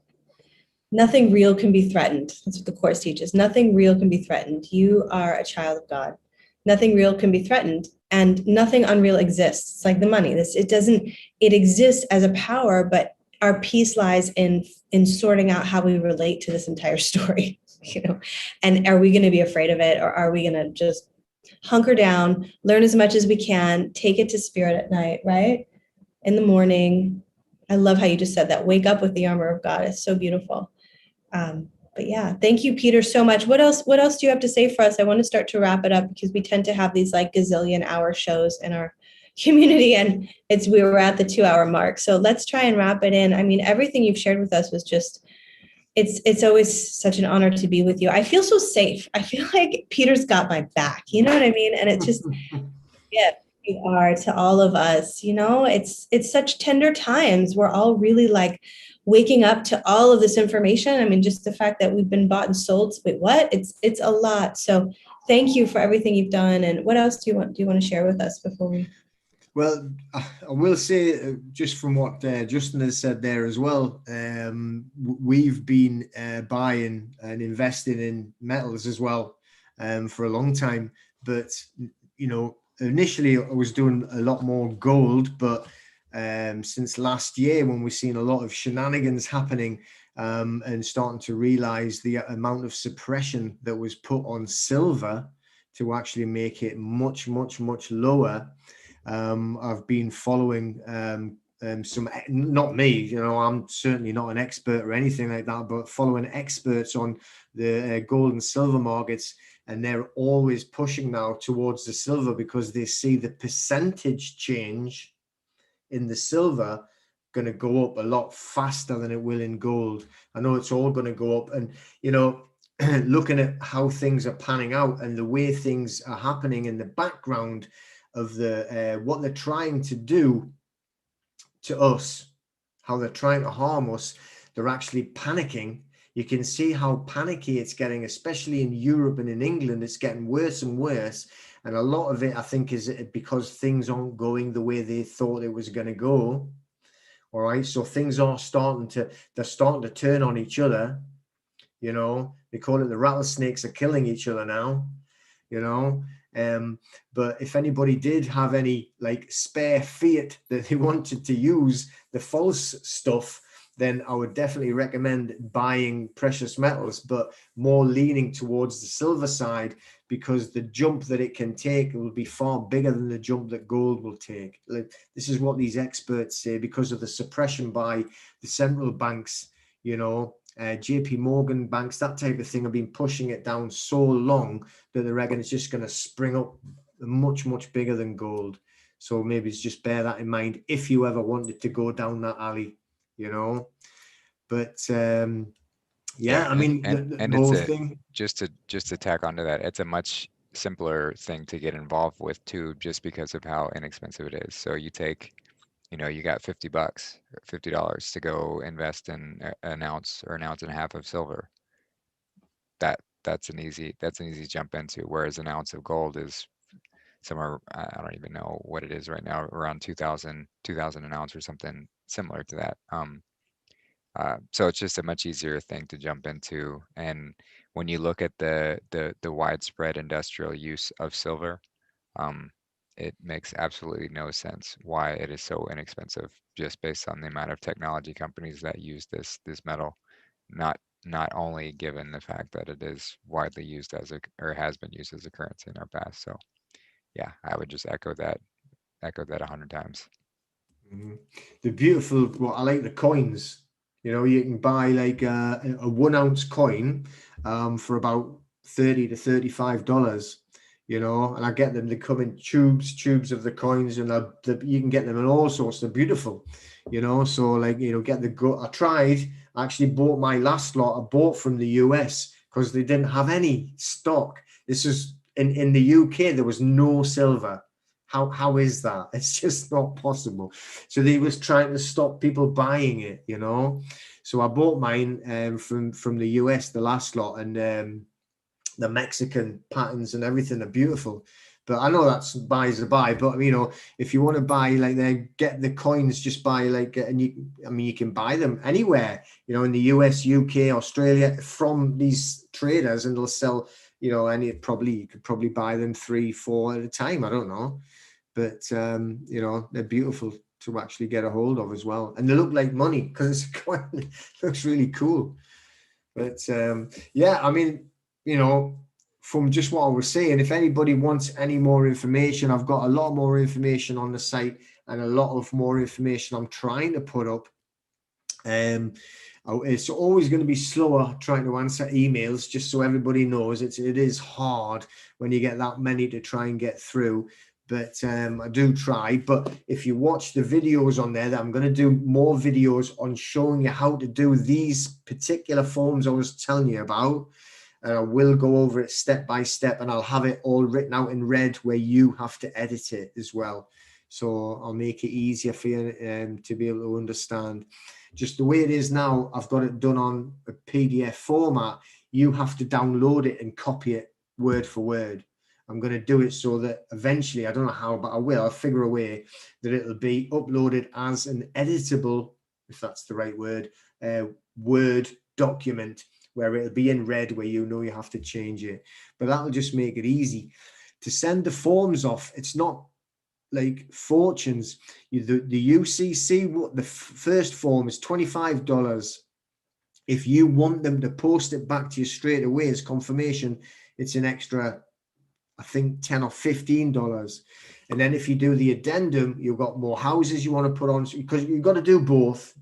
nothing real can be threatened. That's what the Course teaches. Nothing real can be threatened. You are a child of God. Nothing real can be threatened, and nothing unreal exists. It's like the money. It exists as a power, but our peace lies in sorting out how we relate to this entire story, and are we going to be afraid of it, or are we going to just hunker down, learn as much as we can, take it to spirit at night, right? In the morning. I love how you just said that. Wake up with the armor of God. It's so beautiful. But yeah, thank you, Peter, so much. What else do you have to say for us? I want to start to wrap it up, because we tend to have these like gazillion hour shows in our community, and we were at the 2-hour mark. So let's try and wrap it in. I mean, everything you've shared with us was just, it's always such an honor to be with you. I feel so safe. I feel like Peter's got my back. You know what I mean? And it's just, yeah, you are to all of us. It's such tender times. We're all really like waking up to all of this information. I mean, just the fact that we've been bought and sold. Wait, what? It's a lot. So thank you for everything you've done. And what else do you want to share with us before we? Well, I will say, just from what Justin has said there as well, we've been buying and investing in metals as well for a long time. But, initially I was doing a lot more gold, but since last year, when we've seen a lot of shenanigans happening and starting to realize the amount of suppression that was put on silver to actually make it much, much, much lower, I've been following some, not me, I'm certainly not an expert or anything like that, but following experts on the gold and silver markets, and they're always pushing now towards the silver, because they see the percentage change in the silver going to go up a lot faster than it will in gold. I know it's all going to go up, and looking at how things are panning out and the way things are happening in the background of the what they're trying to do to us, how they're trying to harm us, they're actually panicking. You can see how panicky it's getting, especially in Europe and in England. It's getting worse and worse. And a lot of it, I think, is because things aren't going the way they thought it was going to go. All right. So things are starting to turn on each other. They call it the rattlesnakes are killing each other now, but if anybody did have any like spare fiat that they wanted to use, the false stuff, then I would definitely recommend buying precious metals, but more leaning towards the silver side, because the jump that it can take will be far bigger than the jump that gold will take. Like, this is what these experts say, because of the suppression by the central banks, you know, JP Morgan banks, that type of thing, have been pushing it down so long that they reckon it's just going to spring up much, much bigger than gold. So maybe it's just bear that in mind if you ever wanted to go down that alley, you know. But yeah, I mean, the whole thing. Just to tack onto that, it's a much simpler thing to get involved with too, just because of how inexpensive it is. So you take, you know, you got $50 or $50 to go invest in an ounce or an ounce and a half of silver. That's an easy jump into. Whereas an ounce of gold is somewhere, I don't even know what it is right now, around 2000 an ounce or something similar to that. So it's just a much easier thing to jump into. And when you look at the widespread industrial use of silver, it makes absolutely no sense why it is so inexpensive, just based on the amount of technology companies that use this metal. Not only given the fact that it is widely used as or has been used as a currency in our past. So yeah, I would just echo that 100 times. Mm-hmm. The beautiful, well, I like the coins. You know, you can buy like a 1 ounce coin for about $30 to $35. You know, and I get them. They come in tubes of the coins, and you can get them in all sorts. They're beautiful, you know. So like, you know, get the go. I actually bought my last lot. I bought from the US because they didn't have any stock. This is in the UK. There was no silver. How is that? It's just not possible. So they was trying to stop people buying it, you know. So I bought mine from the US, the last lot, and the Mexican patterns and everything are beautiful. But I know that's buys a buy. But you know, if you want to buy, like, they get the coins, just buy like, and you can buy them anywhere, you know, in the US, UK, Australia, from these traders, and they'll sell, you know, and you could probably buy them 3, 4 at a time. I don't know. But you know, they're beautiful to actually get a hold of as well, and they look like money because it's quite looks really cool. But yeah, I mean, you know, from just what I was saying, if anybody wants any more information, I've got a lot more information on the site, and a lot of more information I'm trying to put up. It's always going to be slower trying to answer emails, just so everybody knows. It is hard when you get that many to try and get through. But I do try. But if you watch the videos on there, that I'm going to do more videos on showing you how to do these particular forms I was telling you about. And I will go over it step by step, and I'll have it all written out in red where you have to edit it as well. So I'll make it easier for you to be able to understand. Just the way it is now, I've got it done on a PDF format. You have to download it and copy it word for word. I'm going to do it so that eventually, I don't know how, but I'll figure a way that it'll be uploaded as an editable, if that's the right word, Word document, where it'll be in red, where you know you have to change it. But that'll just make it easy to send the forms off. It's not like fortunes. The UCC, the first form is $25. If you want them to post it back to you straight away as confirmation, it's an extra, I think, $10 or $15. And then if you do the addendum, you've got more houses you want to put on, because you've got to do both,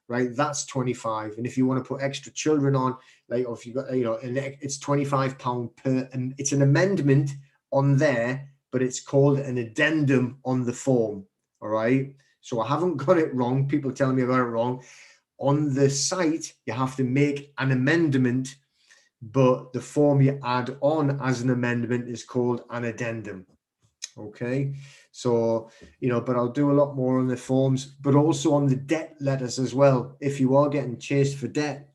right? That's 25. And if you want to put extra children on, like, or if you got, you know, and it's £25 per, and it's an amendment on there, but it's called an addendum on the form. All right. So I haven't got it wrong. People telling me I got it wrong. On the site, you have to make an amendment, but the form you add on as an amendment is called an addendum. Okay, so, you know, but I'll do a lot more on the forms, but also on the debt letters as well. If you are getting chased for debt,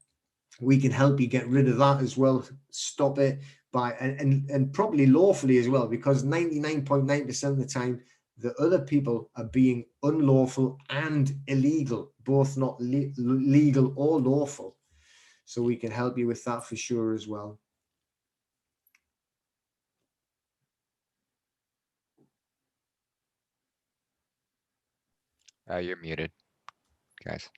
we can help you get rid of that as well. Stop it by, and probably lawfully as well, because 99.9% of the time, the other people are being unlawful and illegal, both not legal or lawful. So we can help you with that for sure as well. You're muted, guys.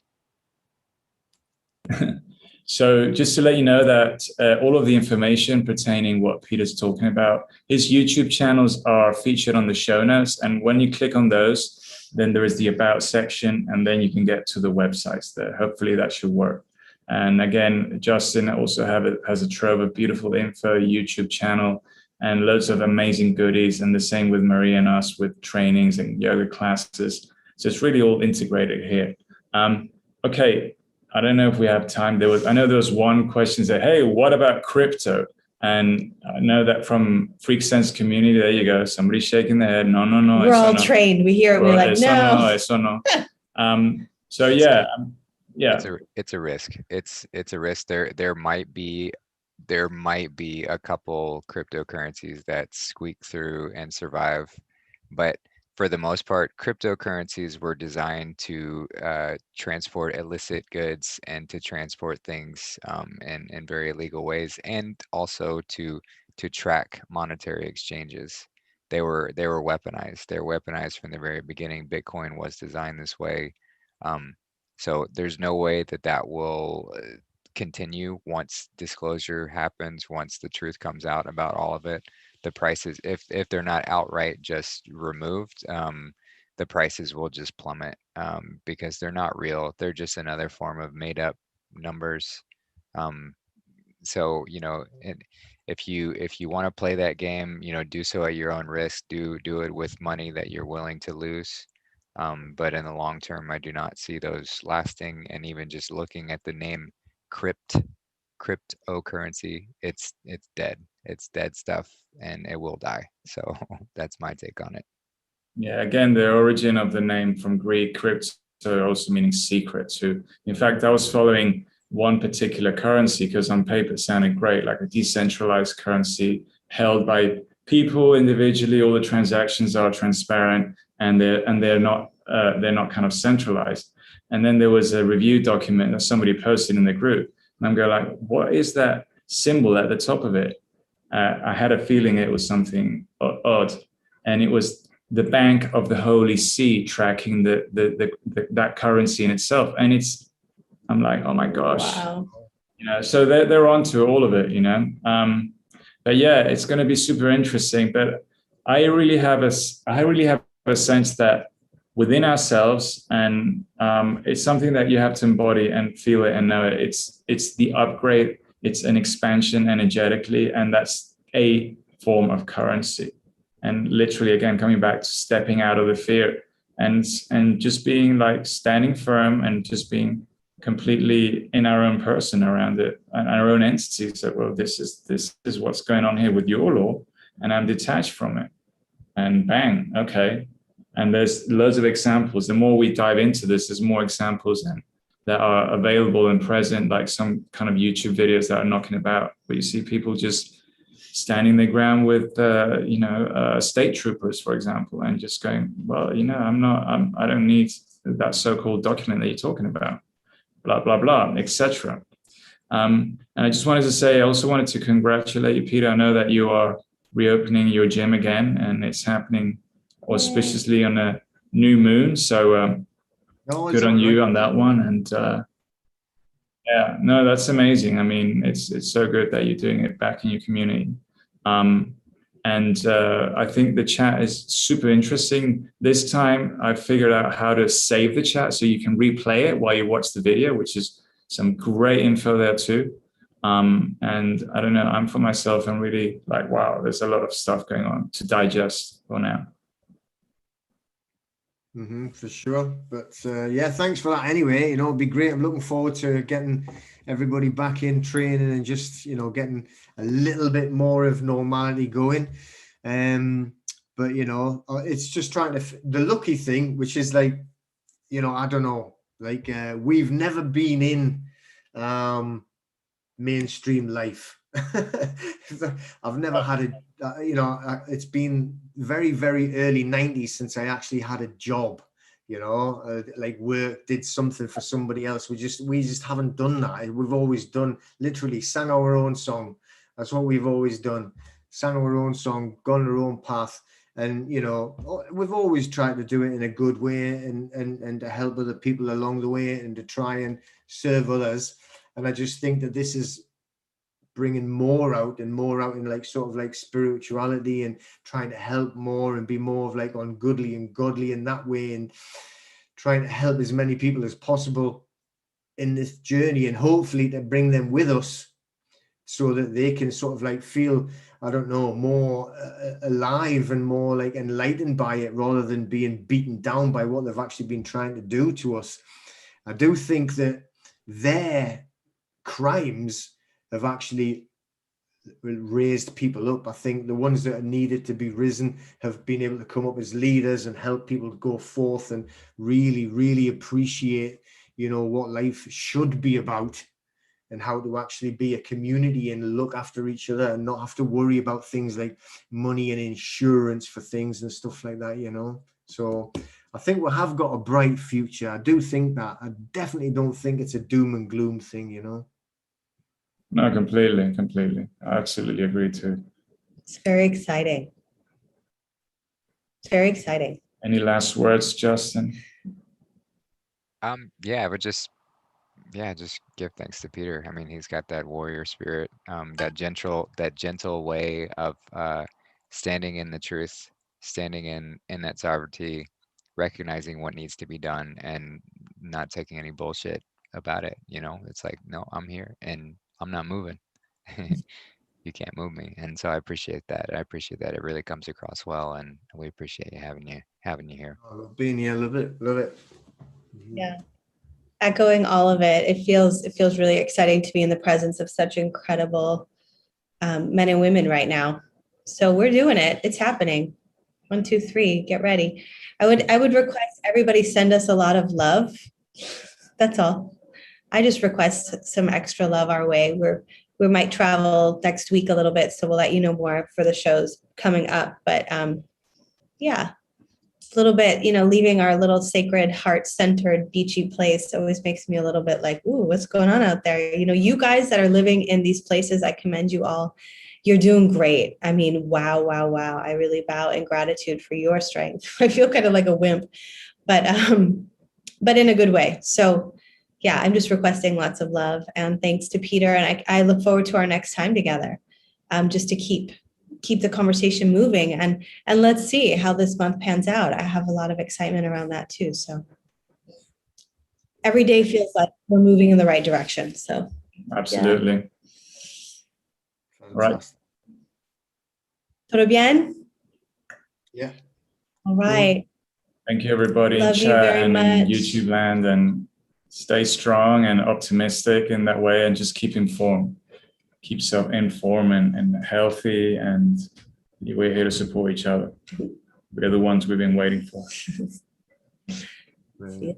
So just to let you know that all of the information pertaining what Peter's talking about, his YouTube channels are featured on the show notes. And when you click on those, then there is the About section, and then you can get to the websites there. Hopefully that should work. And again, Justin also has a trove of beautiful info, YouTube channel, and loads of amazing goodies. And the same with Maria and us with trainings and yoga classes. So it's really all integrated here. Okay. I don't know if we have time. I know there was one question that, hey, what about crypto? And I know that from Freak Sense community, there you go. Somebody's shaking their head. No. We're all trained. We hear it. We're like, no. Eso no. So yeah. It's a risk. It's a risk. There might be a couple cryptocurrencies that squeak through and survive, but for the most part, cryptocurrencies were designed to transport illicit goods and to transport things in very illegal ways, and also to track monetary exchanges. They were weaponized. They're weaponized from the very beginning. Bitcoin was designed this way. So there's no way that will continue once disclosure happens, once the truth comes out about all of it. The prices, if they're not outright just removed, the prices will just plummet because they're not real. They're just another form of made up numbers. So if you want to play that game, do so at your own risk. Do it with money that you're willing to lose. But in the long term, I do not see those lasting. And even just looking at the name cryptocurrency, it's dead. It's dead stuff, and it will die. So that's my take on it. Yeah, again, the origin of the name from Greek, crypto also meaning secret too. In fact, I was following one particular currency because on paper it sounded great, like a decentralized currency held by people individually. All the transactions are transparent, and they're not kind of centralized. And then there was a review document that somebody posted in the group, and I'm going like, what is that symbol at the top of it? I had a feeling it was something odd, and it was the Bank of the Holy See tracking that currency in itself. And I'm like, oh my gosh, wow. So they're onto all of it, But yeah, it's going to be super interesting. But I really have a sense that within ourselves, and it's something that you have to embody and feel it and know it. It's the upgrade. It's an expansion energetically, and that's a form of currency. And literally, again, coming back to stepping out of the fear and just being like standing firm and just being completely in our own person around it and our own entity. So, well, this is what's going on here with your law, and I'm detached from it. And bang, okay. And there's loads of examples. The more we dive into this, there's more examples that are available and present, like some kind of YouTube videos that are knocking about, where you see people just standing their ground with, state troopers, for example, and just going, well, I don't need that so-called document that you're talking about, blah, blah, blah, etc. And I just wanted to say, I also wanted to congratulate you, Peter. I know that you are reopening your gym again, and it's happening auspiciously on a new moon. So good on you on that one. And yeah, no, that's amazing. I mean, it's so good that you're doing it back in your community. And I think the chat is super interesting. This time I figured out how to save the chat so you can replay it while you watch the video, which is some great info there too. And I don't know, I'm for myself, I'm really like, wow, there's a lot of stuff going on to digest for now. For sure. But yeah, thanks for that anyway. It'd be great. I'm looking forward to getting everybody back in training and just, getting a little bit more of normality going. But, it's just trying to, the lucky thing, which is like, I don't know, like we've never been in mainstream life. I've never had it's been very, very early 90s since I actually had a job, like work, did something for somebody else. We just haven't done that. We've always done, literally sang our own song. That's what we've always done. Sang our own song, gone our own path. And, we've always tried to do it in a good way and to help other people along the way and to try and serve others. And I just think that this is bringing more out and more out in like sort of like spirituality and trying to help more and be more of like ungodly and godly in that way, and trying to help as many people as possible in this journey, and hopefully to bring them with us so that they can sort of like feel, I don't know, more alive and more like enlightened by it, rather than being beaten down by what they've actually been trying to do to us. I do think that their crimes have actually raised people up. I think the ones that are needed to be risen have been able to come up as leaders and help people go forth and really, really appreciate, you know, what life should be about, and how to actually be a community and look after each other and not have to worry about things like money and insurance for things and stuff like that, you know. So I think we have got a bright future. I do think that. I definitely don't think it's a doom and gloom thing, you know. No, completely. I absolutely agree too. It's very exciting. It's very exciting. Any last words, Justin? Yeah, I would just give thanks to Peter. I mean, he's got that warrior spirit, that gentle way of standing in the truth, standing in that sovereignty, recognizing what needs to be done, and not taking any bullshit about it. You know, it's like, no, I'm here and I'm not moving. You can't move me. And so I appreciate that. I appreciate that. It really comes across well, and we appreciate having you here. Being here, love it. Yeah. Echoing all of it, it feels really exciting to be in the presence of such incredible men and women right now. So we're doing it. It's happening. 1, 2, 3. Get ready. I would request everybody send us a lot of love. That's all. I just request some extra love our way. We might travel next week a little bit, so we'll let you know more for the shows coming up. But yeah. A little bit, you know, leaving our little sacred, heart-centered, beachy place always makes me a little bit like, ooh, what's going on out there? You know, you guys that are living in these places, I commend you all. You're doing great. I mean, wow. I really bow in gratitude for your strength. I feel kind of like a wimp, but in a good way. So yeah, I'm just requesting lots of love and thanks to Peter. And I look forward to our next time together, just to keep the conversation moving, and let's see how this month pans out. I have a lot of excitement around that too. So every day feels like we're moving in the right direction. So absolutely. Yeah. Right. Todo bien? Yeah. All right. Thank you, everybody Love in you chat very and in much. YouTube land, and stay strong and optimistic in that way, and just keep informed. Keep yourself informed and healthy, and we're here to support each other. We're the ones we've been waiting for. See you.